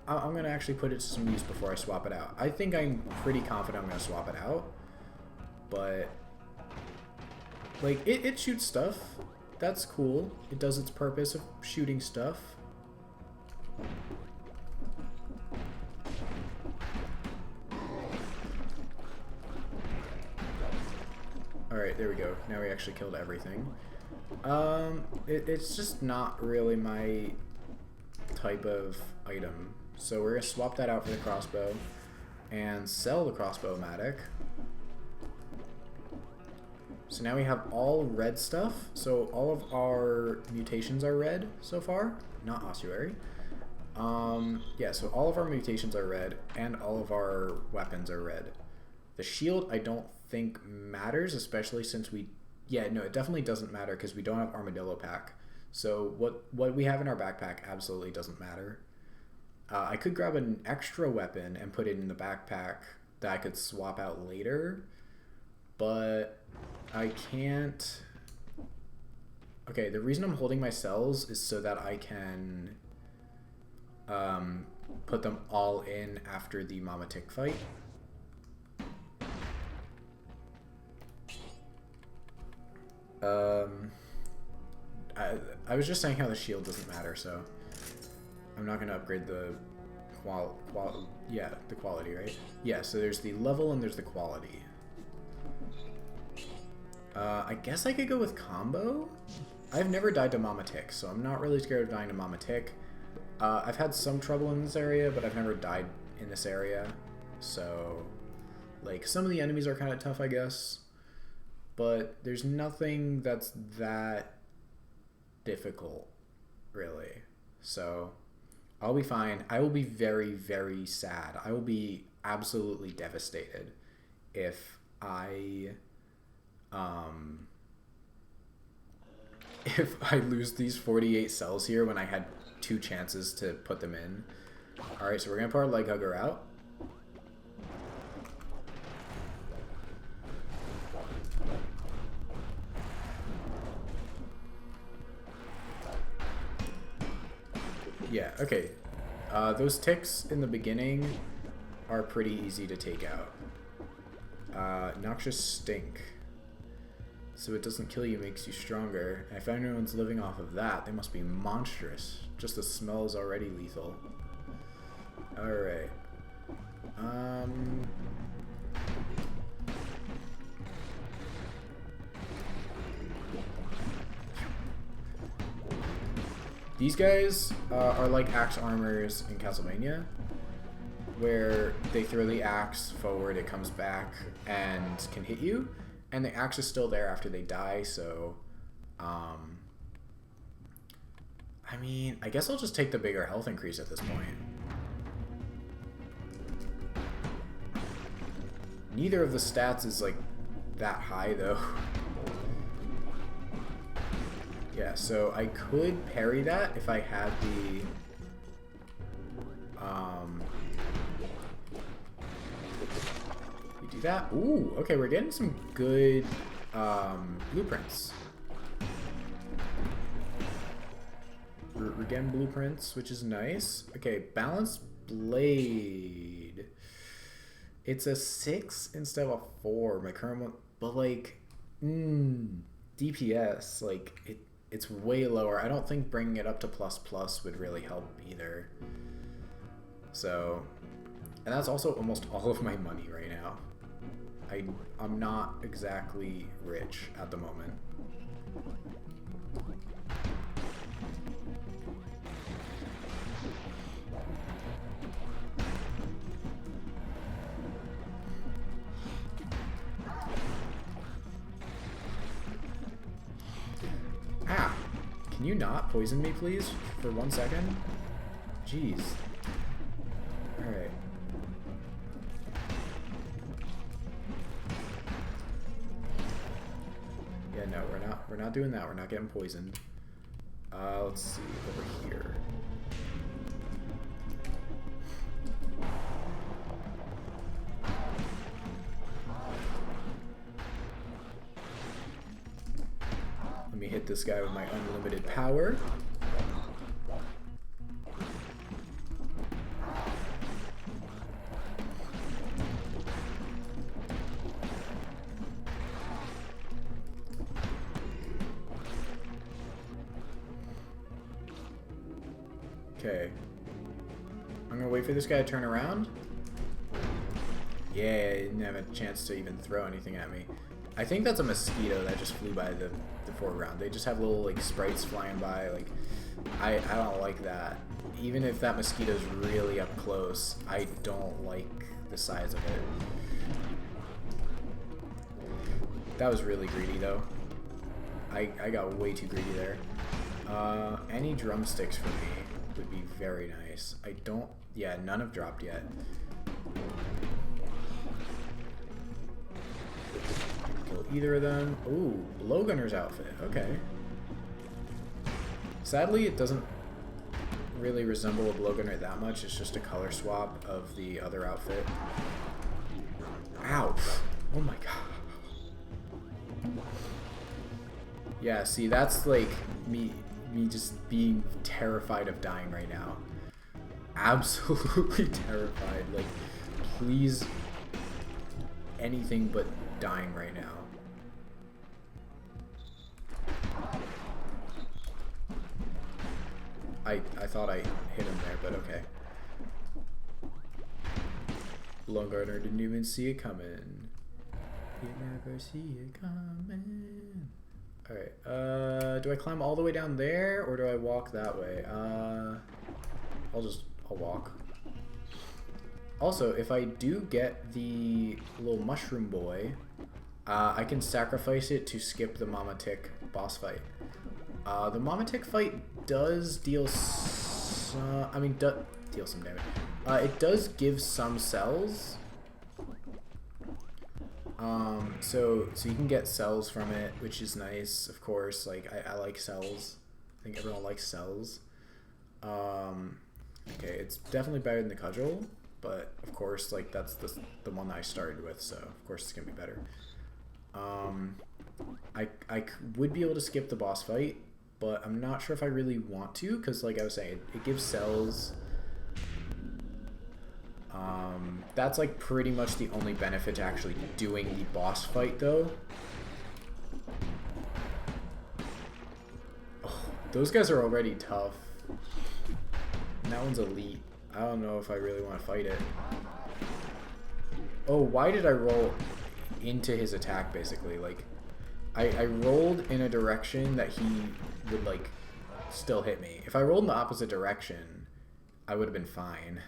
I'm going to actually put it to some use before I swap it out. I think I'm pretty confident I'm going to swap it out. But, like, it shoots stuff. That's cool. It does its purpose of shooting stuff. Alright, there we go. Now we actually killed everything. It's just not really my type of item. So we're going to swap that out for the crossbow and sell the crossbow-o-matic. So now we have all red stuff. So all of our mutations are red so far. Not ossuary. Yeah, so all of our mutations are red and all of our weapons are red. The shield I don't think matters, especially since we Yeah, no, it definitely doesn't matter because we don't have Armadillo Pack. So what we have in our backpack absolutely doesn't matter. I could grab an extra weapon and put it in the backpack that I could swap out later, but I can't. Okay, the reason I'm holding my cells is so that I can put them all in after the Mama Tick fight. I was just saying how the shield doesn't matter, so I'm not gonna upgrade the the quality, right? Yeah, so there's the level and there's the quality. I guess I could go with combo. I've never died to Mama Tick, so I'm not really scared of dying to Mama Tick. I've had some trouble in this area, but I've never died in this area. So, like, some of the enemies are kind of tough, I guess. But there's nothing that's that difficult, really. So, I'll be fine. I will be very, very sad. I will be absolutely devastated if I lose these 48 cells here when I had 2 chances to put them in. Alright, so we're going to put our leg hugger out. Yeah, okay. Those ticks in the beginning are pretty easy to take out. Noxious Stink. So it doesn't kill you, makes you stronger. And if anyone's living off of that, they must be monstrous. Just the smell is already lethal. Alright. These guys are like axe armors in Castlevania, where they throw the axe forward, it comes back and can hit you, and the axe is still there after they die, so I mean, I guess I'll just take the bigger health increase at this point. Neither of the stats is like that high though. Yeah, so I could parry that if I had the we do that. Ooh, okay, we're getting some good blueprints. We're getting blueprints, which is nice. Okay, Balanced Blade. It's a 6 instead of a 4. My current one, but like, DPS, like it's way lower. I don't think bringing it up to ++ would really help either. So, and that's also almost all of my money right now. I'm not exactly rich at the moment. Ah! Can you not poison me, please? For 1 second? Jeez. Alright. Yeah, no, we're not doing that. We're not getting poisoned. Let's see, over here. Let me hit this guy with my unlimited power. Okay. I'm gonna wait for this guy to turn around. Yeah, he didn't have a chance to even throw anything at me. I think that's a mosquito that just flew by the foreground. They just have little like sprites flying by. Like, I don't like that. Even if that mosquito's really up close, I don't like the size of it. That was really greedy though. I got way too greedy there. Any drumsticks for me would be very nice. I don't... Yeah, none have dropped yet. kill either of them. Ooh, Blowgunner's outfit. Okay. Sadly, it doesn't really resemble a Blowgunner that much. It's just a color swap of the other outfit. Ow! Oh my god. Yeah, see, that's like me just being terrified of dying right now. Absolutely terrified. Like, please, anything but dying right now. I thought I hit him there, but okay. Lone Gardener didn't even see it coming. You never see it coming. Alright, do I climb all the way down there, or do I walk that way? I'll walk. Also, if I do get the little mushroom boy, I can sacrifice it to skip the Mama Tick boss fight. The Mama Tick fight does deal some, deal some damage. It does give some cells. So you can get cells from it, which is nice, of course. Like, I like cells. I think everyone likes cells. Okay, it's definitely better than the cudgel, but of course, like, that's the one that I started with, so of course it's gonna be better. I would be able to skip the boss fight, but I'm not sure if I really want to, because like I was saying, it gives cells. That's like pretty much the only benefit to actually doing the boss fight, though. Oh, those guys are already tough. And that one's elite. I don't know if I really want to fight it. Oh, why did I roll into his attack, basically? Like, I rolled in a direction that he would, like, still hit me. If I rolled in the opposite direction, I would have been fine.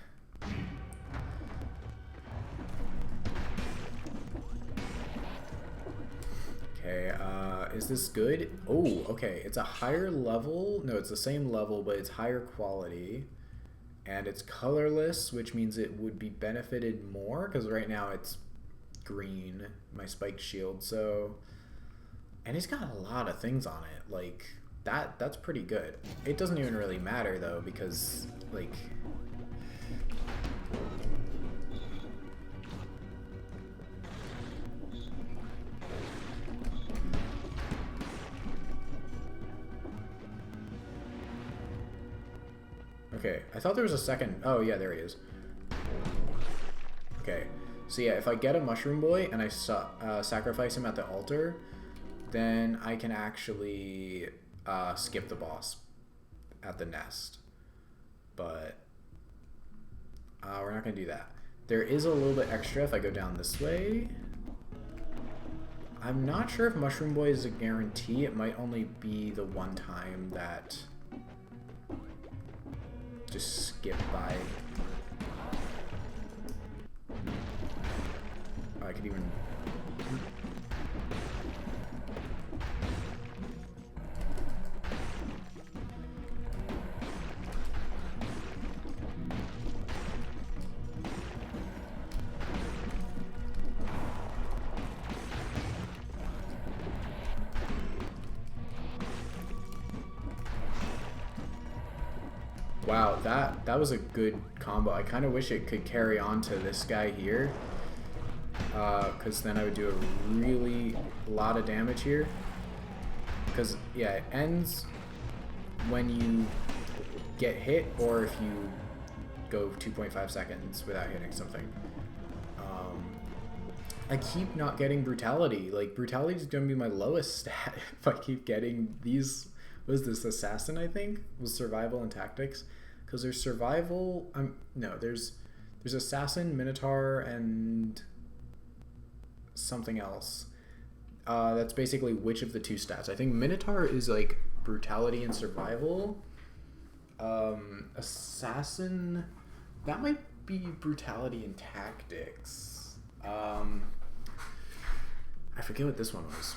Okay, is this good? Oh, okay, it's a higher level. No, it's the same level, but it's higher quality. And it's colorless, which means it would be benefited more, because right now it's green, my spiked shield, so... And it's got a lot of things on it, like, that's pretty good. It doesn't even really matter, though, because, like... Okay, I thought there was a second... Oh, yeah, there he is. Okay, so yeah, if I get a Mushroom Boy and I sacrifice him at the altar, then I can actually skip the boss at the nest. But we're not going to do that. There is a little bit extra if I go down this way. I'm not sure if Mushroom Boy is a guarantee. It might only be the one time that... just skip by. Oh, I could even... Wow, that was a good combo. I kind of wish it could carry on to this guy here, because then I would do a really lot of damage here. Because, yeah, it ends when you get hit, or if you go 2.5 seconds without hitting something. I keep not getting Brutality. Like, Brutality is going to be my lowest stat if I keep getting these... What is this, Assassin, I think? Was Survival and Tactics? Because there's Survival... no, there's Assassin, Minotaur, and something else. That's basically which of the two stats. I think Minotaur is, like, Brutality and Survival. Assassin... That might be Brutality and Tactics. I forget what this one was.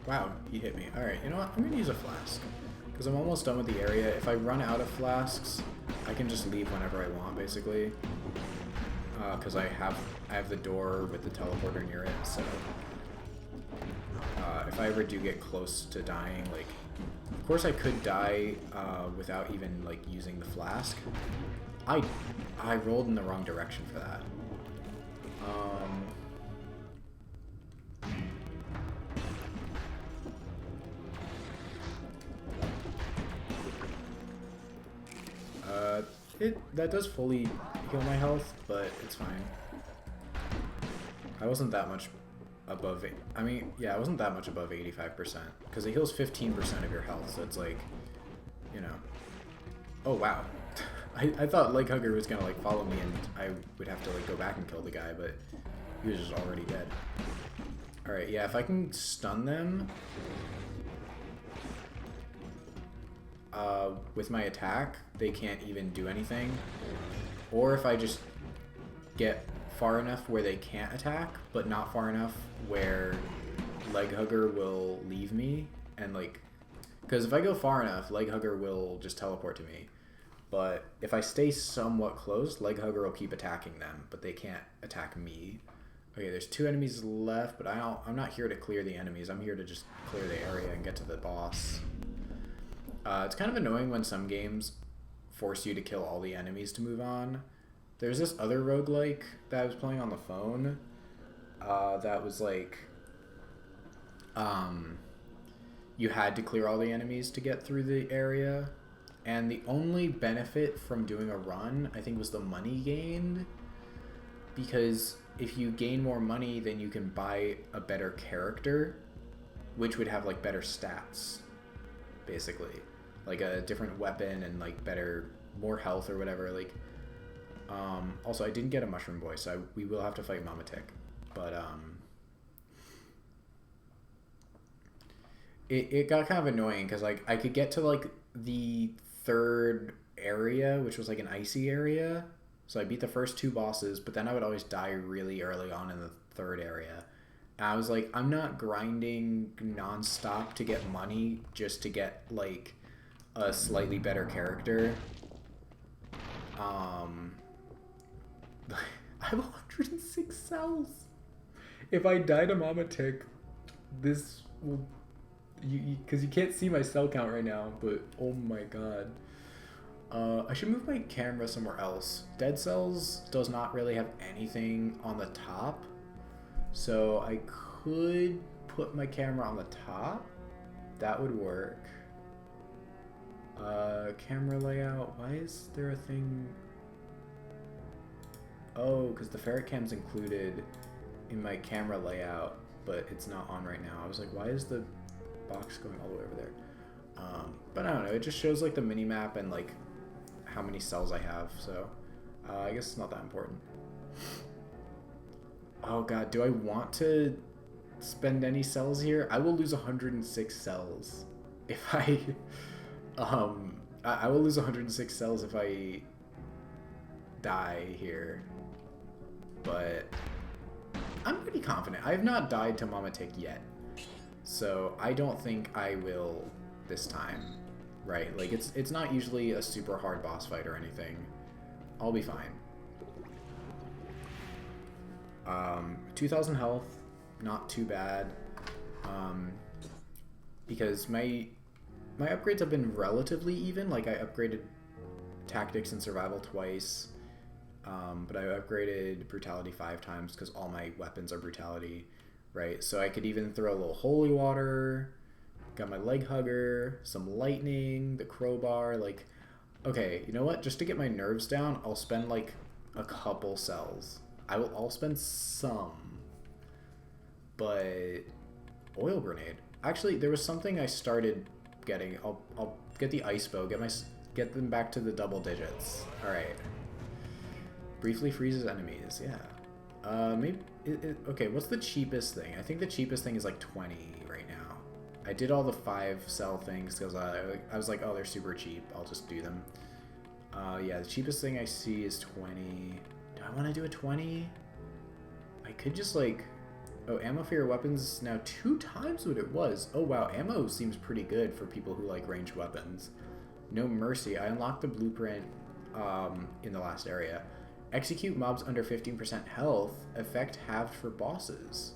Wow, he hit me. Alright, you know what? I'm gonna use a flask. Because I'm almost done with the area. If I run out of flasks, I can just leave whenever I want, basically. Because I have the door with the teleporter near it, so... if I ever do get close to dying, like... Of course I could die without even, like, using the flask. I rolled in the wrong direction for that. That does fully heal my health, but it's fine. I wasn't that much above it. I mean, yeah, I wasn't that much above 85%, because it heals 15% of your health, so it's like, you know. Oh, wow. I thought Leg Hugger was gonna, like, follow me and I would have to, like, go back and kill the guy, but he was just already dead. Alright, yeah, if I can stun them with my attack, they can't even do anything. Or if I just get far enough where they can't attack, but not far enough where Leg Hugger will leave me, and, like... Because if I go far enough, Leg Hugger will just teleport to me. But if I stay somewhat close, Leg Hugger will keep attacking them, but they can't attack me. Okay, there's 2 enemies left, but I'm not here to clear the enemies. I'm here to just clear the area and get to the boss. It's kind of annoying when some games force you to kill all the enemies to move on. There's this other roguelike that I was playing on the phone that was like... you had to clear all the enemies to get through the area. And the only benefit from doing a run, I think, was the money gained. Because if you gain more money, then you can buy a better character, which would have, like, better stats, basically. Like a different weapon and, like, more health or whatever. Like, also, I didn't get a Mushroom Boy, so we will have to fight Mama Tick. But, it got kind of annoying, because, like, I could get to, like, the 3rd area, which was like an icy area. So I beat the first 2 bosses, but then I would always die really early on in the 3rd area. And I was like, I'm not grinding nonstop to get money just to get, like, a slightly better character. I have 106 cells. If I die to Mama Tick, this will... Because you can't see my cell count right now, but oh my god. I should move my camera somewhere else. Dead Cells does not really have anything on the top, so I could put my camera on the top. That would work. Camera layout. Why is there a thing? Oh, because the ferret cam's included in my camera layout, but it's not on right now. I was like, why is the box going all the way over there? But I don't know, it just shows, like, the mini map and, like, how many cells I have, so I guess it's not that important. Oh god, do I want to spend any cells here? I will lose 106 cells if I I will lose 106 cells if I die here, but I'm pretty confident. I have not died to Mama Tick yet. So I don't think I will this time, right? Like, it's not usually a super hard boss fight or anything. I'll be fine. 2,000 health, not too bad. Because my upgrades have been relatively even. Like, I upgraded tactics and survival twice, but I upgraded brutality 5 times because all my weapons are brutality. Right, so I could even throw a little holy water, got my Leg Hugger, some lightning, the crowbar, like, okay, you know what, just to get my nerves down, I'll spend, like, a couple cells. I'll spend some, but oil grenade. Actually, there was something I started getting. I'll get the ice bow, get them back to the double digits. Alright. Briefly freezes enemies, yeah. Maybe... okay, what's the cheapest thing? I think the cheapest thing is like 20 right now. I did all the 5 cell things because I was like, oh, they're super cheap. I'll just do them. Yeah, the cheapest thing I see is 20. Do I want to do a 20? I could just, like... Oh, ammo for your weapons is now 2 times what it was. Oh wow, ammo seems pretty good for people who like ranged weapons. No mercy. I unlocked the blueprint in the last area. Execute mobs under 15% health. Effect halved for bosses.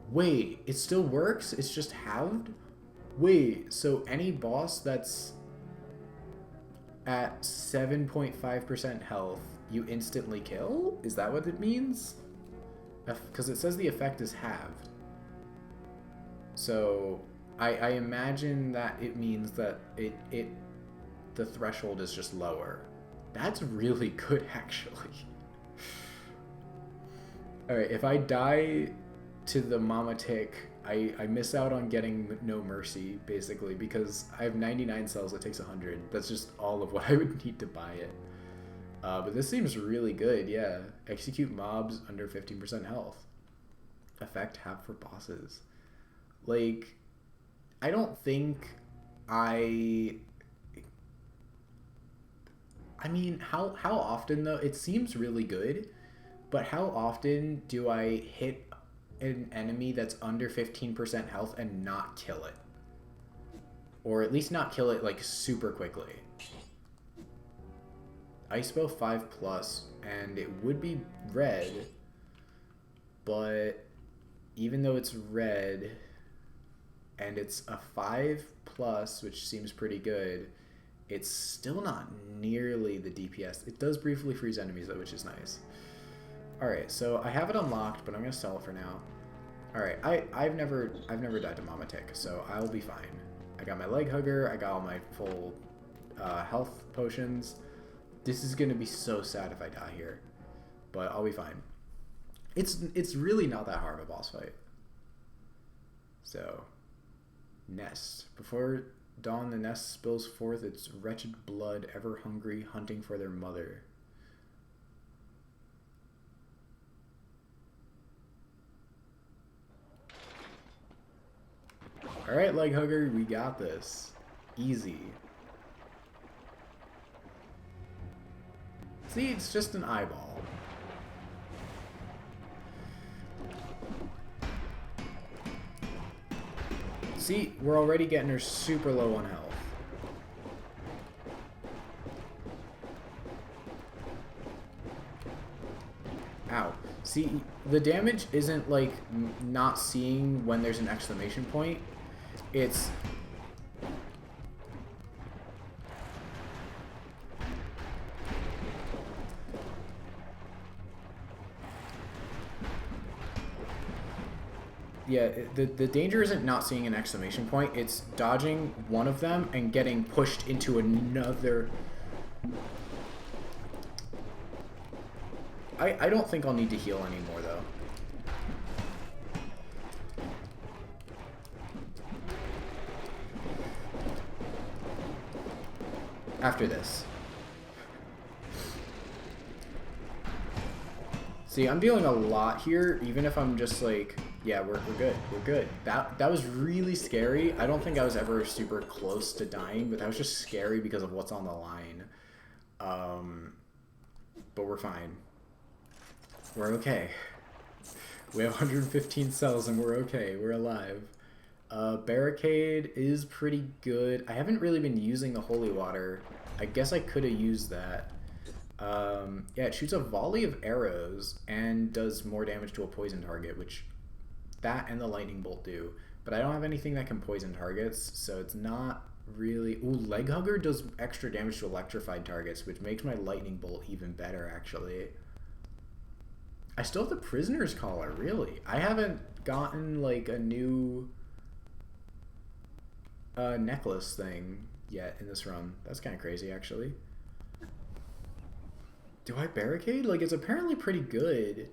Wait, it still works? It's just halved? Wait, so any boss that's at 7.5% health, you instantly kill? Is that what it means? Because it says the effect is halved. So I imagine that it means that the threshold is just lower. That's really good, actually. Alright, if I die to the Mama Tick, I miss out on getting no mercy, basically, because I have 99 cells, it takes 100. That's just all of what I would need to buy it. But this seems really good, yeah. Execute mobs under 15% health. Effect half for bosses. Like, I don't think I mean, how often, though? It seems really good, but how often do I hit an enemy that's under 15% health and not kill it? Or at least not kill it, like, super quickly. Icebow 5+, and it would be red, but even though it's red, and it's a 5+, which seems pretty good, it's still not nearly the DPS. It does briefly freeze enemies, though, which is nice. Alright, so I have it unlocked, but I'm going to sell it for now. Alright, I've never died to Mama Tick, so I'll be fine. I got my leg hugger, I got all my full health potions. This is going to be so sad if I die here, but I'll be fine. It's really not that hard of a boss fight. So, Nest. Before dawn, the nest spills forth its wretched blood, ever hungry, hunting for their mother. Alright, leg hugger, we got this. Easy. See, it's just an eyeball. See, we're already getting her super low on health. Ow. See, the damage isn't like not seeing when there's an exclamation point. It's... Yeah, the danger isn't not seeing an exclamation point, it's dodging one of them and getting pushed into another. I don't think I'll need to heal anymore, though. After this. See, I'm dealing a lot here, even if I'm just like... Yeah, we're good. We're good. That was really scary. I don't think I was ever super close to dying, but that was just scary because of what's on the line. But we're fine. We're okay. We have 115 cells and we're okay. We're alive. Barricade is pretty good. I haven't really been using the holy water. I guess I could have used that. Yeah, it shoots a volley of arrows and does more damage to a poison target, which... That and the lightning bolt do, but I don't have anything that can poison targets, so it's not really... Ooh, leg hugger does extra damage to electrified targets, which makes my lightning bolt even better, actually. I still have the prisoner's collar, really. I haven't gotten, like, a new necklace thing yet in this run. That's kind of crazy, actually. Do I barricade? Like, it's apparently pretty good.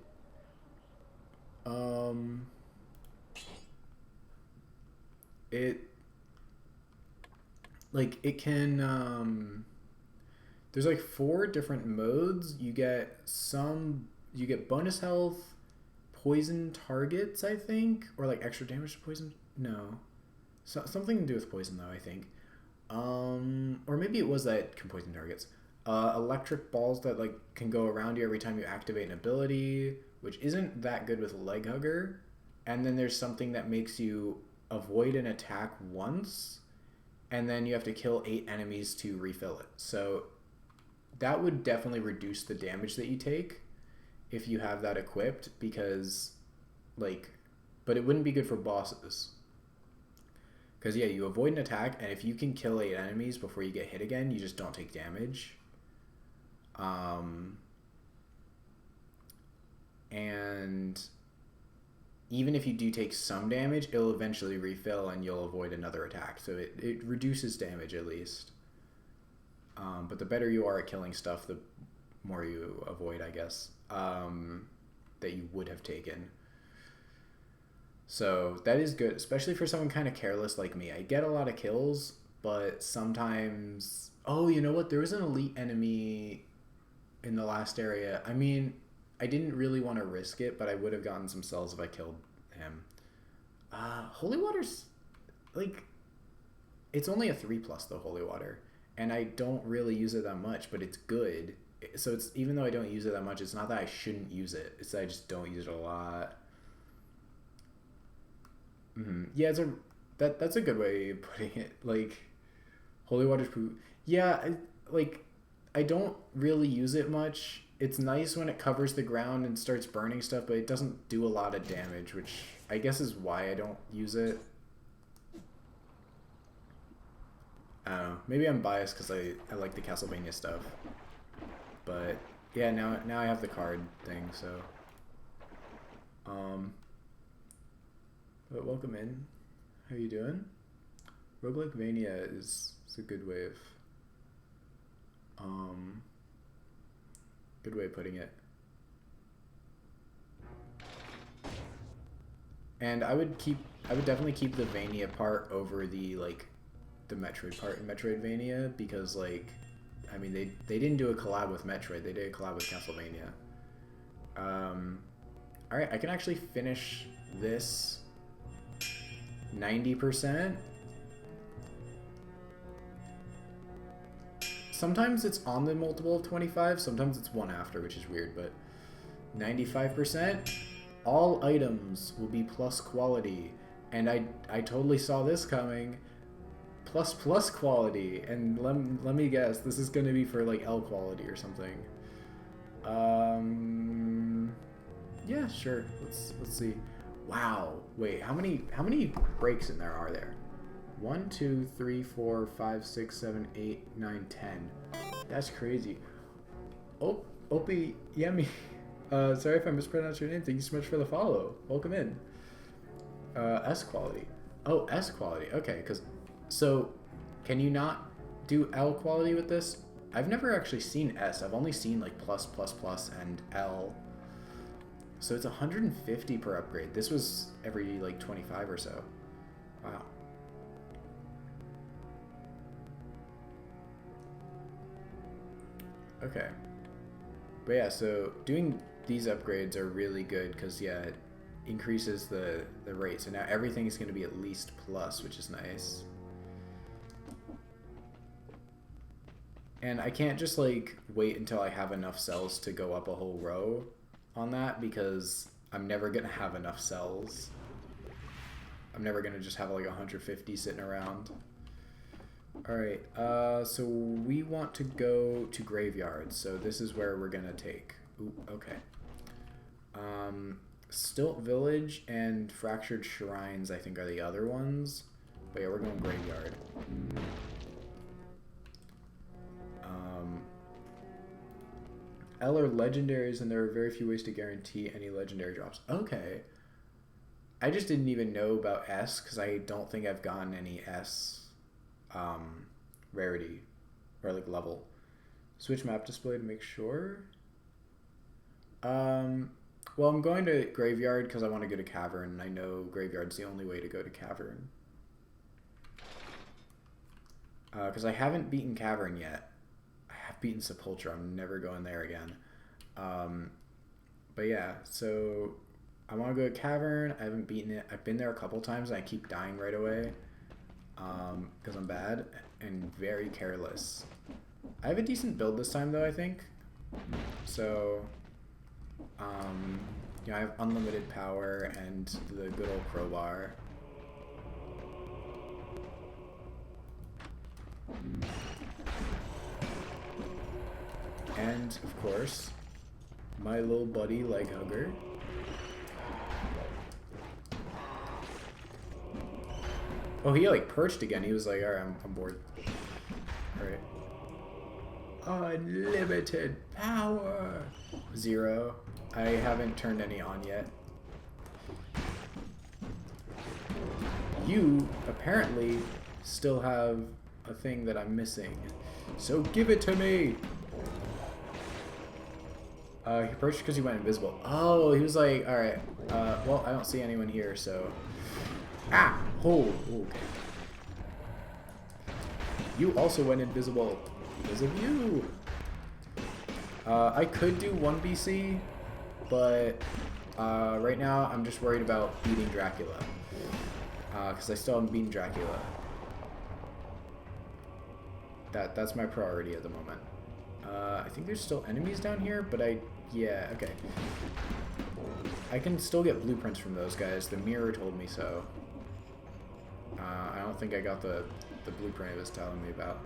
It can, there's like 4 different modes. You get bonus health, poison targets, I think, or like extra damage to poison. No, something to do with poison though, I think. Or maybe it was that can poison targets. Electric balls that like can go around you every time you activate an ability, which isn't that good with leg hugger. and then there's something that makes you avoid an attack once, and then you have to kill 8 enemies to refill it. So that would definitely reduce the damage that you take if you have that equipped, because like, but it wouldn't be good for bosses. Because yeah, you avoid an attack, and if you can kill 8 enemies before you get hit again, you just don't take damage. And even if you do take some damage, it'll eventually refill and you'll avoid another attack. So it reduces damage at least. But the better you are at killing stuff, the more you avoid, I guess, that you would have taken. So that is good, especially for someone kind of careless like me. I get a lot of kills, but sometimes... Oh, you know what? There was an elite enemy in the last area. I mean, I didn't really want to risk it, but I would have gotten some cells if I killed him. Holy Water's... like... It's only a 3+ though, Holy Water. And I don't really use it that much, but it's good. So it's, even though I don't use it that much, it's not that I shouldn't use it. It's that I just don't use it a lot. Yeah, that's a good way of putting it. Like, Holy Water's poop. Yeah, I don't really use it much. It's nice when it covers the ground and starts burning stuff, but it doesn't do a lot of damage, which I guess is why I don't use it. I don't know. Maybe I'm biased because I like the Castlevania stuff. But yeah, now I have the card thing, so. But welcome in. How you doing? Roguelikevania is a good way of putting it. And I would definitely keep the Vania part over the the Metroid part in Metroidvania, because like, I mean, they didn't do a collab with Metroid, they did a collab with Castlevania. Alright, I can actually finish this 90%. Sometimes it's on the multiple of 25, sometimes it's one after, which is weird, but 95%. All items will be plus quality, and I totally saw this coming. Plus quality, and let me guess, this is going to be for like L quality or something. Yeah, sure. Let's see. Wow. Wait, how many breaks in there are there? 1, 2, 3, 4, 5, 6, 7, 8, 9, 10. That's crazy. Oh, Opie Yummy. Sorry if I mispronounced your name. Thank you so much for the follow. Welcome in. S quality. Oh, S quality. Okay, so can you not do L quality with this? I've never actually seen S. I've only seen like plus, and L. So it's 150 per upgrade. This was every like 25 or so. Wow. Okay. But yeah, so doing these upgrades are really good because, yeah, it increases the rate. So now everything is going to be at least plus, which is nice. And I can't just like wait until I have enough cells to go up a whole row on that, because I'm never going to have enough cells. I'm never going to just have like 150 sitting around. Alright, so we want to go to Graveyard, so this is where we're gonna take. Ooh, okay. Stilt Village and Fractured Shrines, I think, are the other ones. But yeah, we're going Graveyard. L are legendaries, and there are very few ways to guarantee any legendary drops. Okay. I just didn't even know about S, because I don't think I've gotten any S rarity or like level. Switch map display to make sure. Well, I'm going to Graveyard because I want to go to Cavern, and I know Graveyard's the only way to go to Cavern. Because I haven't beaten Cavern yet. I have beaten Sepultura. I'm never going there again. But yeah, so I want to go to Cavern. I haven't beaten it. I've been there a couple times, and I keep dying right away. Because I'm bad and very careless. I have a decent build this time, though, I think. So, You know, I have unlimited power and the good old crowbar. And, of course, my little buddy, Leg Hugger. Oh, he, like, perched again. He was like, alright, I'm bored. Alright. Unlimited power! 0. I haven't turned any on yet. You, apparently, still have a thing that I'm missing. So give it to me! He perched because he went invisible. Oh, he was like, alright, well, I don't see anyone here, so... Ah! Oh, okay. You also went invisible because of you! I could do 1 BC, but right now I'm just worried about beating Dracula. Because I still haven't beaten Dracula. That's my priority at the moment. I think there's still enemies down here, but yeah, okay. I can still get blueprints from those guys. The mirror told me so. I don't think I got the blueprint it was telling me about.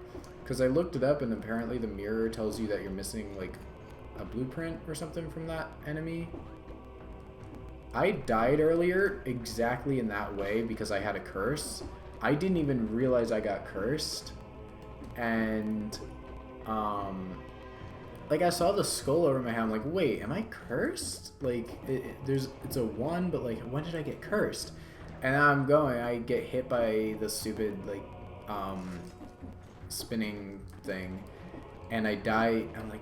Because I looked it up and apparently the mirror tells you that you're missing like a blueprint or something from that enemy. I died earlier exactly in that way because I had a curse. I didn't even realize I got cursed. And like I saw the skull over my head. I'm like, wait, am I cursed? Like it's a 1, but like when did I get cursed? And now I'm going, I get hit by the stupid like spinning thing and I die. I'm like,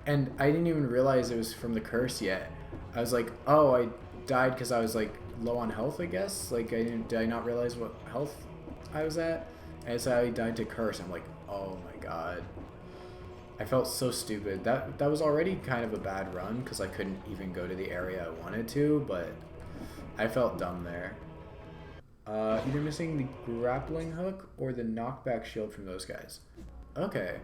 and I didn't even realize it was from the curse yet. I was like, oh, I died because I was like low on health, I guess. Like did I not realize what health I was at? And so I died to curse. I'm like, oh my god. I felt so stupid. That was already kind of a bad run because I couldn't even go to the area I wanted to, but I felt dumb there. Either missing the grappling hook or the knockback shield from those guys. Okay.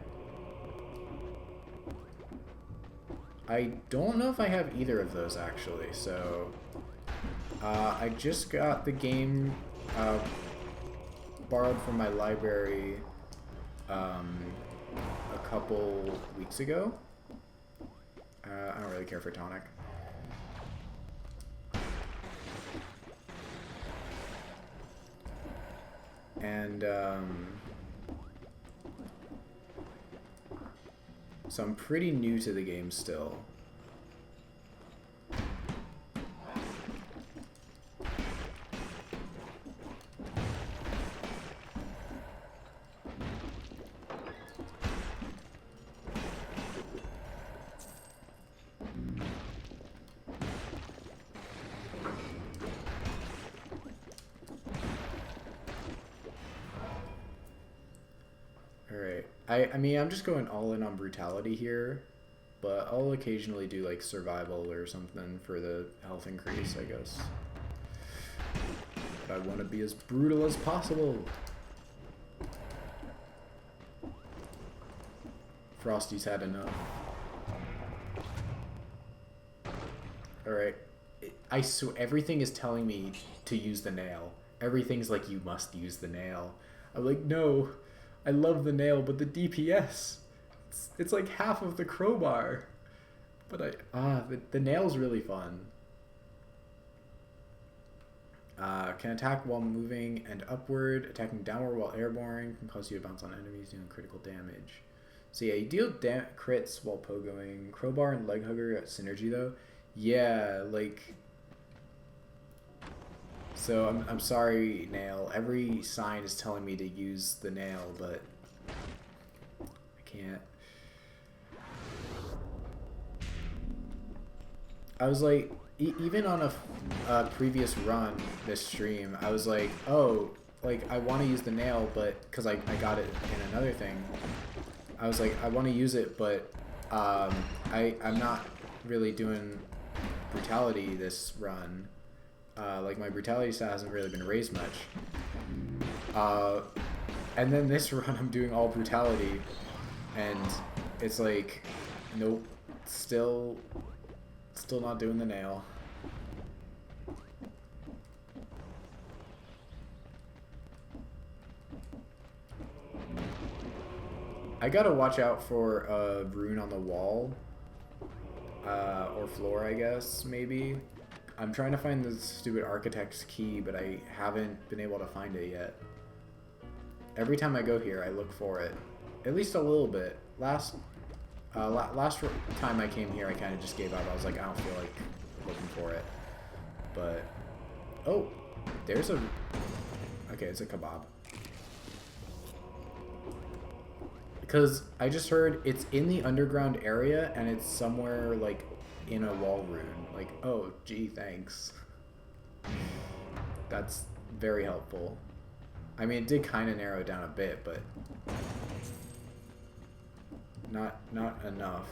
I don't know if I have either of those actually, so I just got the game borrowed from my library a couple weeks ago. I don't really care for tonic. And so I'm pretty new to the game still. I mean, I'm just going all in on brutality here, but I'll occasionally do like survival or something for the health increase, I guess. But I want to be as brutal as possible. Frosty's had enough. Alright. I swear, everything is telling me to use the nail. Everything's like, you must use the nail. I'm like, no. I love the nail, but the DPS, it's like half of the crowbar. But the nail's really fun. Can attack while moving and upward. Attacking downward while airborne can cause you to bounce on enemies dealing critical damage. So yeah, you deal crits while pogoing. Crowbar and leg hugger got synergy though. Yeah, like... So I'm sorry, nail. Every sign is telling me to use the nail, but I can't. I was like, even on a previous run this stream, I was like, oh, like I want to use the nail, but because I got it in another thing, I was like, I want to use it, but I'm not really doing brutality this run. Like my brutality stat hasn't really been raised much. And then this run I'm doing all brutality and it's like, nope, still Still not doing the nail. I gotta watch out for a rune on the wall. Or floor, I guess, maybe. I'm trying to find the stupid architect's key, but I haven't been able to find it yet. Every time I go here, I look for it. At least a little bit. Last time I came here, I kind of just gave up. I was like, I don't feel like looking for it. But, oh, there's a, okay, it's a kebab. Because I just heard it's in the underground area and it's somewhere like in a wall rune. Like, oh, gee, thanks. That's very helpful. I mean, it did kind of narrow it down a bit, but not enough.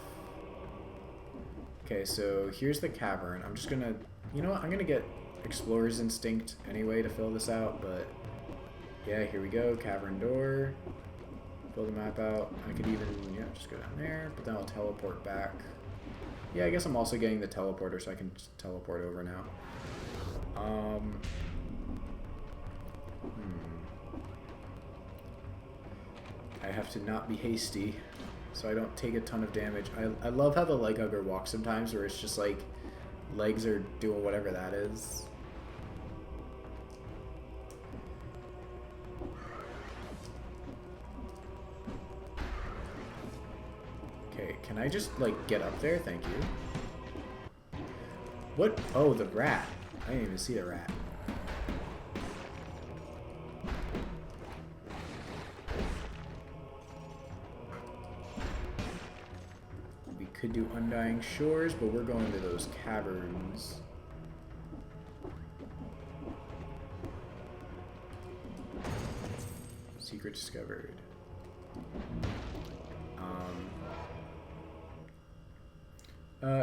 Okay, so here's the cavern. I'm just gonna, you know what? I'm gonna get Explorer's Instinct anyway to fill this out, but yeah, here we go. Cavern door. Fill the map out. I could even, yeah, just go down there, but then I'll teleport back. Yeah, I guess I'm also getting the teleporter, so I can just teleport over now. I have to not be hasty, so I don't take a ton of damage. I love how the leg hugger walks sometimes, where it's just like, legs are doing whatever that is. Can I just, like, get up there? Thank you. What? Oh, the rat. I didn't even see the rat. We could do Undying Shores, but we're going to those caverns. Secret discovered.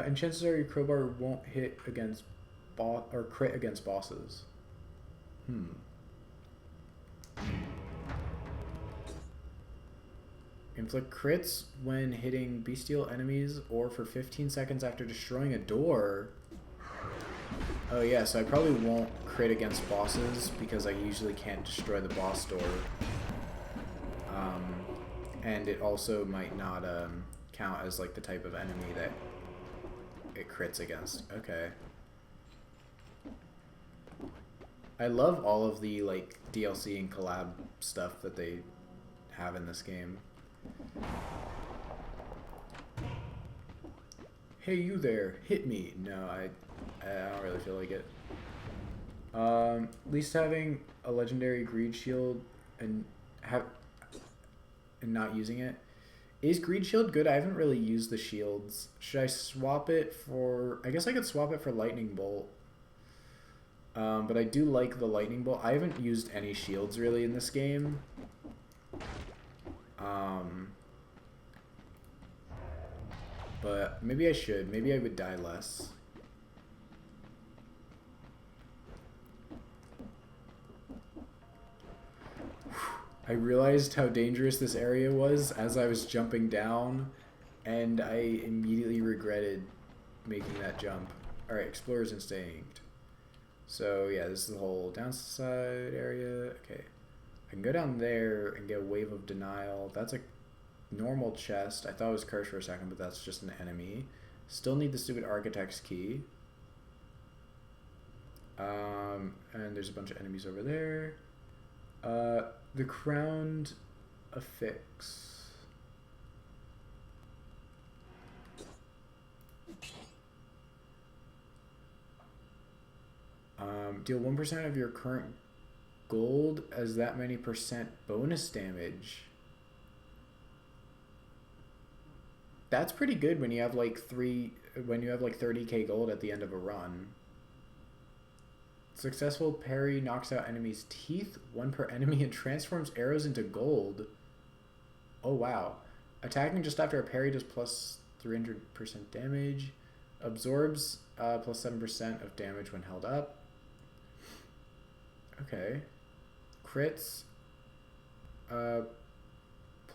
And chances are your crowbar won't hit against or crit against bosses. Inflict crits when hitting bestial enemies or for 15 seconds after destroying a door. Oh yeah, so I probably won't crit against bosses because I usually can't destroy the boss door. And it also might not count as like the type of enemy that it crits against. Okay. I love all of the like DLC and collab stuff that they have in this game. Hey, you there, hit me. No, I don't really feel like it. At least having a legendary greed shield and not using it. Is Greed Shield good? I haven't really used the shields. Should I swap it for... I guess I could swap it for Lightning Bolt. But I do like the Lightning Bolt. I haven't used any shields really in this game. But maybe I should. Maybe I would die less. I realized how dangerous this area was as I was jumping down, and I immediately regretted making that jump. Alright, Explorer's Instinct. So yeah, this is the whole downside area. Okay. I can go down there and get a Wave of Denial. That's a normal chest. I thought it was cursed for a second, but that's just an enemy. Still need the stupid Architect's Key. And there's a bunch of enemies over there. The Crowned Affix. Deal 1% of your current gold as that many percent bonus damage. That's pretty good when you have like 30k gold at the end of a run. Successful parry knocks out enemies' teeth, 1 per enemy, and transforms arrows into gold. Oh wow. Attacking just after a parry does plus 300% damage. Absorbs plus 7% of damage when held up. Okay. Crits. Plus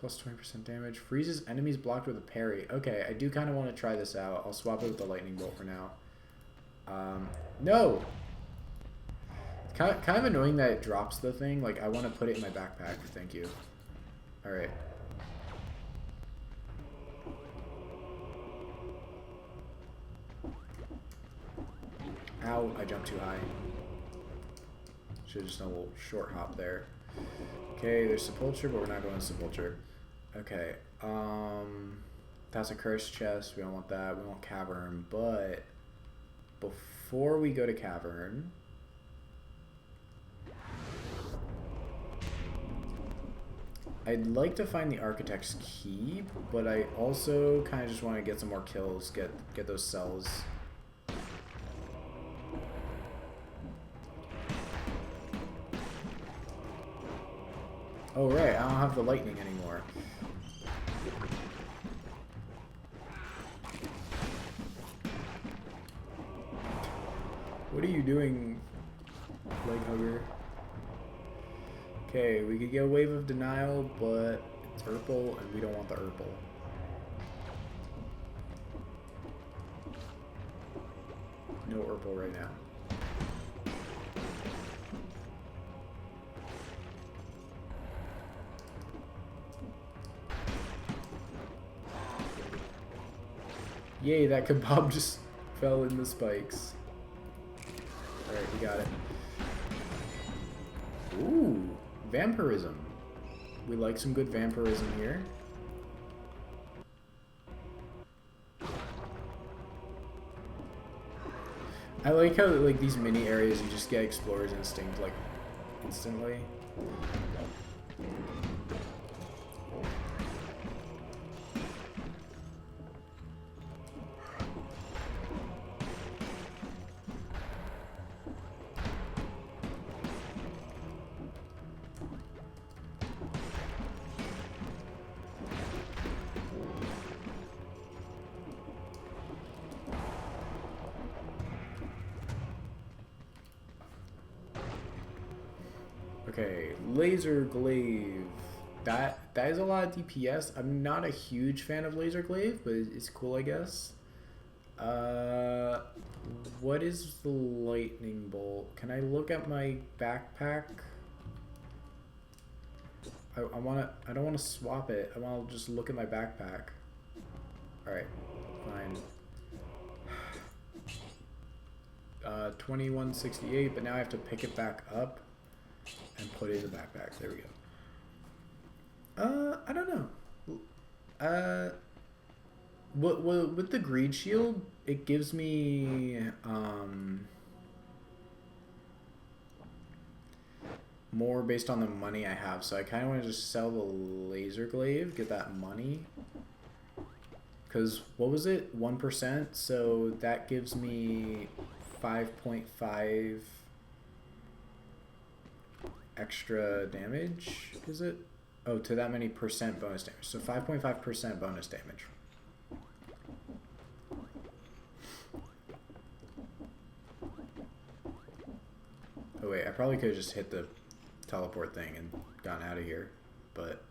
plus 20% damage. Freezes enemies blocked with a parry. Okay, I do kind of want to try this out. I'll swap it with the lightning bolt for now. No! Kind of annoying that it drops the thing. Like, I want to put it in my backpack. Thank you. Alright. Ow, I jumped too high. Should've just done a little short hop there. Okay, there's Sepulture, but we're not going to Sepulture. Okay, that's a cursed chest. We don't want that. We want Cavern, but before we go to Cavern, I'd like to find the Architect's Key, but I also kind of just want to get some more kills, get those cells. Oh right, I don't have the lightning anymore. What are you doing, leg hugger? Okay, we could get a Wave of Denial, but it's Urple, and we don't want the Urple. No Urple right now. Yay, that kebab just fell in the spikes. Alright, we got it. Ooh, vampirism. We like some good vampirism here. I like how, like, these mini areas you just get Explorer's Instinct, like, instantly. Okay, Laser Glaive. That is a lot of DPS. I'm not a huge fan of Laser Glaive, but it's cool, I guess. What is the Lightning Bolt? Can I look at my backpack? I don't wanna swap it. I wanna just look at my backpack. Alright, fine. 2168, but now I have to pick it back up and put it in the backpack. There we go. I don't know. With the Greed Shield, it gives me more based on the money I have. So I kind of want to just sell the Laser Glaive, get that money. Because what was it? 1%. So that gives me 5.5 extra damage, is it? Oh, to that many percent bonus damage. So 5.5% bonus damage. Oh wait, I probably could have just hit the teleport thing and gotten out of here, but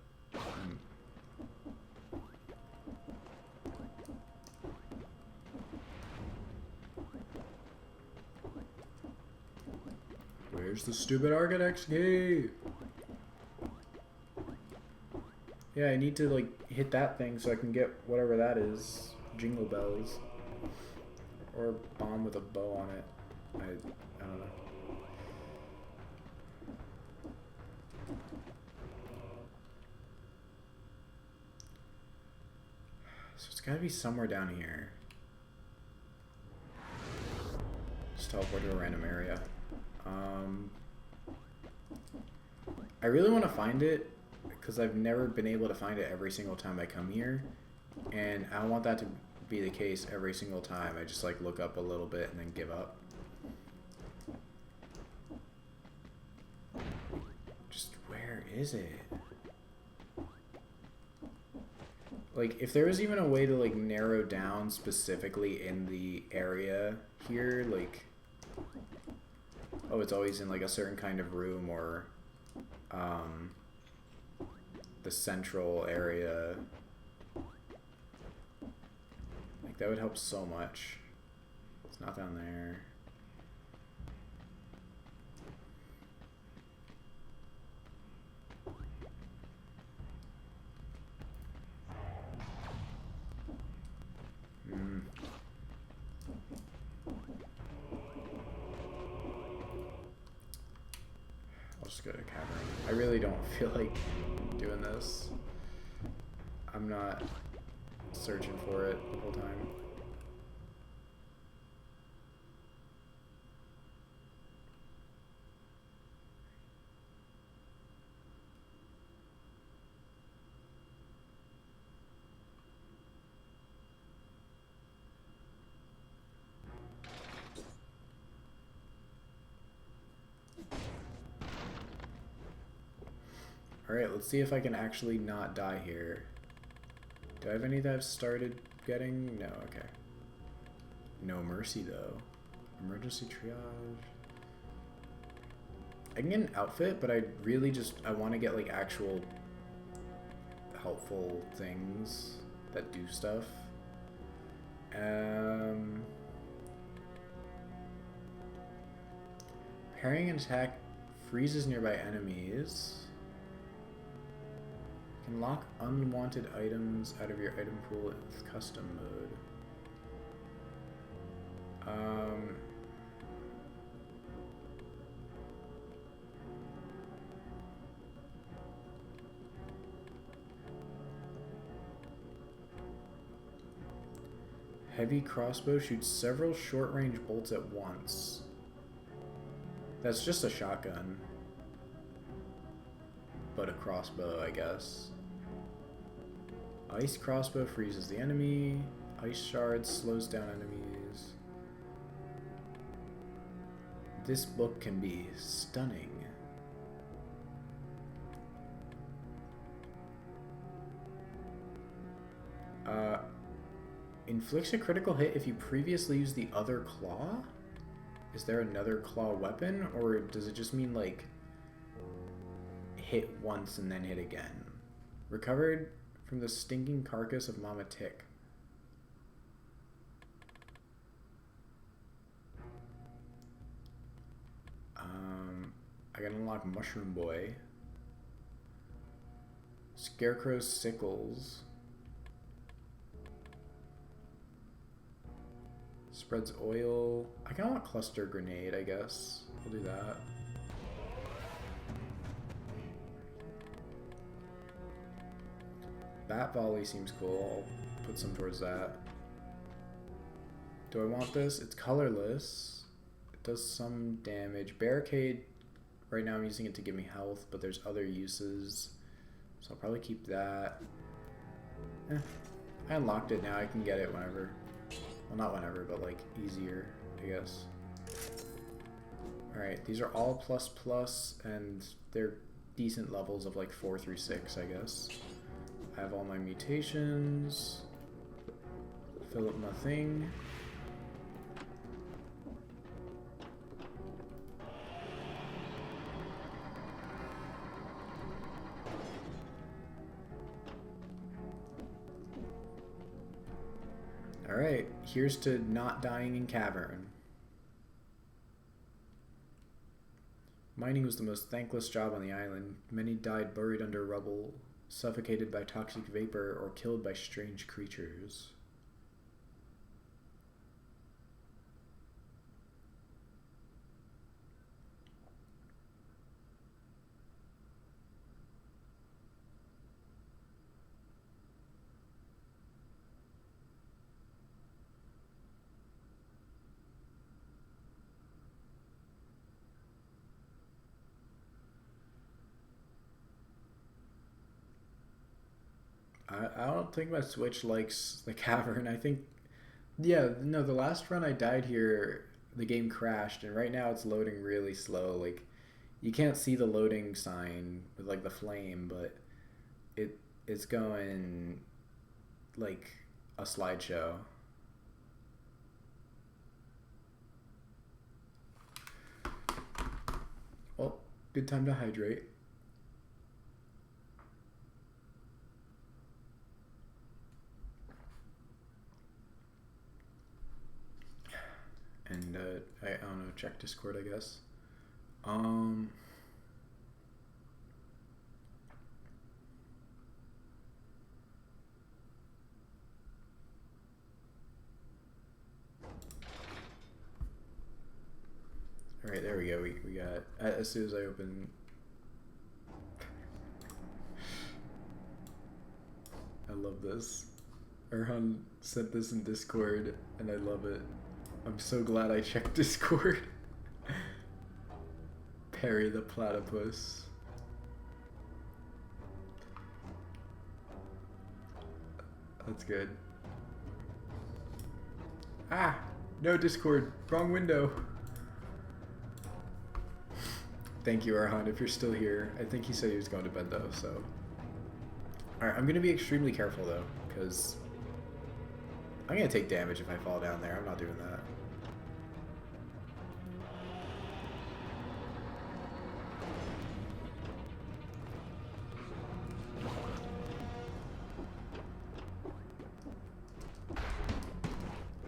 where's the stupid Architect's Key? Yeah, I need to like hit that thing so I can get whatever that is. Jingle bells. Or bomb with a bow on it. I don't know. So it's gotta be somewhere down here. Just teleport to a random area. I really want to find it because I've never been able to find it every single time I come here, and I don't want that to be the case every single time. I just like look up a little bit and then give up. Just where is it? Like, if there was even a way to like narrow down specifically in the area here, like, oh, it's always in like a certain kind of room, or the central area. Like, that would help so much. It's not down there. I'll just go to cavern. I really don't feel like doing this. I'm not searching for it the whole time. Alright, let's see if I can actually not die here. Do I have any that I've started getting? No, okay. No mercy though. Emergency triage. I can get an outfit, but I really I want to get like actual helpful things that do stuff. Parrying an attack freezes nearby enemies. Can lock unwanted items out of your item pool with custom mode. Heavy crossbow shoots several short-range bolts at once. That's just a shotgun. But a crossbow, I guess. Ice crossbow freezes the enemy. Ice shard slows down enemies. This book can be stunning. Inflicts a critical hit if you previously used the other claw? Is there another claw weapon? Or does it just mean like hit once and then hit again? Recovered from the stinking carcass of Mama Tick. I gotta unlock Mushroom Boy. Scarecrow's Sickles. Spreads oil. I kinda want Cluster Grenade, I guess. We'll do that. Bat Volley seems cool. I'll put some towards that. Do I want this? It's colorless. It does some damage. Barricade, right now I'm using it to give me health, but there's other uses. So I'll probably keep that. I unlocked it now. I can get it whenever. Well, not whenever, but like easier, I guess. Alright, these are all ++, and they're decent levels of like 4 through 6, I guess. I have all my mutations. Fill up my thing. Alright, here's to not dying in cavern. Mining was the most thankless job on the island. Many died buried under rubble, suffocated by toxic vapor, or killed by strange creatures. I don't think my Switch likes the cavern. I think, yeah, no, the last run I died here, the game crashed, and right now it's loading really slow. Like, you can't see the loading sign with like the flame, but it's going like a slideshow. Well, good time to hydrate. check Discord, I guess. All right, there we go. We got, as soon as I open. I love this. Erhan sent this in Discord, and I love it. I'm so glad I checked Discord. Perry the platypus. That's good. Ah! No Discord. Wrong window. Thank you, Erhan, if you're still here. I think he said he was going to bed, though, so... Alright, I'm going to be extremely careful, though, because... I'm going to take damage if I fall down there. I'm not doing that.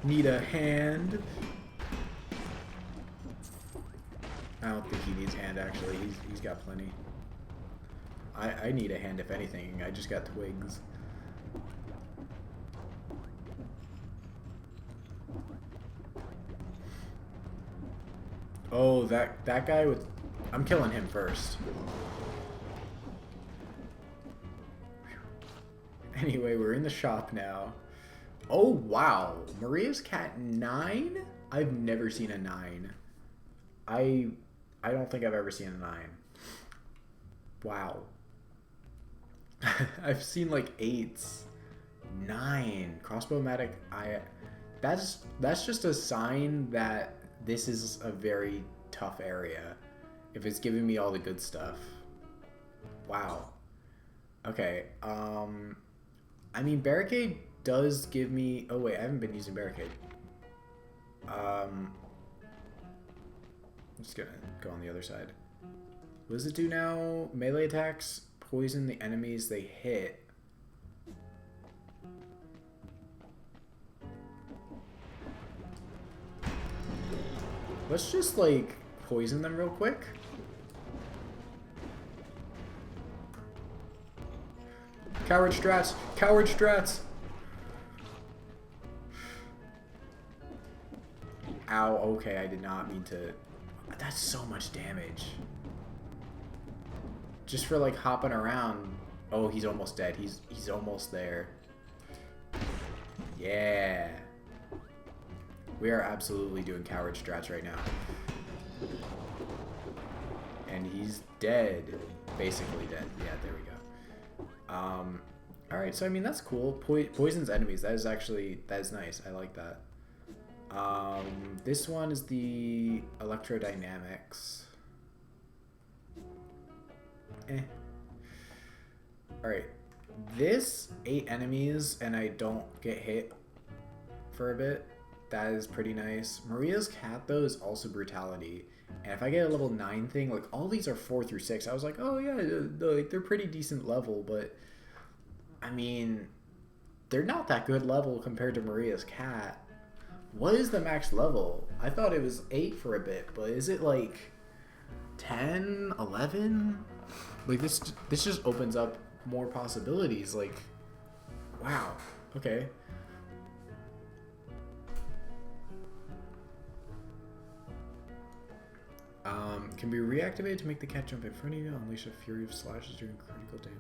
Need a hand. I don't think he needs a hand, actually. He's got plenty. I need a hand, if anything. I just got twigs. Oh, that guy with... I'm killing him first. Anyway, we're in the shop now. Oh, wow. Maria's cat 9? I've never seen a 9. I don't think I've ever seen a 9. Wow. I've seen like 8s. 9. Crossbow-matic. That's just a sign that this is a very tough area. If it's giving me all the good stuff. Wow. Okay. I mean, barricade does give me... Oh, wait. I haven't been using barricade. I'm just gonna go on the other side. What does it do now? Melee attacks poison the enemies they hit. Let's just, like, poison them real quick. Coward strats! Coward strats! Ow, okay, I did not mean to... That's so much damage. Just for, like, hopping around. Oh, he's almost dead. He's almost there. Yeah. We are absolutely doing coward strats right now. And he's dead. Basically dead. Yeah, there we go. Alright, so I mean, that's cool. Poisons enemies. That is nice. I like that. This one is the electrodynamics. Alright. This 8 enemies and I don't get hit for a bit. That is pretty nice. Maria's cat, though, is also brutality. And if I get a level 9 thing, like, all these are 4 through 6. I was like, oh, yeah, like, they're pretty decent level, but, I mean, they're not that good level compared to Maria's cat. What is the max level? I thought it was 8 for a bit, but is it, like, 10, 11? Like, this just opens up more possibilities. Like, wow. Okay. Can be reactivated to make the cat jump in front of you, unleash a fury of slashes doing critical damage.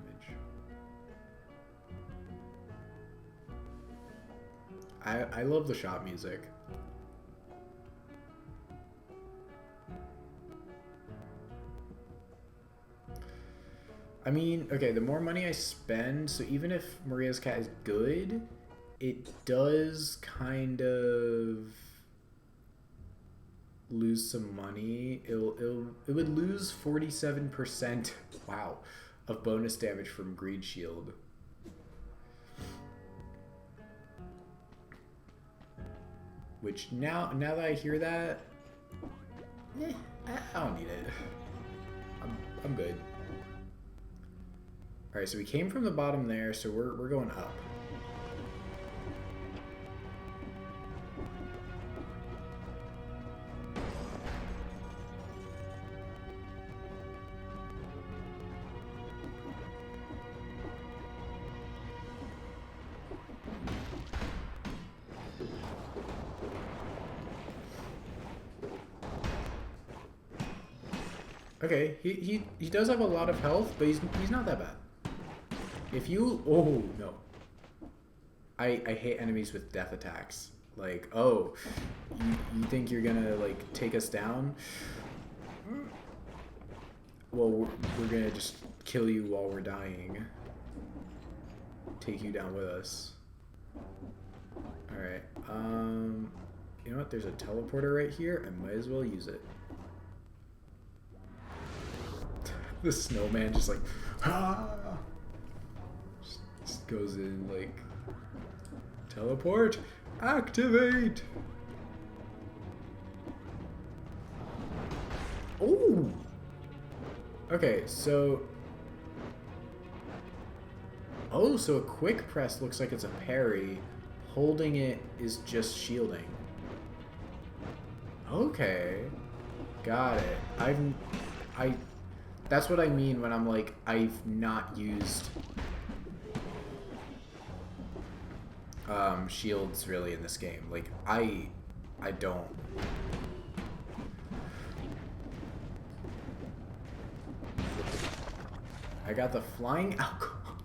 I love the shop music. I mean, okay, the more money I spend, so even if Maria's cat is good, it does kind of lose some money. It would lose 47%, wow, of bonus damage from Greed Shield. Which now that I hear that, I don't need it. I'm good. All right, so we came from the bottom there, so we're going up. Okay, he does have a lot of health, but he's not that bad. If you... Oh, no. I hate enemies with death attacks. Like, oh, you think you're gonna, like, take us down? Well, we're gonna just kill you while we're dying. Take you down with us. Alright, you know what? There's a teleporter right here. I might as well use it. The snowman just like, ah! Just goes in like, teleport, activate! Ooh! Okay, so... Oh, so a quick press looks like it's a parry. Holding it is just shielding. Okay. Got it. That's what I mean when I'm like, I've not used shields really in this game. Like, I don't. I got the flying alcohol.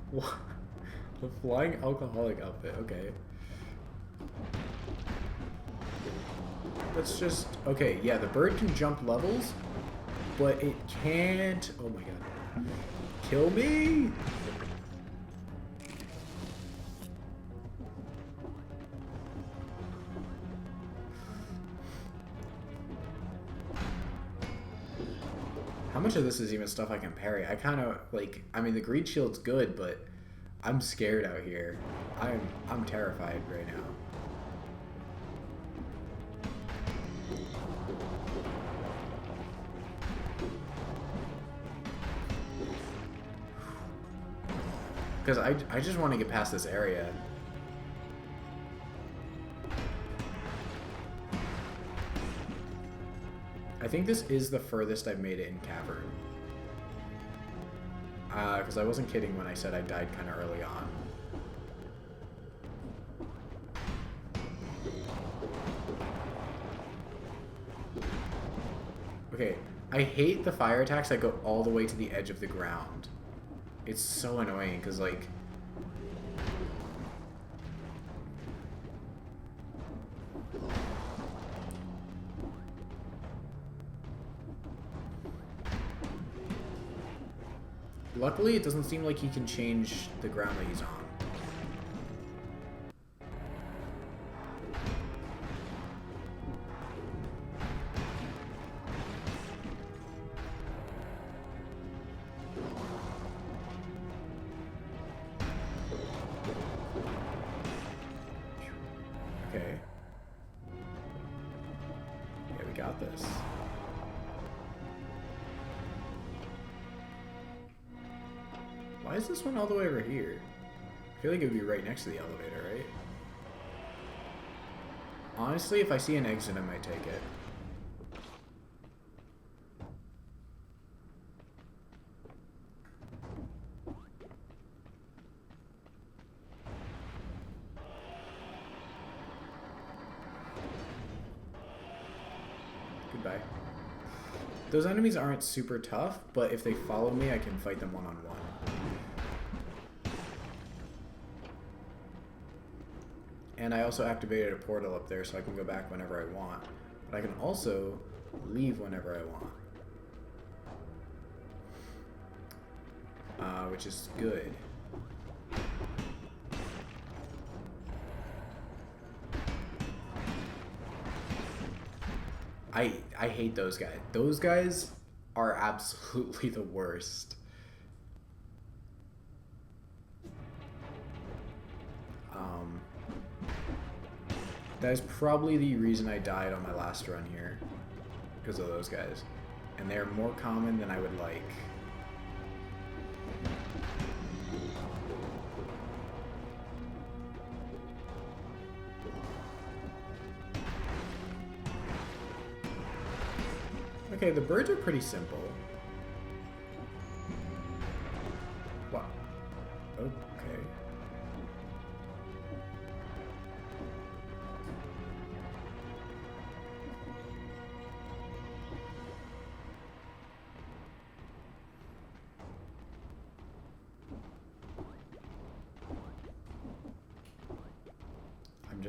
What? The flying alcoholic outfit, okay. Let's just... Okay, yeah, the bird can jump levels, but it can't... Oh my god. Kill me! How much of this is even stuff I can parry? I kind of, like... I mean, the greed shield's good, but I'm scared out here. I'm terrified right now. Because I just want to get past this area. I think this is the furthest I've made it in Cavern. Because I wasn't kidding when I said I died kind of early on. Okay, I hate the fire attacks that go all the way to the edge of the ground. It's so annoying, because, like... Luckily, it doesn't seem like he can change the ground that he's on. Okay. Yeah, we got this. Why is this one all the way over here? I feel like it would be right next to the elevator, right? Honestly, if I see an exit, I might take it. Goodbye. Those enemies aren't super tough, but if they follow me, I can fight them one-on-one. And I also activated a portal up there so I can go back whenever I want. But I can also leave whenever I want. Which is good. I hate those guys. Those guys are absolutely the worst. That is probably the reason I died on my last run here. Because of those guys. And they're more common than I would like. Okay, the birds are pretty simple. Wow. Okay.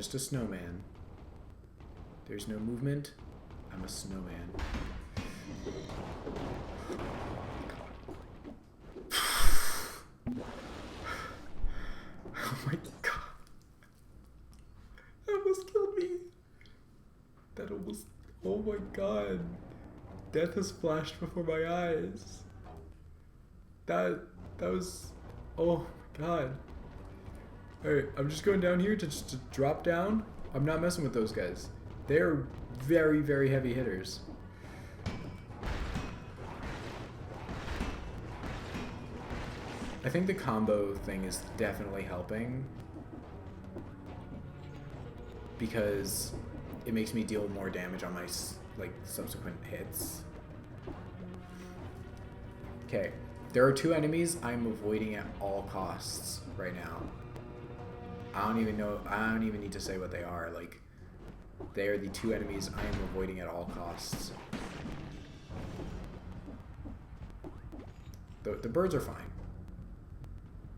just a snowman. There's no movement. I'm a snowman. Oh my god. That almost killed me. That almost... Oh my god. Death has flashed before my eyes. That was... Oh my god. Alright, I'm just going down here to just to drop down. I'm not messing with those guys. They're very, very heavy hitters. I think the combo thing is definitely helping because it makes me deal more damage on my like subsequent hits. Okay, there are two enemies I'm avoiding at all costs right now. I don't even need to say what they are. Like, they are the two enemies I am avoiding at all costs. The birds are fine.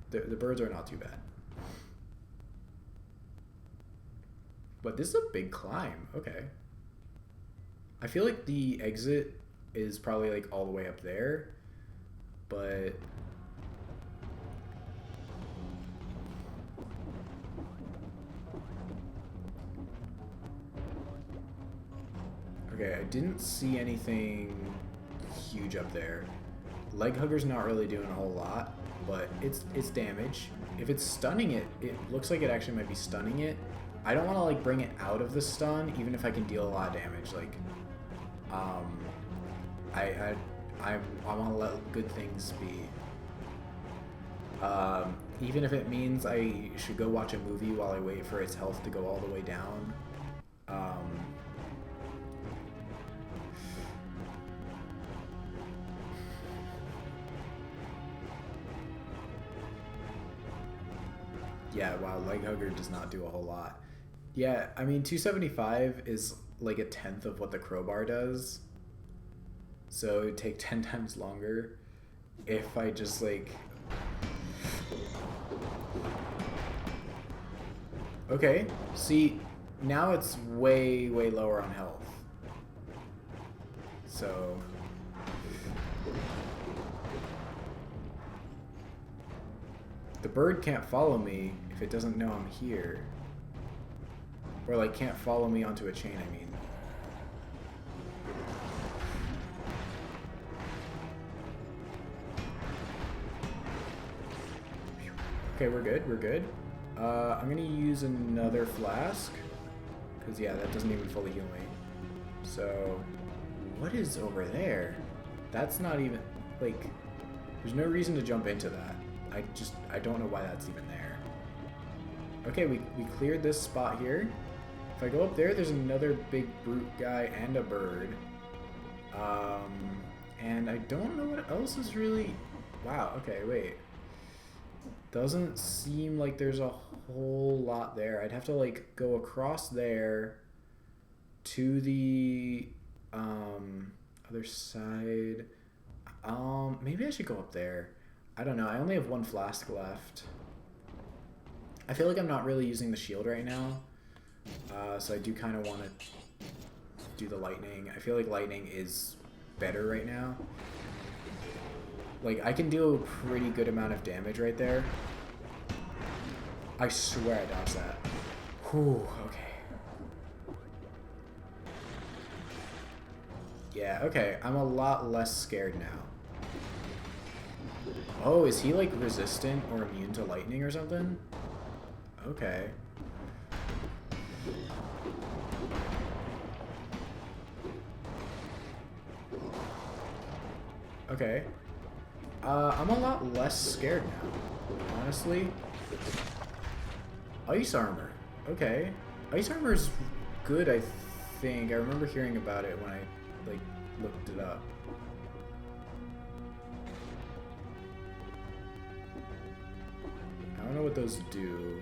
The birds are not too bad. But this is a big climb. Okay. I feel like the exit is probably like all the way up there. But... Okay, I didn't see anything huge up there. Leg Hugger's not really doing a whole lot, but it's damage. If it's stunning it, it looks like it actually might be stunning it. I don't want to like bring it out of the stun, even if I can deal a lot of damage. Like, I want to let good things be. Even if it means I should go watch a movie while I wait for its health to go all the way down. Yeah, wow, Leg Hugger does not do a whole lot. Yeah, I mean, 275 is like a tenth of what the crowbar does. So it would take 10 times longer if I just like... Okay, see, now it's way, way lower on health. So... The bird can't follow me if it doesn't know I'm here. Or like can't follow me onto a chain, I mean. Okay, we're good, we're good. I'm gonna use another flask. Cause yeah, that doesn't even fully heal me. So, what is over there? That's not even, like, there's no reason to jump into that. I don't know why that's even there. Okay, we cleared this spot here. If I go up there, there's another big brute guy and a bird. And I don't know what else is really... Wow, okay, wait. Doesn't seem like there's a whole lot there. I'd have to, like, go across there to the other side. Maybe I should go up there. I don't know. I only have one flask left. I feel like I'm not really using the shield right now. So I do kind of want to do the lightning. I feel like lightning is better right now. Like, I can do a pretty good amount of damage right there. I swear I dodged that. Whew, okay. Yeah, okay. I'm a lot less scared now. Oh, is he like resistant or immune to lightning or something? Okay. Okay. I'm a lot less scared now, honestly. Ice armor. Okay. Ice armor is good, I think. I remember hearing about it when I, like, looked it up. I don't know what those do.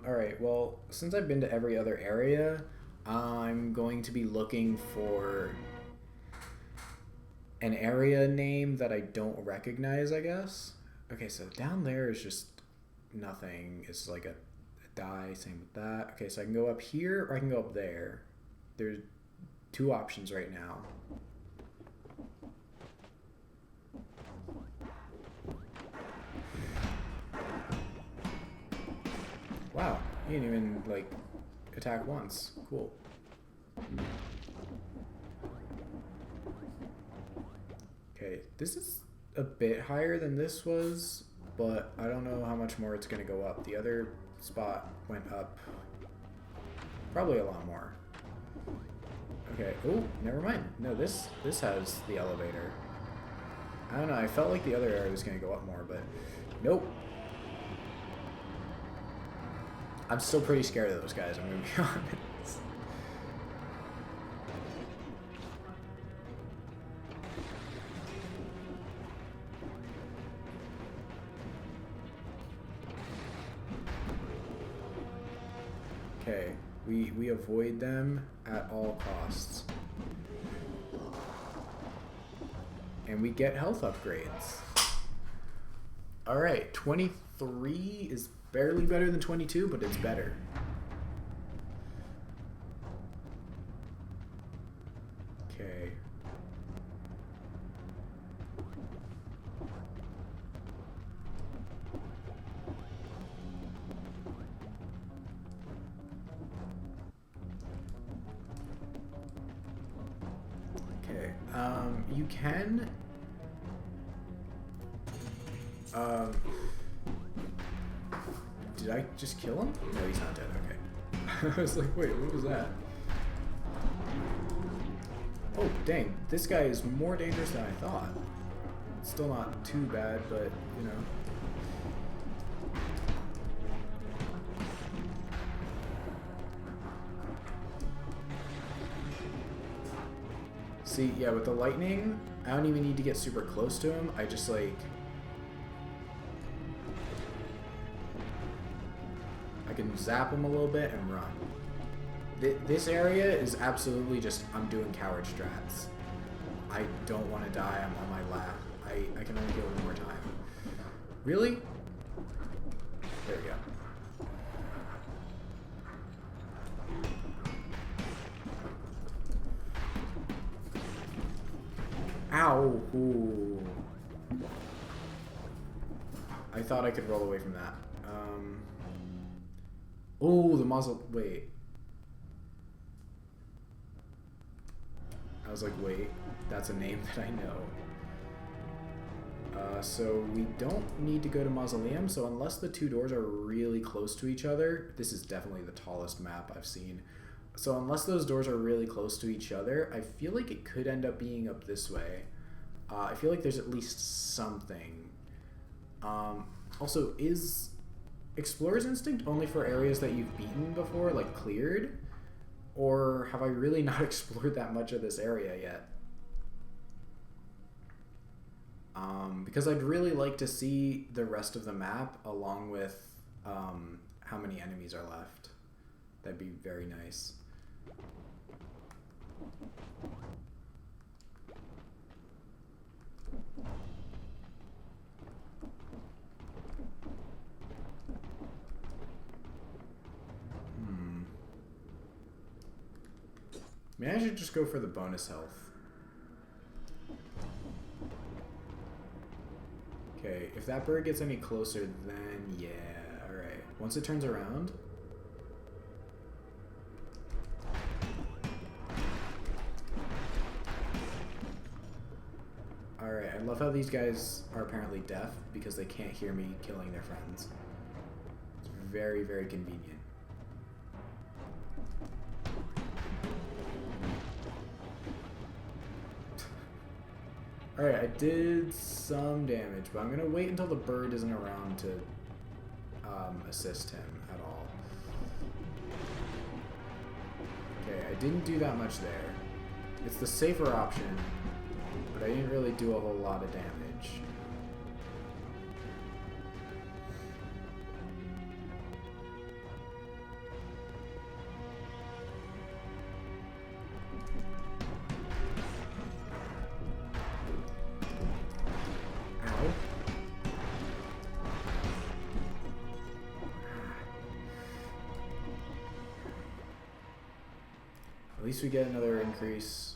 Alright, well, since I've been to every other area, I'm going to be looking for an area name that I don't recognize, I guess. Okay, so down there is just nothing. It's like a die, same with that. Okay, so I can go up here or I can go up there. There's two options right now. Wow, he didn't even like attack once. Cool. Okay, this is a bit higher than this was, but I don't know how much more it's gonna go up. The other spot went up probably a lot more. Okay, oh, never mind. No, this has the elevator. I don't know, I felt like the other area was gonna go up more, but nope. I'm still pretty scared of those guys, I'm gonna be honest. Okay, we avoid them at all costs. And we get health upgrades. Alright, 23 is barely better than 22, but it's better. Okay. Okay, you can... Did I just kill him? No, he's not dead, okay. I was like, wait, what was that? Oh, dang, this guy is more dangerous than I thought. It's still not too bad, but, you know. See, yeah, with the lightning, I don't even need to get super close to him. I just, like... I can zap him a little bit and run. This area is absolutely just, I'm doing coward strats. I don't want to die, I'm on my lap. I can only go one more time. Really? There we go. Ow! Ooh. I thought I could roll away from that. Oh, the muzzle. Wait. I was like, wait. That's a name that I know. So we don't need to go to Mausoleum, so unless the two doors are really close to each other, this is definitely the tallest map I've seen. So unless those doors are really close to each other, I feel like it could end up being up this way. I feel like there's at least something. Also, is Explorer's Instinct only for areas that you've beaten before, like cleared? Or have I really not explored that much of this area yet? Because I'd really like to see the rest of the map along with how many enemies are left. That'd be very nice. Maybe I should just go for the bonus health. Okay, if that bird gets any closer, then yeah, alright. Once it turns around... Alright, I love how these guys are apparently deaf because they can't hear me killing their friends. It's very, very convenient. Alright, I did some damage, but I'm going to wait until the bird isn't around to assist him at all. Okay, I didn't do that much there. It's the safer option, but I didn't really do a whole lot of damage. At least we get another increase.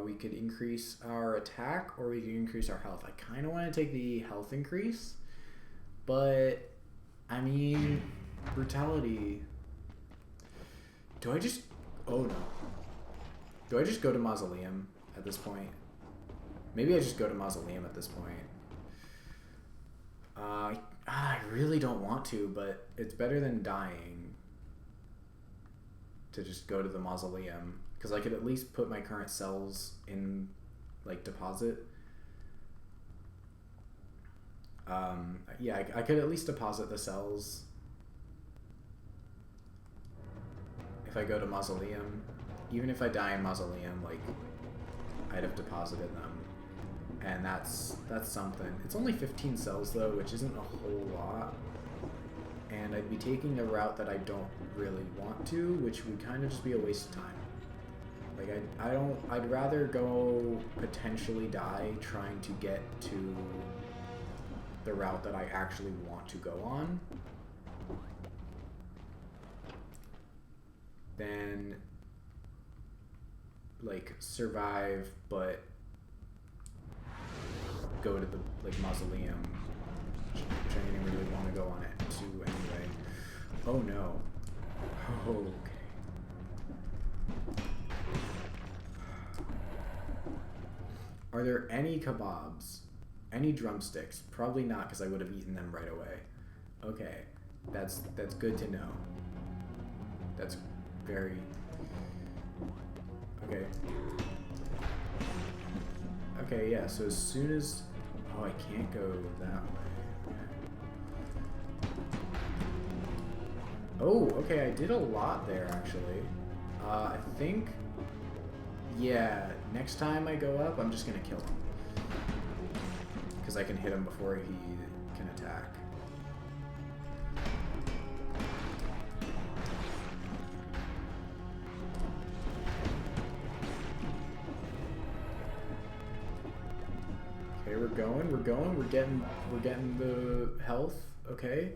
We could increase our attack or we could increase our health. I kind of want to take the health increase, but I mean, brutality. Do I just... Oh no. Do I just go to Mausoleum at this point? Maybe I just go to Mausoleum at this point. I really don't want to, but it's better than dying to just go to the Mausoleum, because I could at least put my current cells in, like, deposit. Yeah, I could at least deposit the cells if I go to Mausoleum. Even if I die in Mausoleum, like, I'd have deposited them. And that's something. It's only 15 cells though, which isn't a whole lot. And I'd be taking a route that I don't really want to, which would kind of just be a waste of time. Like I'd rather go potentially die trying to get to the route that I actually want to go on than like survive but go to the like Mausoleum, which I didn't really want to go on it to anyway. Oh no. Okay. Are there any kebabs? Any drumsticks? Probably not, because I would have eaten them right away. Okay, that's good to know. That's very... Okay. Okay, yeah, so as soon as... Oh, I can't go that way. Oh, okay, I did a lot there, actually. I think... Yeah, next time I go up, I'm just gonna kill him. Because I can hit him before he can attack. Okay, we're going, we're getting the health, okay.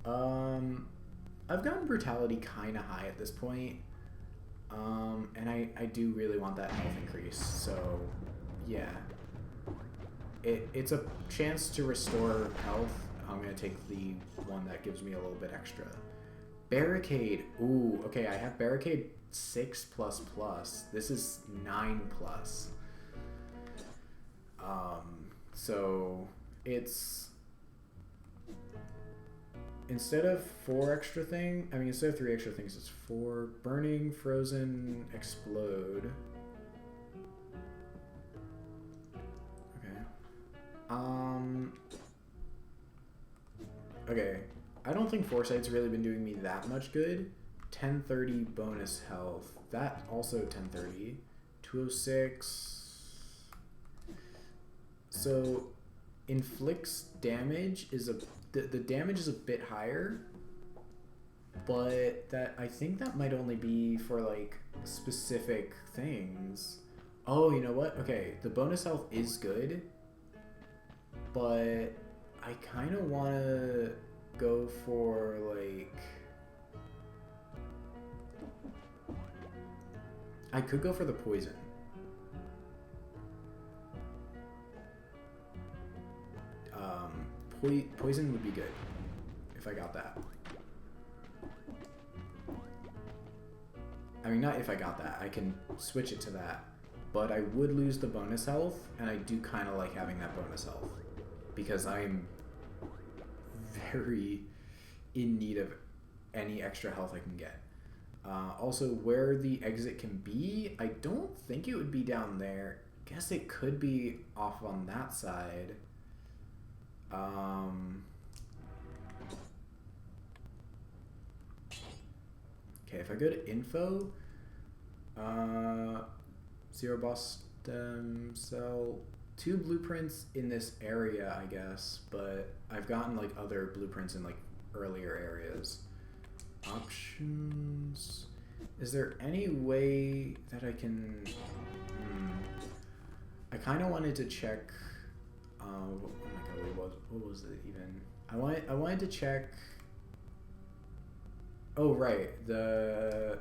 I've gotten brutality kinda high at this point. And I do really want that health increase, so yeah. It's a chance to restore health. I'm gonna take the one that gives me a little bit extra. Barricade. Ooh, okay, I have Barricade 6++. This is 9+. So it's instead of 4 extra thing, I mean instead of 3 extra things, it's 4. Burning, frozen, explode. Okay, I don't think Foresight's really been doing me that much good. 1030 bonus health. That also 1030. 206. So, inflicts damage is the damage is a bit higher, but that I think that might only be for like specific things. Oh, you know what? Okay, the bonus health is good, but I kind of want to go for like... I could go for the poison. Poison would be good if I got that. I mean, not if I got that. I can switch it to that. But I would lose the bonus health, and I do kind of like having that bonus health. Because I'm very in need of any extra health I can get. Also, where the exit can be, I don't think it would be down there. Guess it could be off on that side. Okay, if I go to info, 0 boss stem cell, 2 blueprints in this area, I guess, but I've gotten like other blueprints in like earlier areas. Options. Is there any way that I can... I kind of wanted to check... oh my god, what was it even? I wanted to check... Oh, right. The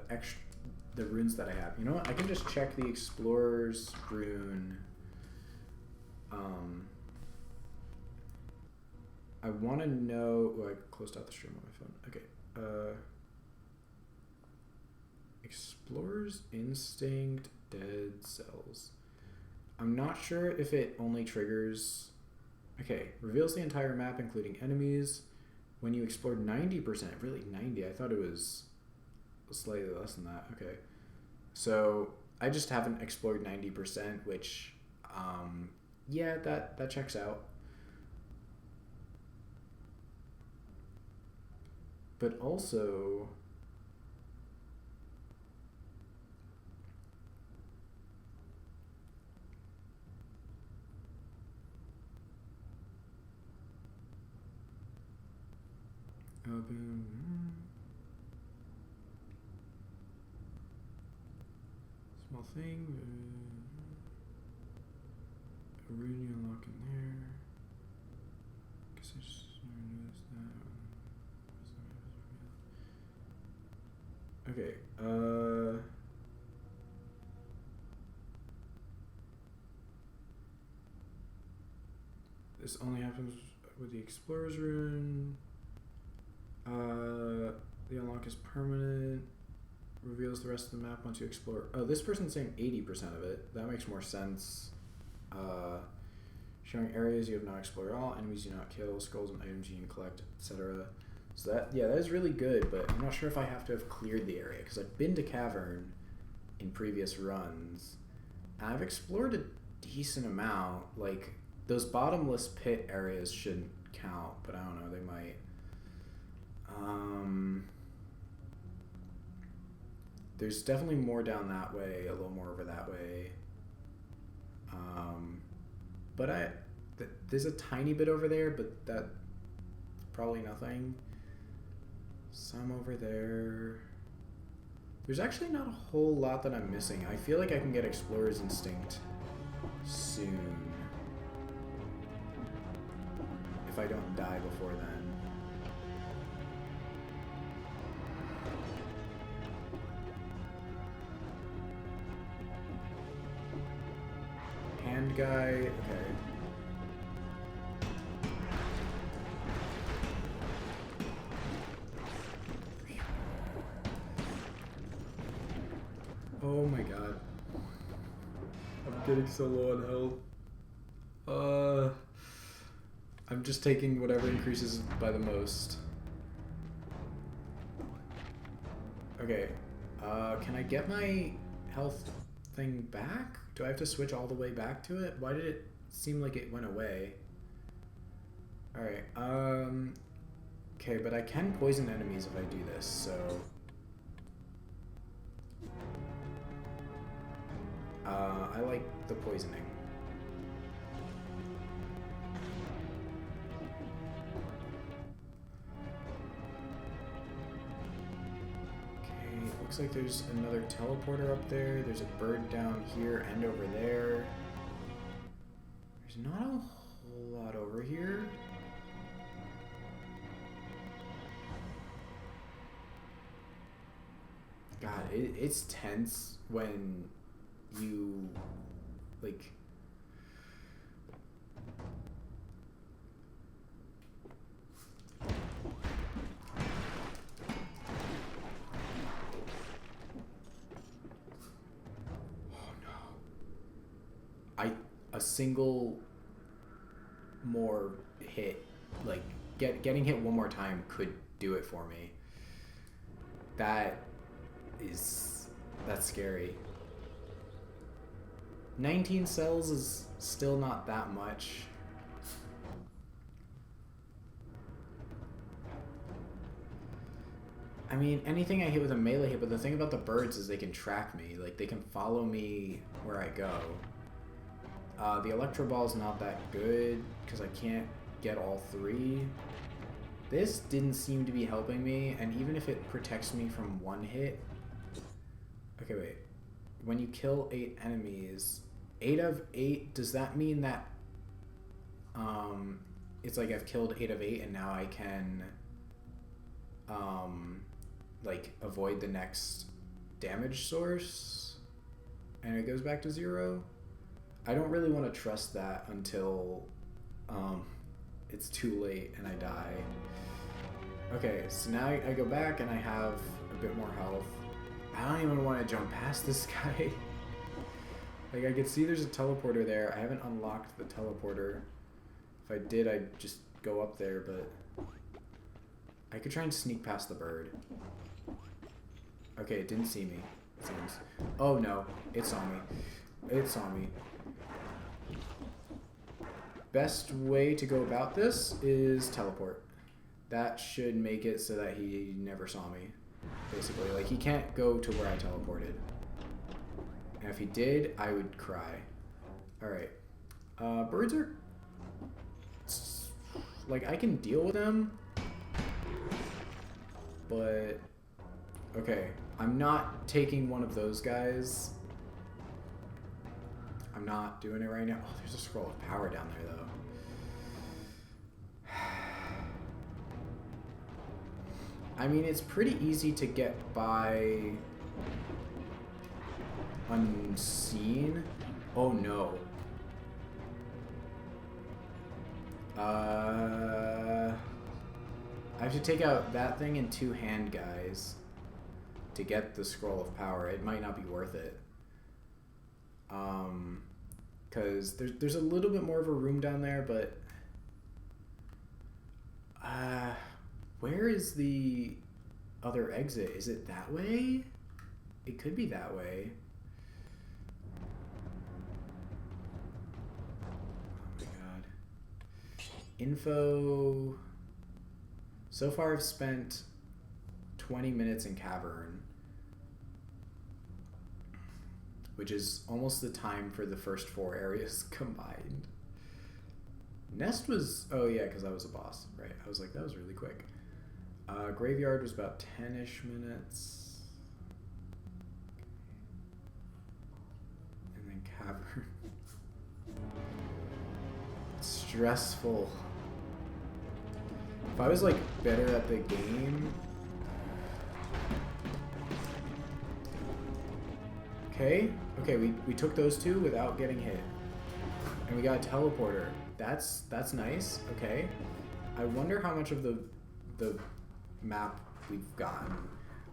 the runes that I have. You know what? I can just check the Explorer's rune. I want to know. Oh, I closed out the stream on my phone. Okay. Explorer's Instinct, Dead Cells. I'm not sure if it only triggers. Okay, reveals the entire map, including enemies. When you explore 90%, really 90? I thought it was slightly less than that. Okay, so I just haven't explored 90%, which, yeah, that checks out. But also, small thing. A rune you unlock in there. Guess I just noticed that. Okay. This only happens with the Explorer's rune. The unlock is permanent. Reveals the rest of the map once you explore. Oh, this person's saying 80% of it. That makes more sense. Showing areas you have not explored at all, enemies you not kill, skulls and items you can collect, etc. So that is really good, but I'm not sure if I have to have cleared the area, because I've been to Cavern in previous runs. I've explored a decent amount. Like, those bottomless pit areas shouldn't count, but I don't know, they might. There's definitely more down that way, a little more over that way. But there's a tiny bit over there, but that's probably nothing. Some over there. There's actually not a whole lot that I'm missing. I feel like I can get Explorer's Instinct soon. If I don't die before then. Hand guy, okay. Oh my god. I'm getting so low on health. I'm just taking whatever increases by the most. Okay. Can I get my health thing back? Do I have to switch all the way back to it? Why did it seem like it went away? Alright, okay, but I can poison enemies if I do this, so... I like the poisoning. Looks like there's another teleporter up there. There's a bird down here and over there. There's not a whole lot over here. God, it's tense when you, like... a single more hit, like getting hit one more time could do it for me. That's scary. 19 cells is still not that much. I mean, anything I hit with a melee hit, but the thing about the birds is they can track me. Like, they can follow me where I go. The Electro Ball is not that good because I can't get all three. This didn't seem to be helping me, and even if it protects me from one hit... Okay, wait. When you kill 8 enemies, 8 of 8, does that mean that it's like I've killed 8 of 8 and now I can like avoid the next damage source and it goes back to 0. I don't really want to trust that until it's too late and I die. Okay, so now I go back and I have a bit more health. I don't even want to jump past this guy. Like, I can see there's a teleporter there. I haven't unlocked the teleporter. If I did, I'd just go up there, but I could try and sneak past the bird. Okay, it didn't see me, it seems. Oh no, it saw me. It saw me. Best way to go about this is teleport. That should make it so that he never saw me, basically. Like, he can't go to where I teleported. And if he did, I would cry. Alright. Birds are... like, I can deal with them. But... okay. I'm not taking one of those guys. I'm not doing it right now. Oh, there's a scroll of power down there, though. I mean, it's pretty easy to get by unseen. Oh, no. I have to take out that thing and 2 hand guys to get the scroll of power. It might not be worth it. Because there's a little bit more of a room down there, but where is the other exit? Is it that way? It could be that way. Oh my god. Info. So far I've spent 20 minutes in Cavern, which is almost the time for the first 4 areas combined. Nest was... oh yeah, because I was a boss. Right, I was like, that was really quick. Graveyard was about 10-ish minutes. And then Cavern. It's stressful. If I was like better at the game... okay, we took those 2 without getting hit. And we got a teleporter. That's nice. Okay. I wonder how much of the map we've gotten.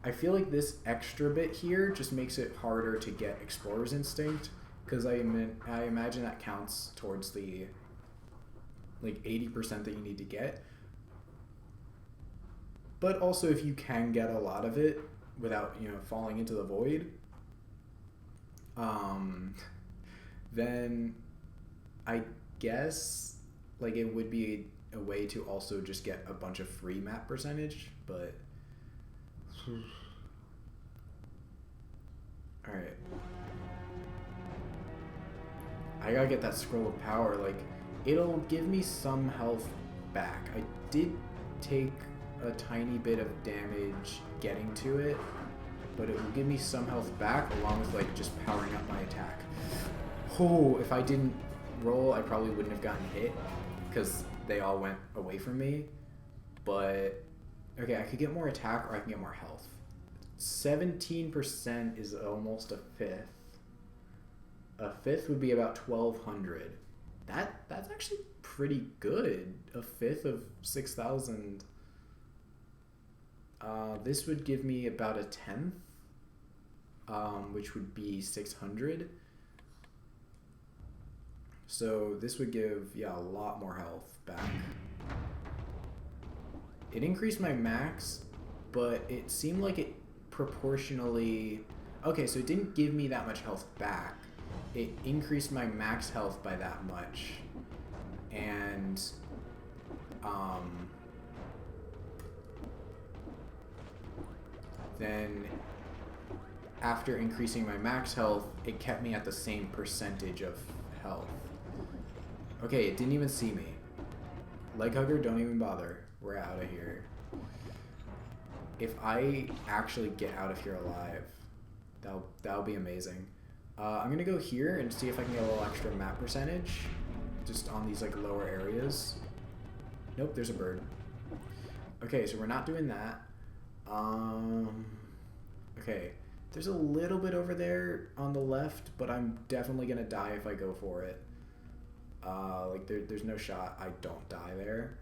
I feel like this extra bit here just makes it harder to get Explorer's Instinct, because I imagine that counts towards the like 80% that you need to get. But also, if you can get a lot of it without, you know, falling into the void, then I guess like it would be a way to also just get a bunch of free map percentage, but all right, I gotta get that scroll of power. Like, it'll give me some health back. I did take a tiny bit of damage getting to it, but it will give me some health back along with like just powering up my attack. Oh, if I didn't roll, I probably wouldn't have gotten hit because they all went away from me. But okay, I could get more attack or I can get more health. 17% is almost a fifth. A fifth would be about 1,200. That's actually pretty good. A fifth of 6,000. This would give me about a tenth, which would be 600. So this would give, yeah, a lot more health back. It increased my max, but it seemed like it proportionally... okay, so it didn't give me that much health back. It increased my max health by that much. And... then after increasing my max health, it kept me at the same percentage of health. Okay, it didn't even see me. Leg hugger, don't even bother. We're out of here. If I actually get out of here alive, that'll be amazing. I'm gonna go here and see if I can get a little extra map percentage, just on these like lower areas. Nope, there's a bird. Okay, so we're not doing that. Okay, There's a little bit over there on the left, but I'm definitely gonna die if I go for it. Like there's no shot I don't die there.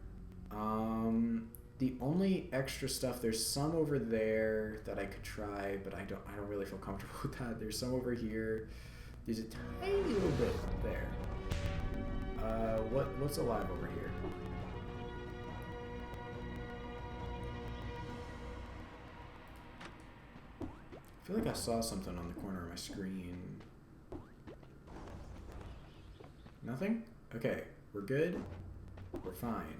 The only extra stuff, there's some over there that I could try, but I don't really feel comfortable with that. There's some over here. There's a tiny little bit there. What's alive over here? I feel like I saw something on the corner of my screen. Nothing? Okay, we're good. We're fine.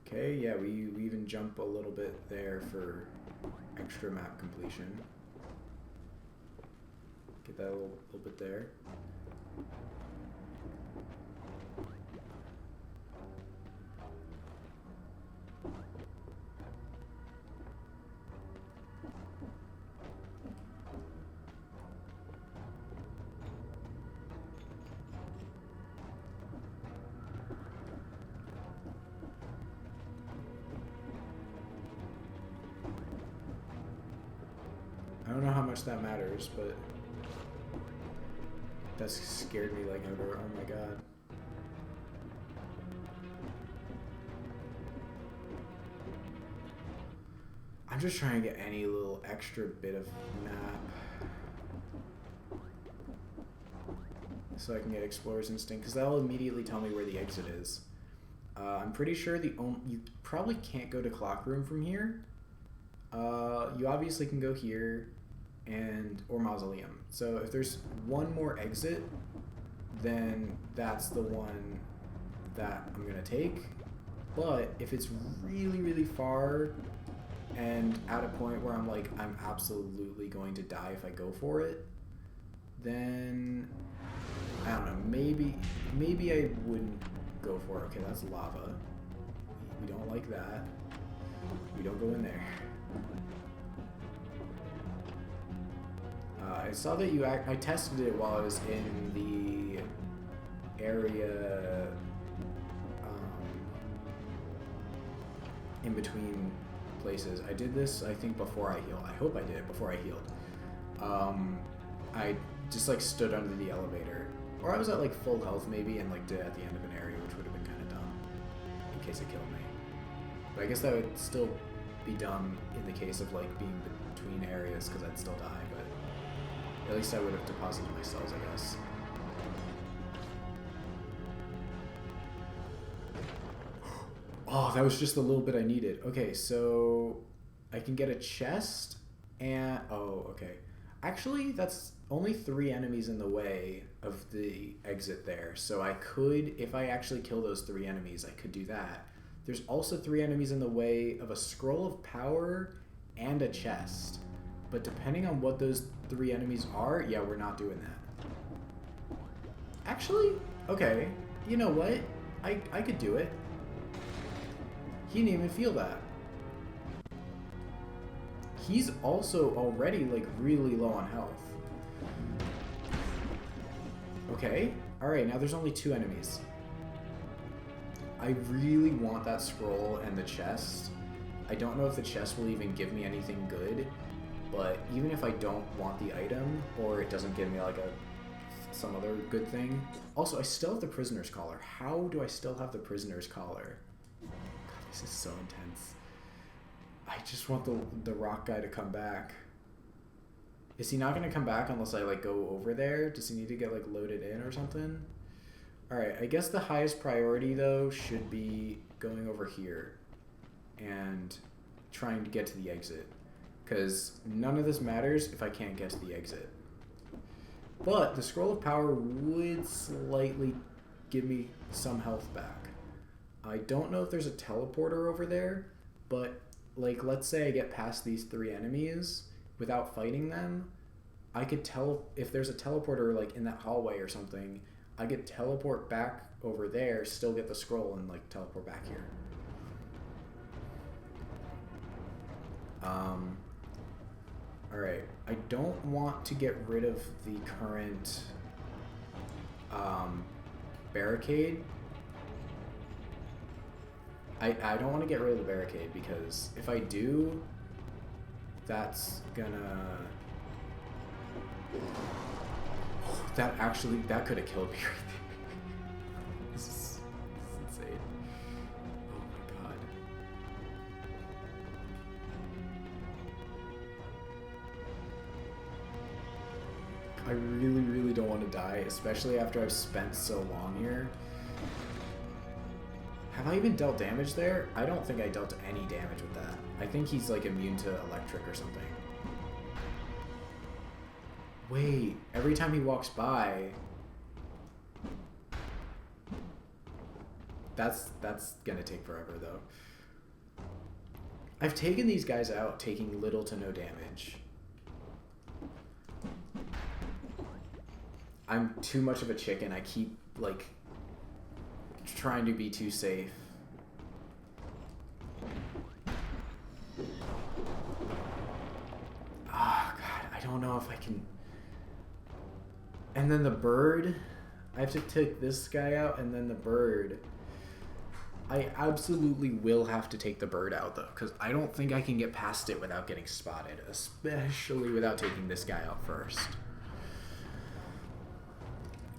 Okay, yeah, we even jump a little bit there for extra map completion. Get that a little bit there. I don't know how much that matters, but that scared me like ever. Oh my god. I'm just trying to get any little extra bit of map so I can get Explorer's Instinct, because that'll immediately tell me where the exit is. I'm pretty sure you probably can't go to Clock Room from here. You obviously can go here or Mausoleum. So if there's one more exit, then that's the one that I'm gonna take. But if it's really, really far and at a point where I'm like, I'm absolutely going to die if I go for it, then I don't know, maybe I wouldn't go for it. Okay, that's lava. We don't like that. We don't go in there. I saw that I tested it while I was in the area in between places. I did this, I think, before I healed. I hope I did it before I healed. I just like stood under the elevator, or I was at like full health maybe, and like did it at the end of an area, which would have been kind of dumb in case it killed me. But I guess that would still be dumb in the case of like being between areas, because I'd still die. But at least I would have deposited my cells, I guess. Oh, that was just the little bit I needed. Okay, so I can get a chest and... Oh, okay. Actually, that's only 3 enemies in the way of the exit there. So I could, if I actually kill those 3 enemies, I could do that. There's also 3 enemies in the way of a scroll of power and a chest. But depending on what those 3 enemies are, yeah, we're not doing that. Actually, okay. You know what? I could do it. He didn't even feel that. He's also already, like, really low on health. Okay. Alright, now there's only 2 enemies. I really want that scroll and the chest. I don't know if the chest will even give me anything good, but even if I don't want the item, or it doesn't give me, like, some other good thing. Also, I still have the Prisoner's Collar. How do I still have the Prisoner's Collar? This is so intense. I just want the rock guy to come back. Is he not going to come back unless I like go over there? Does he need to get like loaded in or something? Alright, I guess the highest priority though should be going over here and trying to get to the exit. Because none of this matters if I can't get to the exit. But the Scroll of Power would slightly give me some health back. I don't know if there's a teleporter over there, but like let's say I get past these 3 enemies without fighting them, I could if there's a teleporter like in that hallway or something, I could teleport back over there, still get the scroll, and like teleport back here. Alright, I don't want to get rid of the current barricade. I don't want to get rid of the barricade because if I do, that's gonna... that could have killed me right there. This is insane. Oh my god. I really, really don't want to die, especially after I've spent so long here. Have I even dealt damage there? I don't think I dealt any damage with that. I think he's like immune to electric or something. Wait, every time he walks by... That's gonna take forever though. I've taken these guys out taking little to no damage. I'm too much of a chicken. I keep like trying to be too safe. Ah, God, I don't know if I can... And then the bird, I have to take this guy out and then the bird. I absolutely will have to take the bird out though, because I don't think I can get past it without getting spotted, especially without taking this guy out first.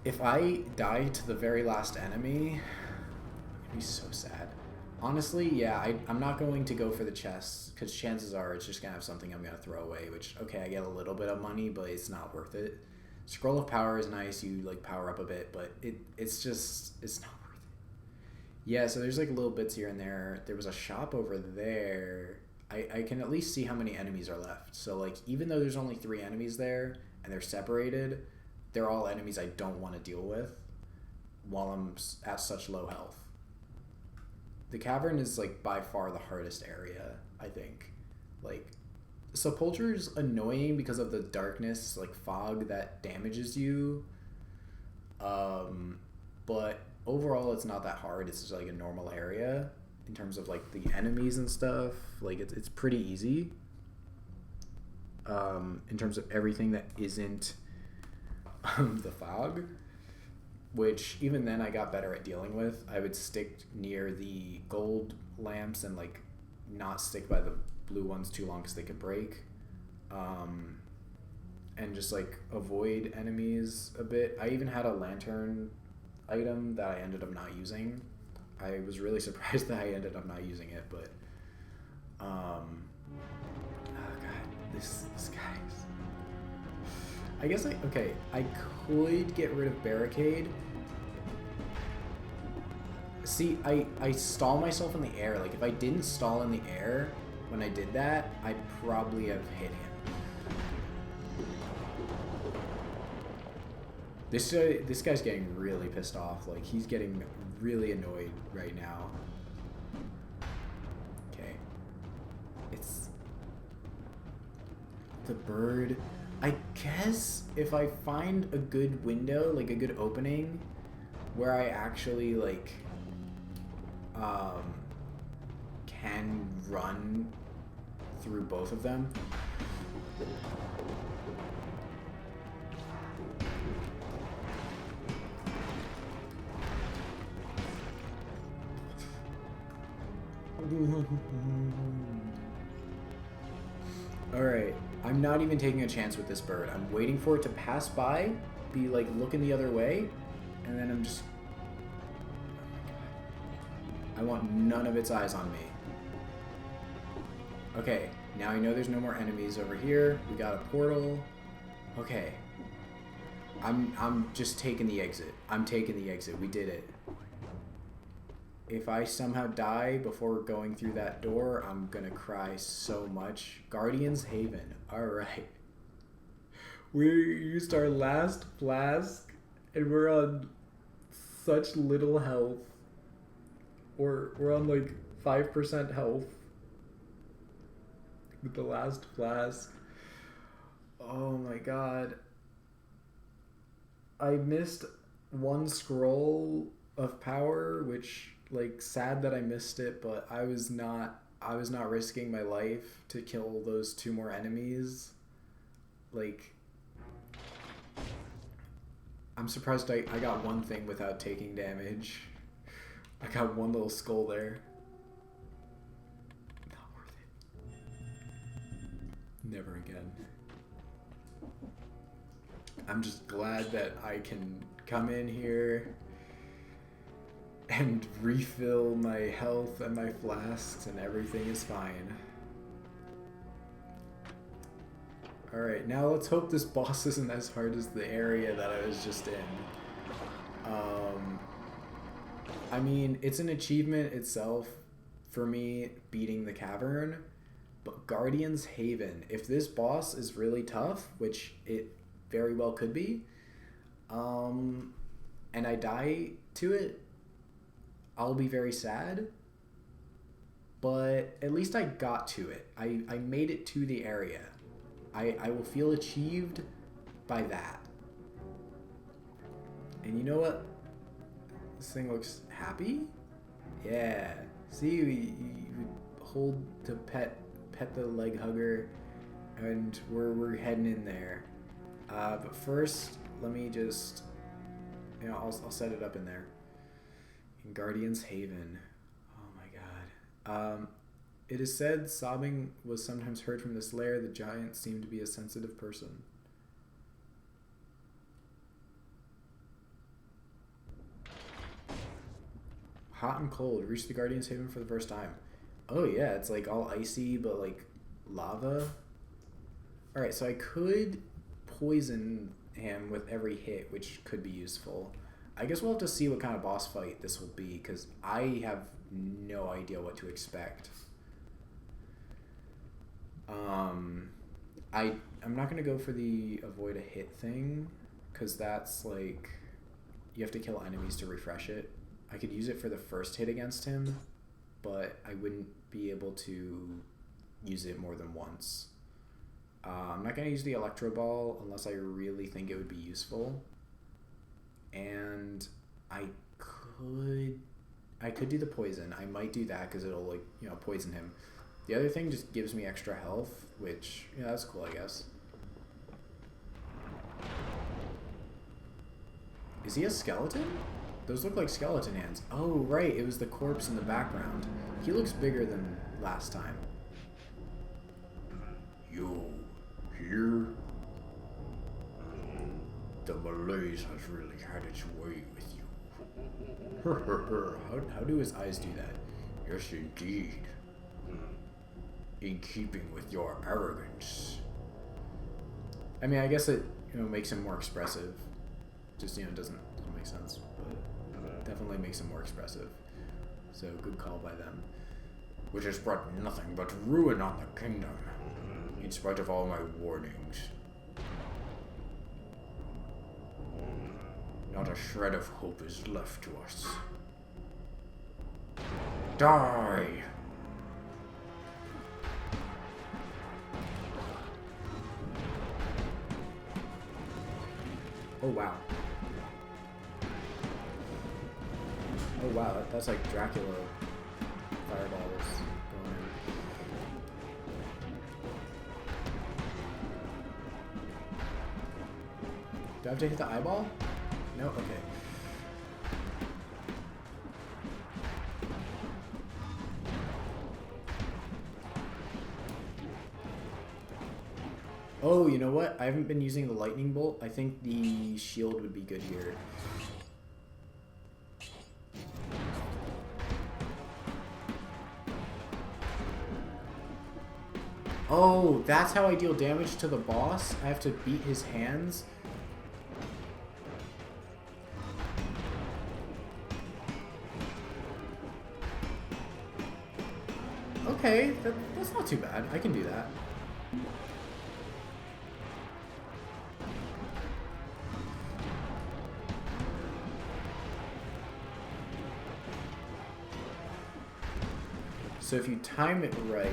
If I die to the very last enemy, it'd be so sad. Honestly, yeah, I'm not going to go for the chest, because chances are it's just going to have something I'm going to throw away, which, okay, I get a little bit of money, but it's not worth it. Scroll of Power is nice, you, like, power up a bit, but it's not worth it. Yeah, so there's, like, little bits here and there. There was a shop over there. I can at least see how many enemies are left. So, like, even though there's only 3 enemies there, and they're separated, they're all enemies I don't want to deal with while I'm at such low health. The cavern is, like, by far the hardest area, I think. Like, Sepulture's annoying because of the darkness, like, fog that damages you. But overall, it's not that hard. It's just, like, a normal area in terms of, like, the enemies and stuff. Like, it's pretty easy. In terms of everything that isn't the fog, which even then I got better at dealing with. I would stick near the gold lamps and like not stick by the blue ones too long because they could break, and just like avoid enemies a bit. I even had a lantern item that I ended up not using. I was really surprised that I ended up not using it, but oh god, this guy's... I guess I could get rid of barricade. See, I stall myself in the air. Like, if I didn't stall in the air when I did that, I'd probably have hit him. This guy's getting really pissed off. Like, he's getting really annoyed right now. Okay. It's the bird. I guess if I find a good window, like a good opening, where I actually like can run through both of them. Alright, I'm not even taking a chance with this bird. I'm waiting for it to pass by, be like looking the other way, and then I'm just... I want none of its eyes on me. Okay, now I know there's no more enemies over here. We got a portal. Okay. I'm just taking the exit. I'm taking the exit. We did it. If I somehow die before going through that door, I'm gonna cry so much. Guardian's Haven. Alright. We used our last flask, and we're on such little health. We're on like 5% health with the last flask. Oh my god. I missed one scroll of power, which... like, sad that I missed it, but I was not risking my life to kill those 2 more enemies. Like, I'm surprised I got one thing without taking damage. I got one little skull there. Never again. I'm just glad that I can come in here and refill my health and my flasks and everything is fine. Alright, now let's hope this boss isn't as hard as the area that I was just in. I mean, it's an achievement itself for me beating the cavern, but Guardian's Haven, if this boss is really tough, which it very well could be, and I die to it, I'll be very sad, but at least I got to it. I made it to the area. I will feel achieved by that. And you know what? This thing looks happy? Yeah. See, you hold to pet the leg hugger, and we're heading in there. But first, let me just, I'll set it up in there. In Guardian's Haven. Oh my god. It is said sobbing was sometimes heard from this lair. The giant seemed to be a sensitive person. Hot and cold. Reach the Guardian's Haven for the first time. Oh yeah, it's like all icy, but like lava. Alright, so I could poison him with every hit, which could be useful. I guess we'll have to see what kind of boss fight this will be, because I have no idea what to expect. I'm not going to go for the avoid a hit thing, because that's like, you have to kill enemies to refresh it. I could use it for the first hit against him, but I wouldn't be able to use it more than once. I'm not going to use the Electro Ball unless I really think it would be useful. And I could do the poison. I might do that because it'll, like, poison him. The other thing just gives me extra health, which, that's cool, I guess. Is he a skeleton? Those look like skeleton hands. Oh, right, it was the corpse in the background. He looks bigger than last time. You here? The malaise has really had its way with you. How do his eyes do that? Yes, indeed. In keeping with your arrogance. I mean, I guess it makes him more expressive. Just doesn't make sense, but definitely makes him more expressive. So good call by them. Which has brought nothing but ruin on the kingdom, in spite of all my warnings. Not a shred of hope is left to us. Die! Oh wow. Oh wow, that's like Dracula fireballs going in. Do I have to hit the eyeball? No? Okay. Oh, you know what? I haven't been using the lightning bolt. I think the shield would be good here. Oh, that's how I deal damage to the boss? I have to beat his hands? Okay, that's not too bad. I can do that. So if you time it right...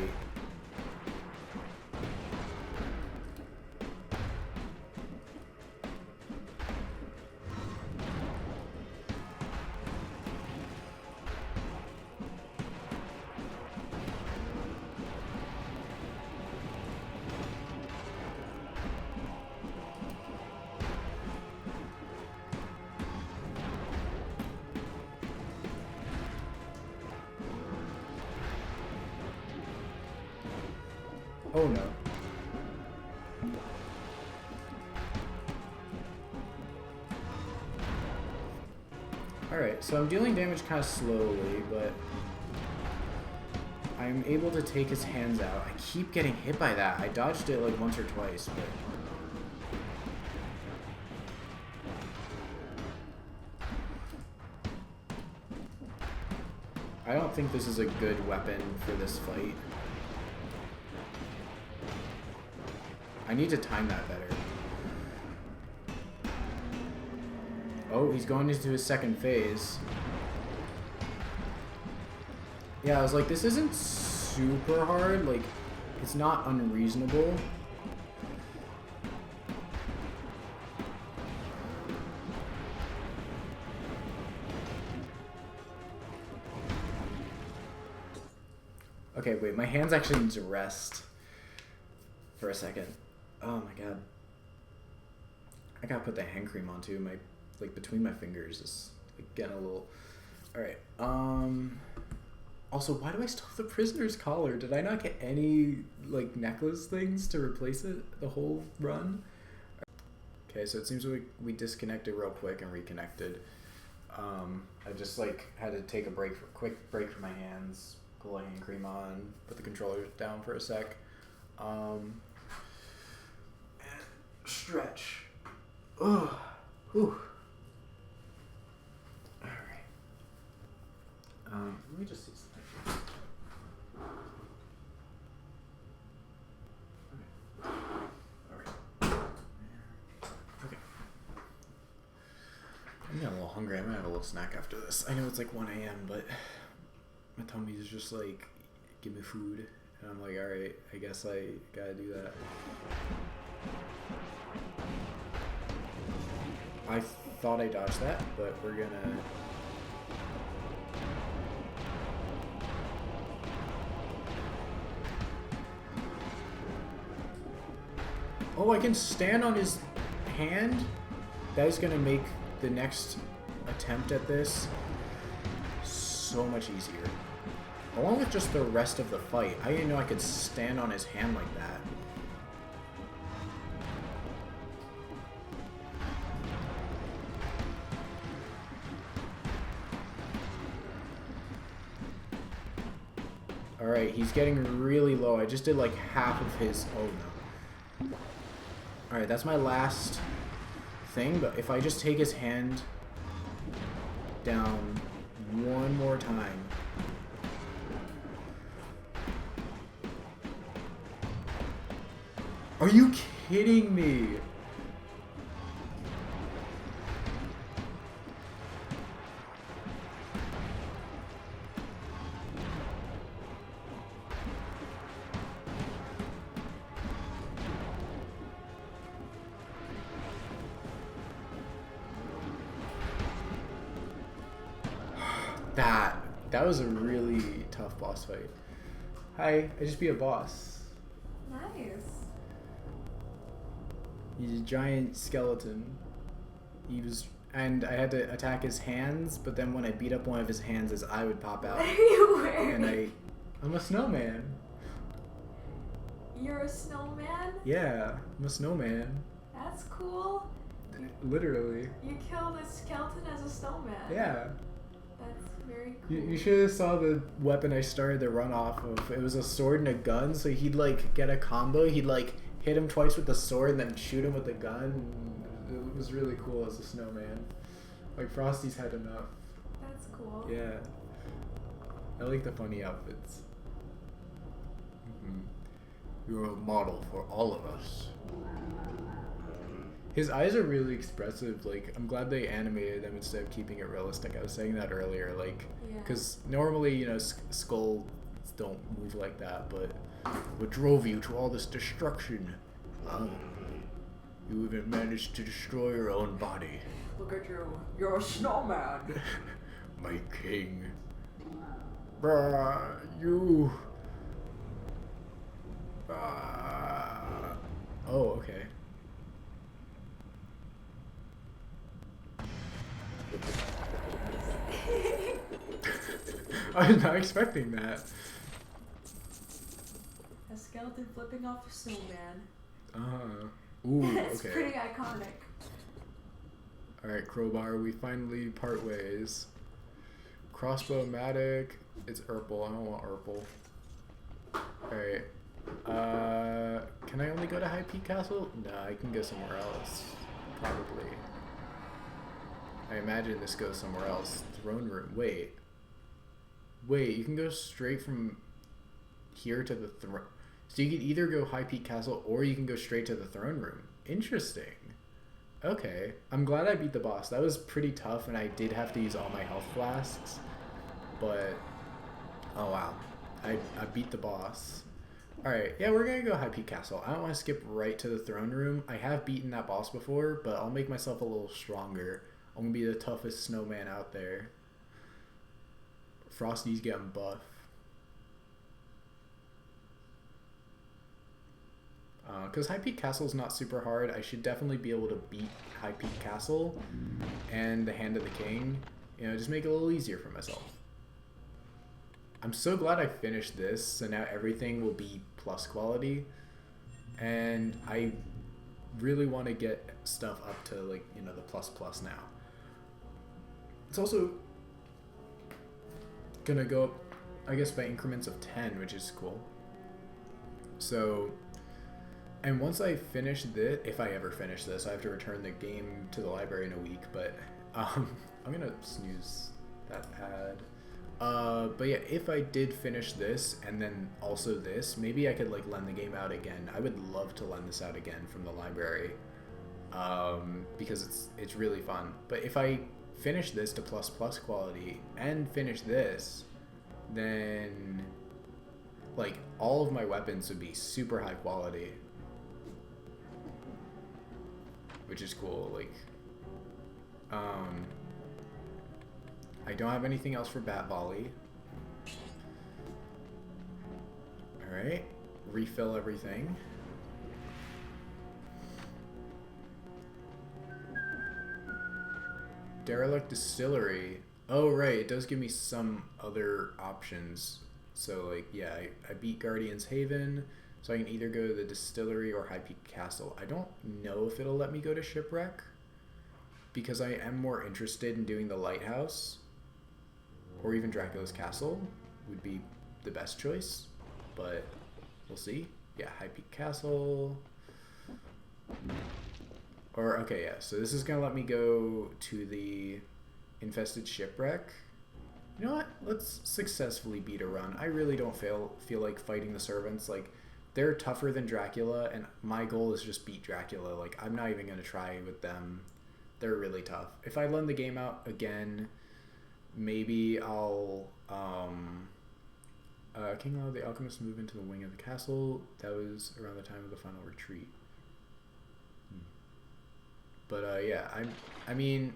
Oh no. Alright, so I'm dealing damage kind of slowly, but I'm able to take his hands out. I keep getting hit by that. I dodged it like once or twice, but... I don't think this is a good weapon for this fight. I need to time that better. Oh, he's going into his second phase. Yeah, I was like, this isn't super hard. Like, it's not unreasonable. Okay, wait, my hands actually need to rest for a second. Oh my god. I gotta put the hand cream on too. My, like, between my fingers is like getting a little... Alright, also, why do I still have the prisoner's collar? Did I not get any, like, necklace things to replace it the whole run? Okay, so it seems like we disconnected real quick and reconnected. I just, like, had to take a quick break from my hands, put the hand cream on, put the controller down for a sec, and stretch. Ugh. Whew. Alright. Let me just see something. Okay. I'm getting a little hungry. I'm gonna have a little snack after this. I know it's like 1 a.m., but my tummy is just like, give me food. And I'm like, alright, I guess I gotta do that. I thought I dodged that, but we're gonna... Oh, I can stand on his hand? That is gonna make the next attempt at this so much easier. Along with just the rest of the fight. I didn't know I could stand on his hand like that. Alright, he's getting really low. I just did like half of his... Oh no. Alright, that's my last thing, but if I just take his hand down one more time... Are you kidding me? That was a really tough boss fight. Hi, I just beat a boss. Nice. He's a giant skeleton. He was, and I had to attack his hands, but then when I beat up one of his hands, his eye would pop out. What are you wearing? And I'm a snowman. You're a snowman? Yeah, I'm a snowman. That's cool. Literally. You killed a skeleton as a snowman. Yeah. That's very cool. You should have saw the weapon I started to run off of. It was a sword and a gun, so he'd like get a combo. He'd like hit him twice with the sword and then shoot him with the gun. It was really cool as a snowman. Like Frosty's had enough. That's cool. Yeah. I like the funny outfits. You're a model for all of us. His eyes are really expressive. Like, I'm glad they animated them instead of keeping it realistic. I was saying that earlier, like, because normally, you know, skulls don't move like that, but what drove you to all this destruction? You even managed to destroy your own body. Look at you. You're a snowman. My king. Bruh, you... Oh, okay. I was not expecting that. A skeleton flipping off a snowman. Ooh, That's okay. pretty iconic. Alright, Crowbar, we finally part ways. Crossbow-matic. It's Urple. I don't want Urple. Alright. Can I only go to High Peak Castle? No, I can go somewhere else. Probably. I imagine this goes somewhere else. Throne room. Wait. Wait, you can go straight from here to the throne. So you can either go High Peak Castle or you can go straight to the throne room. Interesting. Okay. I'm glad I beat the boss. That was pretty tough and I did have to use all my health flasks. But, oh wow. I beat the boss. Alright, yeah, we're gonna go High Peak Castle. I don't want to skip right to the throne room. I have beaten that boss before, but I'll make myself a little stronger. I'm gonna be the toughest snowman out there. Frosty's getting buff. Because High Peak Castle is not super hard. I should definitely be able to beat High Peak Castle and the Hand of the King. You know, just make it a little easier for myself. I'm so glad I finished this, so now everything will be plus quality. And I really want to get stuff up to, like, you know, the plus now. It's also gonna go up, I guess, by increments of 10, which is cool. So, and once I finish this, if I ever finish this, I have to return the game to the library in a week, but I'm gonna snooze that ad. But yeah, if I did finish this and then also this, maybe I could like lend the game out again. I would love to lend this out again from the library, because it's really fun. But if I finish this to plus quality and finish this, then like all of my weapons would be super high quality, which is cool. Like, I don't have anything else for Bat Volley. Alright, refill everything. Derelict Distillery. Oh right, it does give me some other options. So like, yeah, I beat Guardian's Haven, so I can either go to the Distillery or High Peak Castle. I don't know if it'll let me go to Shipwreck, because I am more interested in doing the Lighthouse, or even Dracula's Castle would be the best choice, but we'll see. Yeah, High Peak Castle. Or, okay, yeah, so this is going to let me go to the Infested Shipwreck. You know what? Let's successfully beat a run. I really don't feel like fighting the servants. Like, they're tougher than Dracula, and my goal is just beat Dracula. Like, I'm not even going to try with them. They're really tough. If I lend the game out again, maybe I'll King allowed the alchemist to move into the wing of the castle. That was around the time of the final retreat. But yeah, I mean,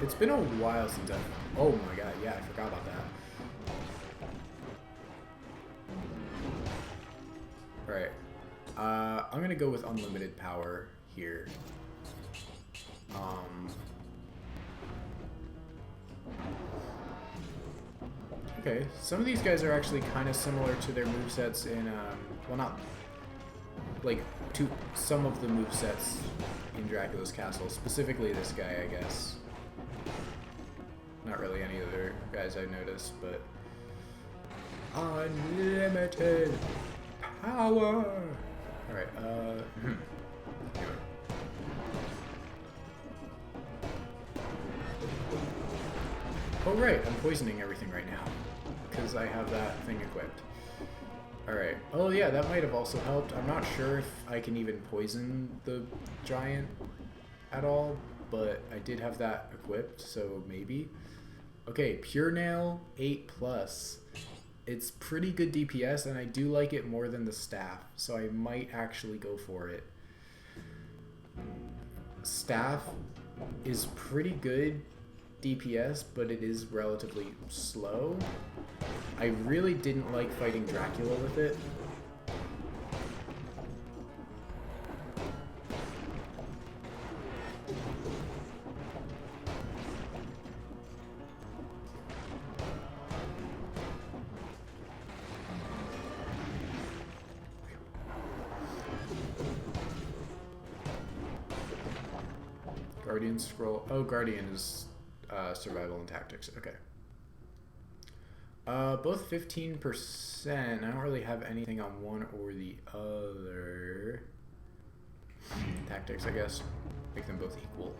it's been a while since oh my god, yeah, I forgot about that. Alright. I'm gonna go with unlimited power here. Okay, some of these guys are actually kind of similar to their movesets in, well, not, like, to some of the movesets in Dracula's Castle. Specifically this guy, I guess. Not really any other guys I noticed, but... Unlimited power! Alright, anyway. Oh right, I'm poisoning everything right now, because I have that thing equipped. Alright, oh yeah, that might have also helped. I'm not sure if I can even poison the giant at all, but I did have that equipped, so maybe. Okay, Pure Nail 8+. It's pretty good DPS, and I do like it more than the staff, so I might actually go for it. Staff is pretty good DPS, but it is relatively slow. I really didn't like fighting Dracula with it. Guardian scroll. Oh, Guardian is survival and tactics. Okay. Both 15%. I don't really have anything on one or the other. Tactics, I guess. Make them both equal.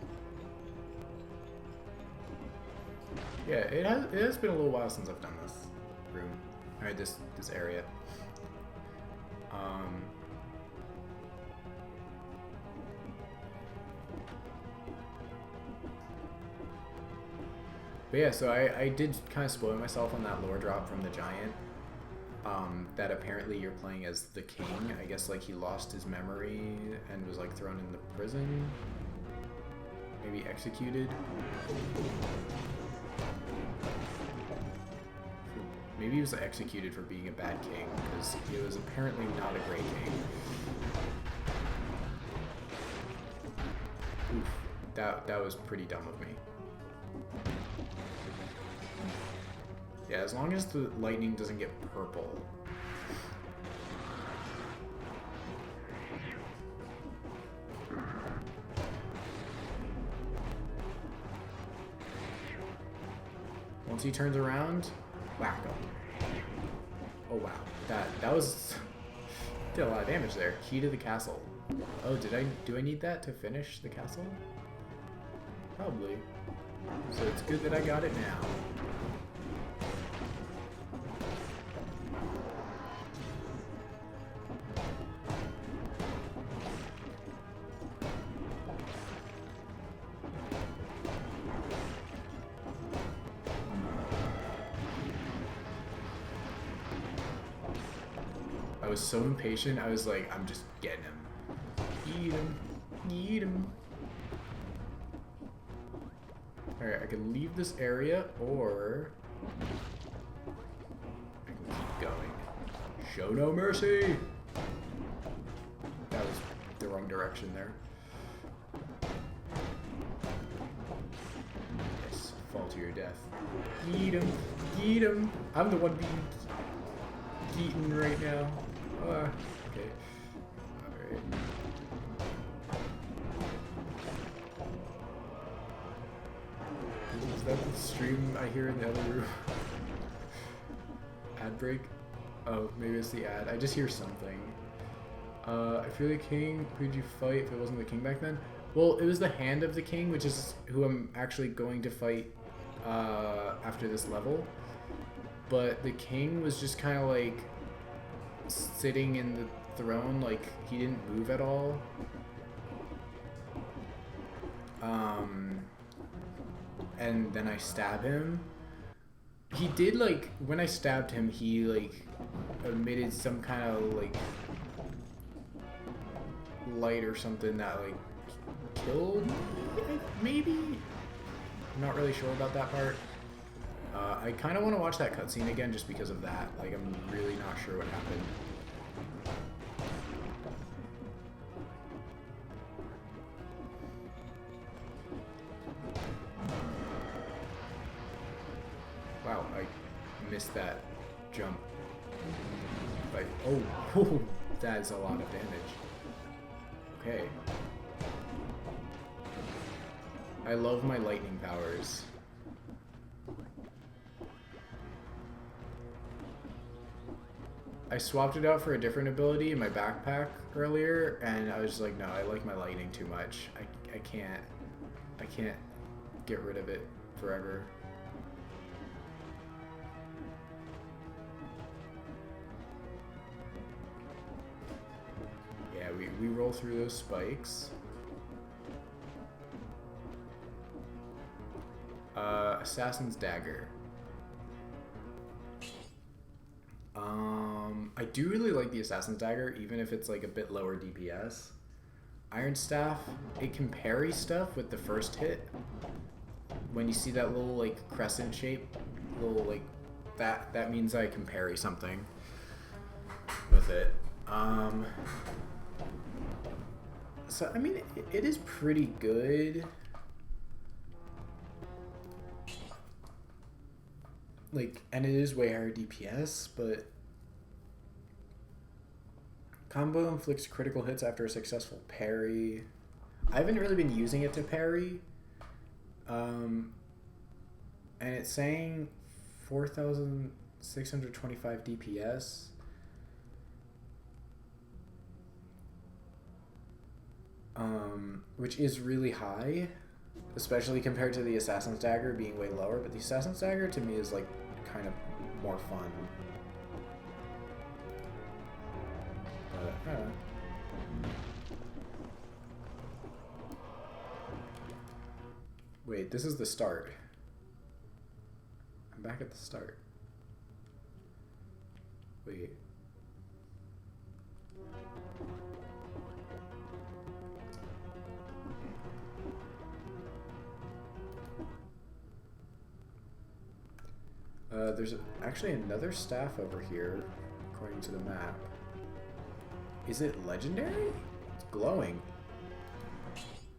Yeah, it has been a little while since I've done this room. Alright, this area. But yeah, so I did kind of spoil myself on that lore drop from the giant. That apparently you're playing as the king. I guess like he lost his memory and was like thrown into prison. Maybe executed. Maybe he was executed for being a bad king, because he was apparently not a great king. Oof, that was pretty dumb of me. Yeah, as long as the lightning doesn't get purple. Once he turns around, whack him. Oh wow, that was did a lot of damage there. Key to the castle. Oh, do I need that to finish the castle? Probably. So it's good that I got it now. I was so impatient, I was like, I'm just getting him. Eat him. Eat him. Alright, I can leave this area, or I can keep going. Show no mercy! That was the wrong direction there. Yes, fall to your death. Eat him. Eat him. I'm the one being eaten right now. Okay. Alright. Is that the stream I hear in the other room? Ad break? Oh, maybe it's the ad. I just hear something. If you're the king, who'd you fight if it wasn't the king back then? Well, it was the hand of the king, which is who I'm actually going to fight after this level. But the king was just kind of like sitting in the throne, like he didn't move at all. And then I stab him. He did, like, when I stabbed him, he like emitted some kind of like light or something that like killed me, maybe? I'm not really sure about that part. I kind of want to watch that cutscene again just because of that. Like, I'm really not sure what happened. Wow, I missed that jump. Like, oh, that is a lot of damage. Okay. I love my lightning powers. I swapped it out for a different ability in my backpack earlier, and I was like, no, I like my lightning too much. I can't get rid of it forever. Yeah, we roll through those spikes. Assassin's Dagger. I do really like the Assassin's Dagger, even if it's like a bit lower DPS. Iron Staff, it can parry stuff with the first hit. When you see that little like crescent shape, little like that means I can parry something with it. So I mean, it is pretty good. Like, and it is way higher DPS, but combo inflicts critical hits after a successful parry. I haven't really been using it to parry. And it's saying 4,625 DPS. Which is really high, especially compared to the Assassin's Dagger being way lower, but the Assassin's Dagger to me is like kind of more fun. But, I don't know. Wait, this is the start. I'm back at the start. Wait. There's actually another staff over here, according to the map. Is it legendary? It's glowing.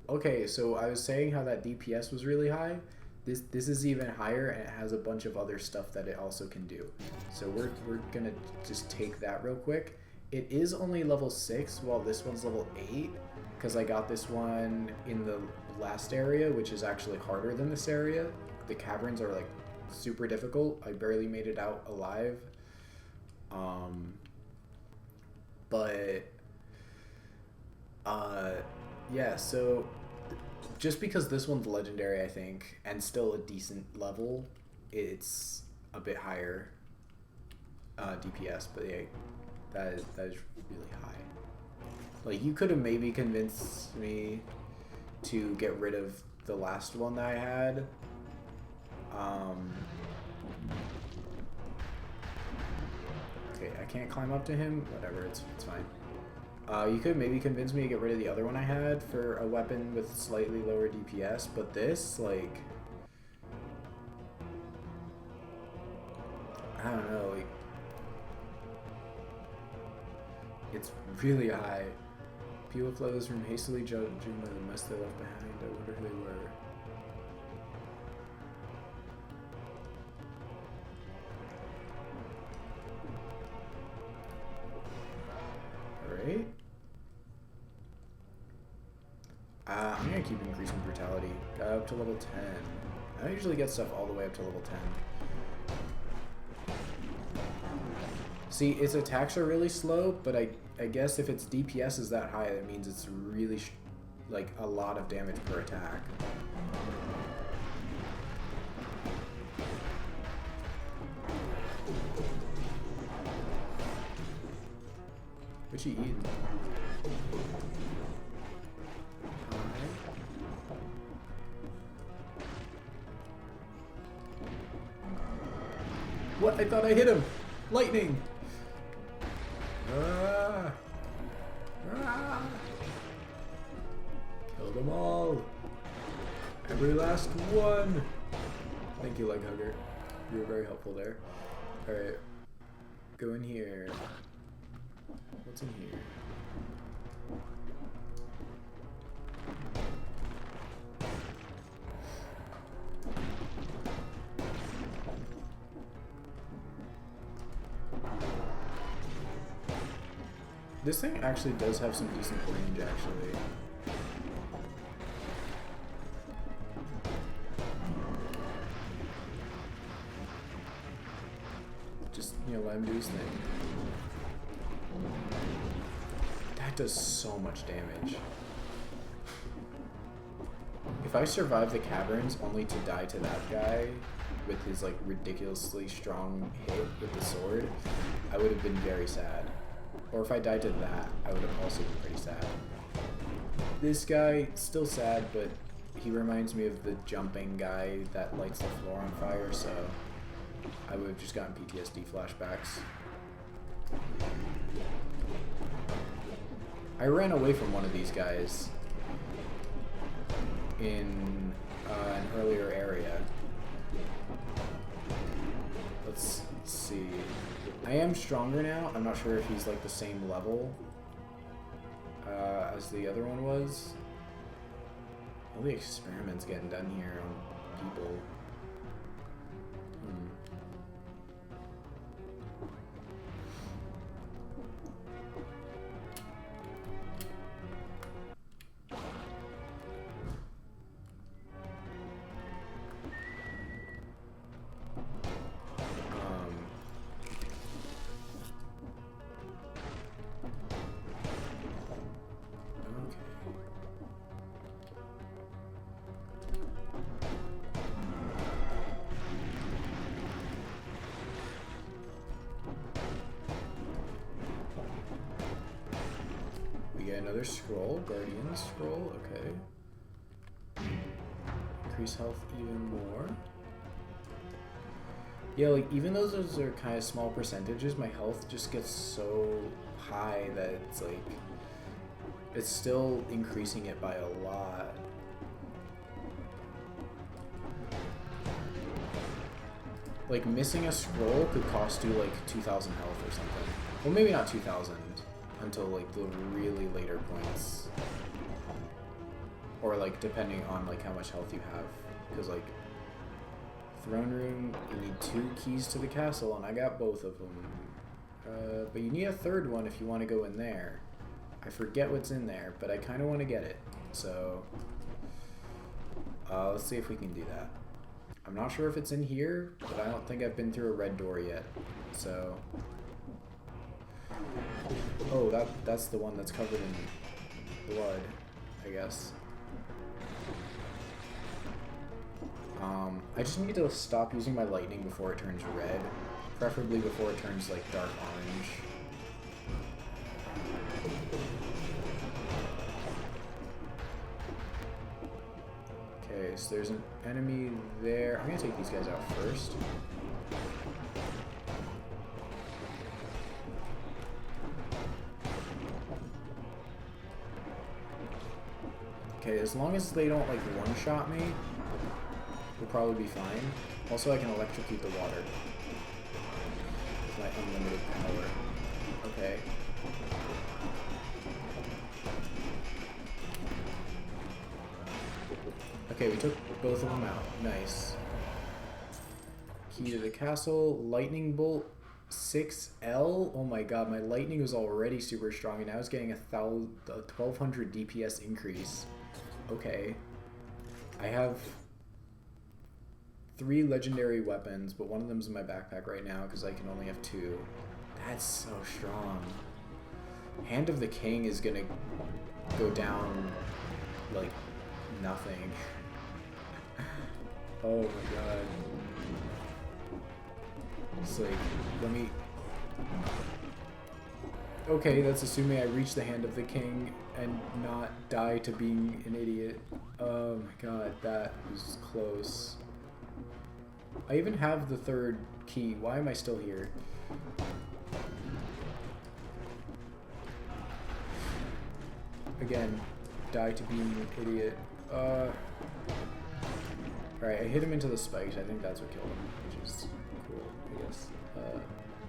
Okay, so I was saying how that DPS was really high. This is even higher, and it has a bunch of other stuff that it also can do. So we're gonna just take that real quick. It is only level 6, while this one's level 8, because I got this one in the last area, which is actually harder than this area. The caverns are like super difficult. I barely made it out alive. Yeah, so just because this one's legendary, I think, and still a decent level, it's a bit higher DPS, but yeah, that is really high. Like, you could have maybe convinced me to get rid of the last one that I had. Okay, I can't climb up to him. Whatever, it's fine. You could maybe convince me to get rid of the other one I had for a weapon with slightly lower DPS, but this, like, I don't know, like, it's really high. People flow this room hastily judging by the mess they left behind. I wonder who they were. Alright. I'm gonna keep increasing brutality. Got up to level 10. I don't usually get stuff all the way up to level 10. See, its attacks are really slow, but I guess if its DPS is that high, that means it's really, like, a lot of damage per attack. What you eating? What? I thought I hit him! Lightning! Ah! Ah! Killed them all! Every last one! Thank you, Leg Hugger. You were very helpful there. Alright. Go in here. What's in here? This thing actually does have some decent range, actually. Just, you know, let him do his thing. That does so much damage. If I survive the caverns only to die to that guy with his, like, ridiculously strong hit with the sword, I would have been very sad. Or if I died to that, I would have also been pretty sad. This guy, still sad, but he reminds me of the jumping guy that lights the floor on fire, so I would have just gotten PTSD flashbacks. I ran away from one of these guys in an earlier area. Let's see. I am stronger now. I'm not sure if he's like the same level as the other one was. All the experiments getting done here on people. Another scroll, Guardian scroll, okay. Increase health even more. Yeah, like even though those are kind of small percentages, my health just gets so high that it's like, it's still increasing it by a lot. Like missing a scroll could cost you like 2,000 health or something. Well, maybe not 2,000 until like the really later points. Or like depending on like how much health you have. Because like throne room, you need 2 keys to the castle and I got both of them. But you need a third one if you want to go in there. I forget what's in there, but I kind of want to get it. So let's see if we can do that. I'm not sure if it's in here, but I don't think I've been through a red door yet. So, oh, that's the one that's covered in blood, I guess. I just need to stop using my lightning before it turns red, preferably before it turns like dark orange. Okay, so there's an enemy there. I'm gonna take these guys out first. Okay, as long as they don't like one-shot me, we'll probably be fine. Also, I can electrocute the water. With my unlimited power. Okay. Okay, we took both of them out. Nice. Key to the castle. Lightning bolt 6L. Oh my god, my lightning was already super strong and now it's getting a 1200 DPS increase. Okay. I have 3 legendary weapons, but one of them's in my backpack right now because I can only have 2. That's so strong. Hand of the King is gonna go down like nothing. Oh my god. It's like, let me... Okay, that's assuming I reach the Hand of the King and not die to being an idiot. Oh my god, that was close. I even have the 3rd key. Why am I still here? Again, die to being an idiot. Alright, I hit him into the spikes. I think that's what killed him, which is cool, I guess.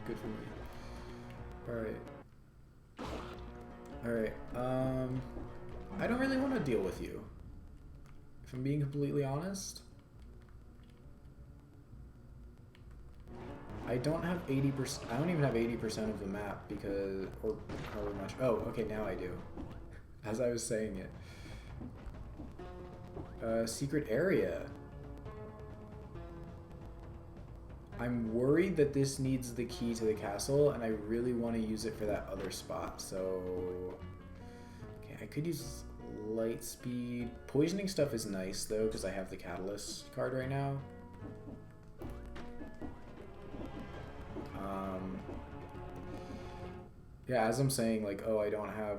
Good for me. Alright. I don't really want to deal with you. If I'm being completely honest. I don't have 80%, I don't even have 80% of the map because, or however much. Oh, okay, now I do. As I was saying it. Secret area. I'm worried that this needs the key to the castle, and I really want to use it for that other spot, so... Okay, I could use light speed. Poisoning stuff is nice, though, because I have the catalyst card right now. Yeah, as I'm saying, like, oh, I don't have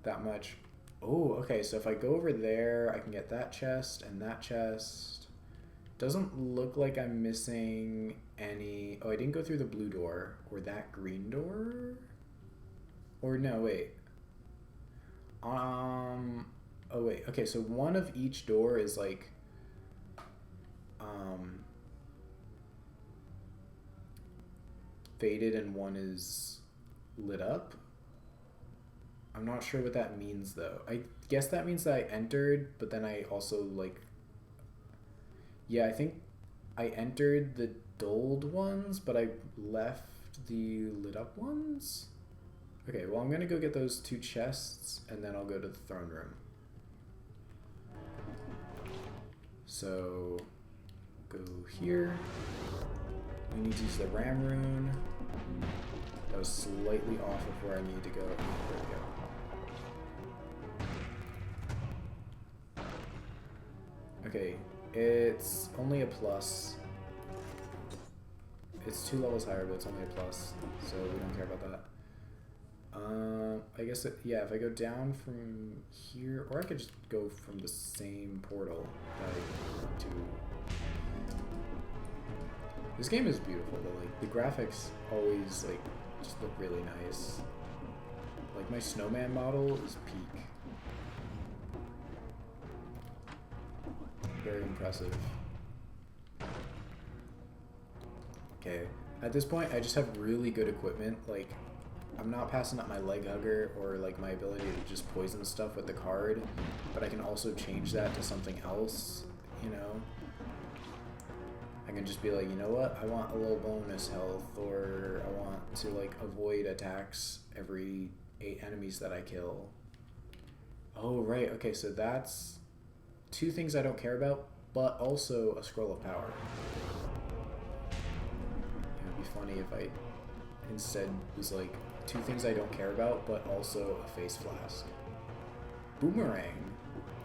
that much. Oh, okay, so if I go over there, I can get that chest and that chest. Doesn't look like I'm missing any... Oh, I didn't go through the blue door or that green door? Or no, wait. Oh, wait. Okay, so one of each door is like... faded and one is lit up. I'm not sure what that means though. I guess that means that I entered, but then I also like... Yeah, I think I entered the dulled ones, but I left the lit up ones? Okay, well I'm gonna go get those 2 chests and then I'll go to the throne room. So, go here. I need to use the ram rune. That was slightly off of where I need to go. There we go. Okay, it's only a plus. It's 2 levels higher, but it's only a plus, so we don't care about I guess, yeah, if I go down from here, or I could just go from the same portal that I went to. This game is beautiful, though. Like, the graphics always, like, just look really nice. Like, my snowman model is peak. Very impressive. Okay, at this point, I just have really good equipment. Like, I'm not passing up my leg hugger or like my ability to just poison stuff with the card, but I can also change that to something else, you know? I can just be like, you know what, I want a little bonus health, or I want to like avoid attacks every 8 enemies that I kill. Oh, right, okay, so that's 2 things I don't care about, but also a scroll of power. It would be funny if I instead was like, 2 things I don't care about, but also a face flask. Boomerang.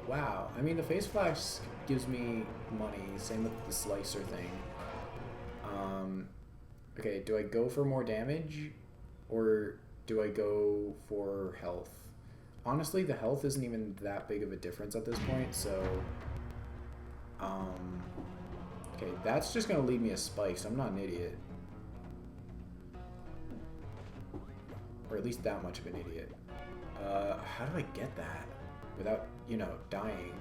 Wow. I mean, the face flask gives me money. Same with the slicer thing. Okay, do I go for more damage? Or do I go for health? Honestly, the health isn't even that big of a difference at this point, so... okay, that's just gonna leave me a spike, so I'm not an idiot. Or at least that much of an idiot. How do I get that without, you know, dying?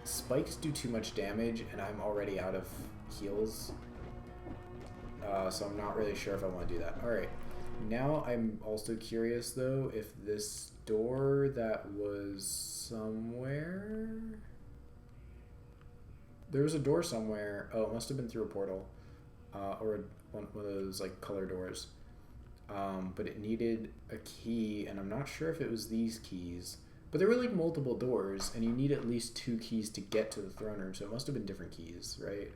Spikes do too much damage, and I'm already out of heals. So I'm not really sure if I want to do that. Alright, now I'm also curious, though, if this door that was somewhere... There was a door somewhere. Oh, it must have been through a portal. Or one of those like color doors, but it needed a key, and I'm not sure if it was these keys, but there were like multiple doors, and you need at least 2 keys to get to the throne room, so it must have been different keys, right?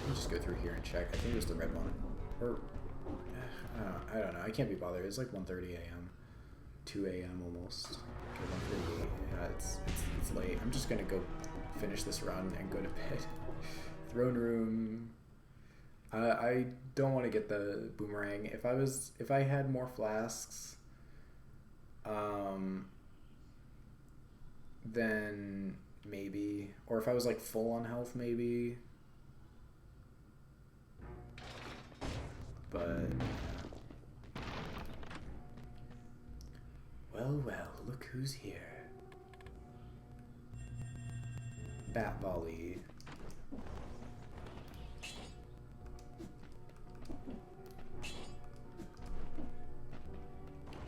Let me just go through here and check. I think it was the red one, or I don't know. I can't be bothered. It's like 1:30 a.m., 2 a.m. almost. Okay, 1:38. Yeah, it's late. I'm just gonna go finish this run and go to bed. Throne room. I don't want to get the boomerang. If I had more flasks, then maybe. Or if I was like full on health, maybe. But well, look who's here. Bat volley.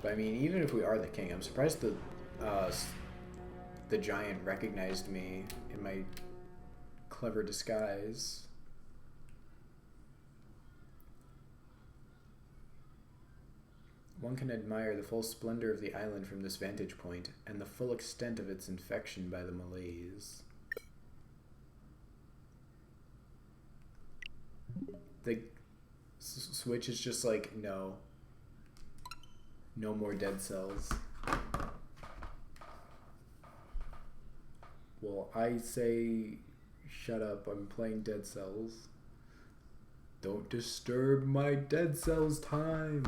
But I mean, even if we are the king, I'm surprised the giant recognized me in my clever disguise. One can admire the full splendor of the island from this vantage point, and the full extent of its infection by the malaise. The switch is just like, no. No more dead cells. Well, I say, shut up, I'm playing Dead Cells. Don't disturb my Dead Cells time.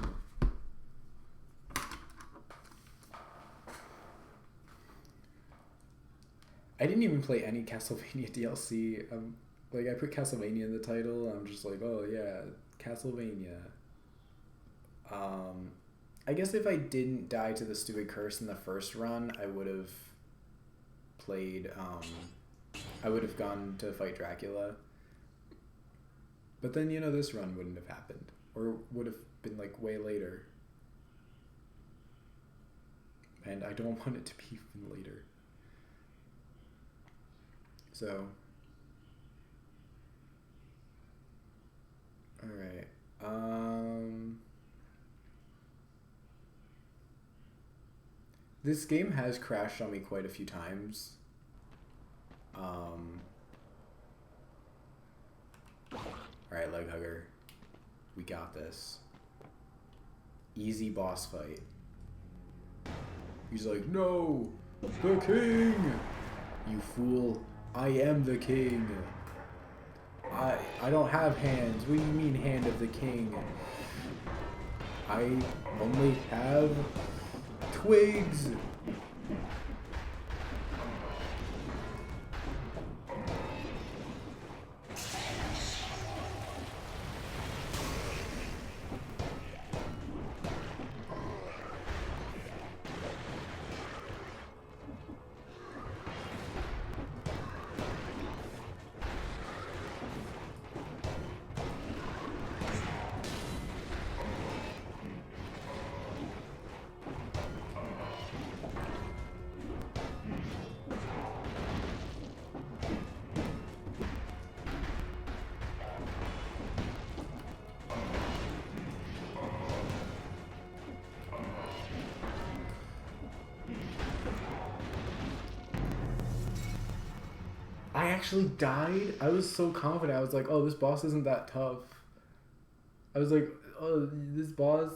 I didn't even play any Castlevania DLC. Like, I put Castlevania in the title, and I'm just like, oh yeah, Castlevania. I guess if I didn't die to the stupid curse in the first run, I would have played, I would have gone to fight Dracula. But then, you know, this run wouldn't have happened. Or would have been, like, way later. And I don't want it to be even later. So. Alright. This game has crashed on me quite a few times. Alright, leg hugger. We got this. Easy boss fight. He's like, no! The king! You fool! I am the king! I don't have hands. What do you mean, hand of the king? I only have twigs. I actually died. I was so confident. I was like, oh, this boss isn't that tough. I was like, oh, this boss,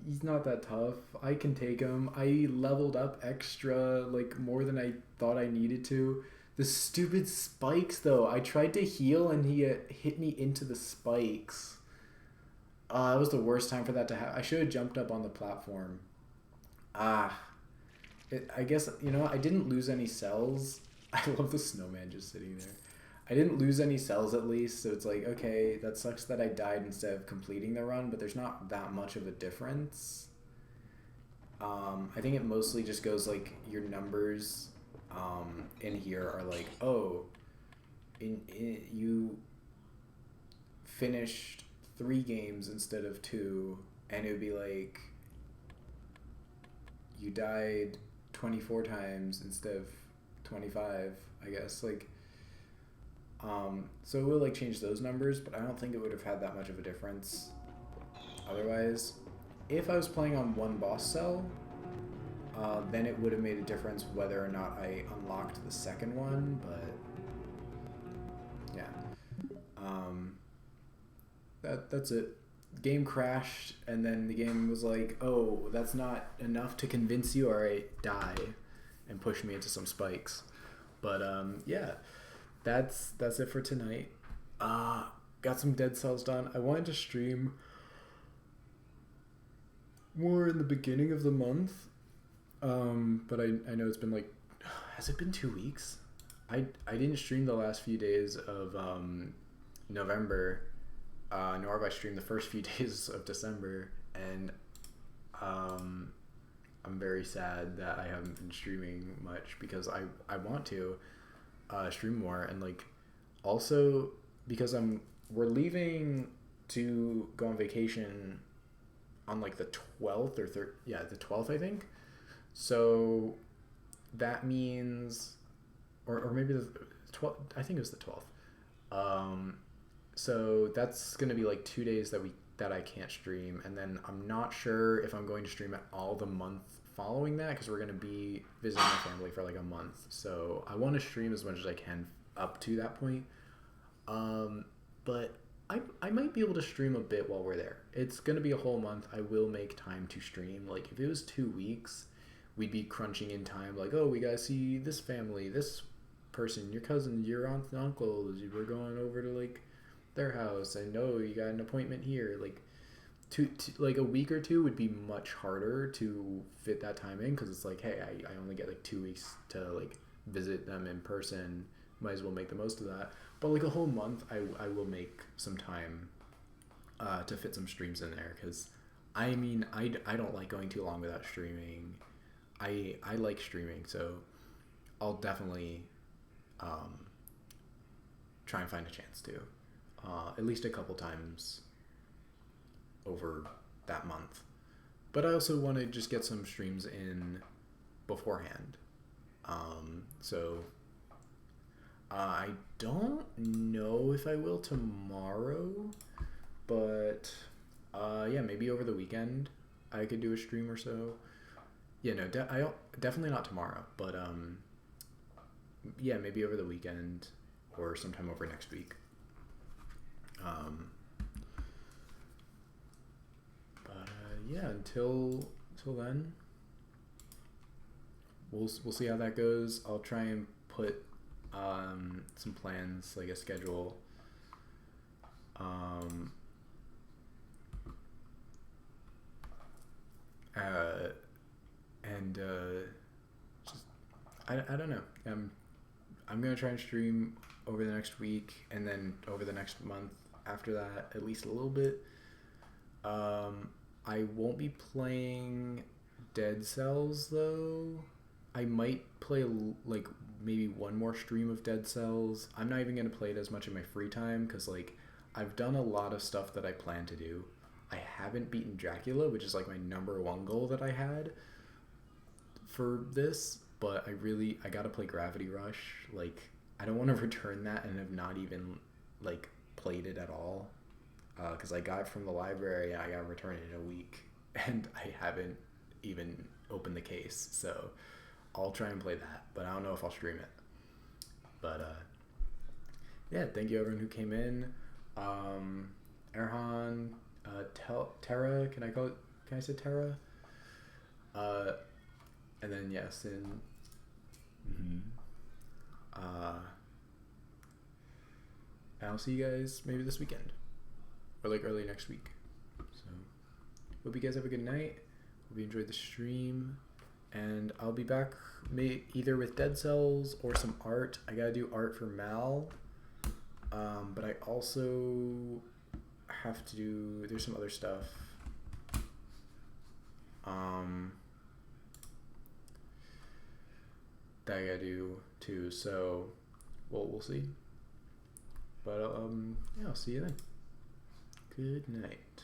he's not that tough. I can take him. I leveled up extra, like, more than I thought I needed to. The stupid spikes, though. I tried to heal and he hit me into the spikes. That was the worst time for that to happen. I should have jumped up on the platform. I guess, I didn't lose any cells. I love the snowman just sitting there. I didn't lose any cells at least, so it's like, okay, that sucks that I died instead of completing the run, but there's not that much of a difference. I think it mostly just goes like your numbers in here are like, oh, you finished 3 games instead of 2, and it would be like you died 24 times instead of 25, I guess. Like, so it will like change those numbers, but I don't think it would have had that much of a difference otherwise. If I was playing on one boss cell, then it would have made a difference whether or not I unlocked the second one, but yeah. That's it. Game crashed, and then the game was like, oh, that's not enough to convince you, alright, die, and push me into some spikes. But yeah, that's it for tonight. Got some Dead Cells done. I wanted to stream more in the beginning of the month, but I know it's been like, has it been 2 weeks? I didn't stream the last few days of November, nor have I streamed the first few days of December, and I'm very sad that I haven't been streaming much because I want to stream more, and like also because we're leaving to go on vacation on like the 12th or the 12th, I think. So that means or maybe the 12th, I think it was the 12th. So that's going to be like 2 days that I can't stream, and then I'm not sure if I'm going to stream at all the month following that because we're going to be visiting my family for like a month. So I want to stream as much as I can up to that point. But I might be able to stream a bit while we're there. It's going to be a whole month. I will make time to stream. Like if it was 2 weeks, we'd be crunching in time. Like, oh, we got to see this family, this person, your cousin, your aunts and uncles. We're going over to like their house. I know you got an appointment here. Like like a week or 2 would be much harder to fit that time in because it's like, hey, I only get like 2 weeks to like visit them in person. Might as well make the most of that. But like a whole month, I will make some time to fit some streams in there because I mean I don't like going too long without streaming. I like streaming, so I'll definitely try and find a chance to at least a couple times over that month. But I also want to just get some streams in beforehand. So I don't know if I will tomorrow, but yeah, maybe over the weekend I could do a stream or so. Yeah, no, definitely not tomorrow, but yeah, maybe over the weekend or sometime over next week. But yeah, until then, we'll see how that goes. I'll try and put some plans, like a schedule, Um, uh, and just I don't know. I'm gonna try and stream over the next week, and then over the next month after that, at least a little bit. I won't be playing Dead Cells though. I might play like maybe one more stream of Dead Cells. I'm not even gonna play it as much in my free time because like I've done a lot of stuff that I plan to do. I haven't beaten Dracula, which is like my number one goal that I had for this, but I gotta play Gravity Rush. Like I don't want to return that and have not even like played it at all because I got it from the library. I gotta return it in a week and I haven't even opened the case, so I'll try and play that, but I don't know if I'll stream it. But yeah, thank you everyone who came in. Erhan, Terra, can I say Terra? And then yes, and I'll see you guys maybe this weekend or like early next week. So hope you guys have a good night. Hope you enjoyed the stream, and I'll be back either with Dead Cells or some art. I gotta do art for Mal, but I also have to do, there's some other stuff that I gotta do too, so we'll see. But yeah, I'll see you then. Good night.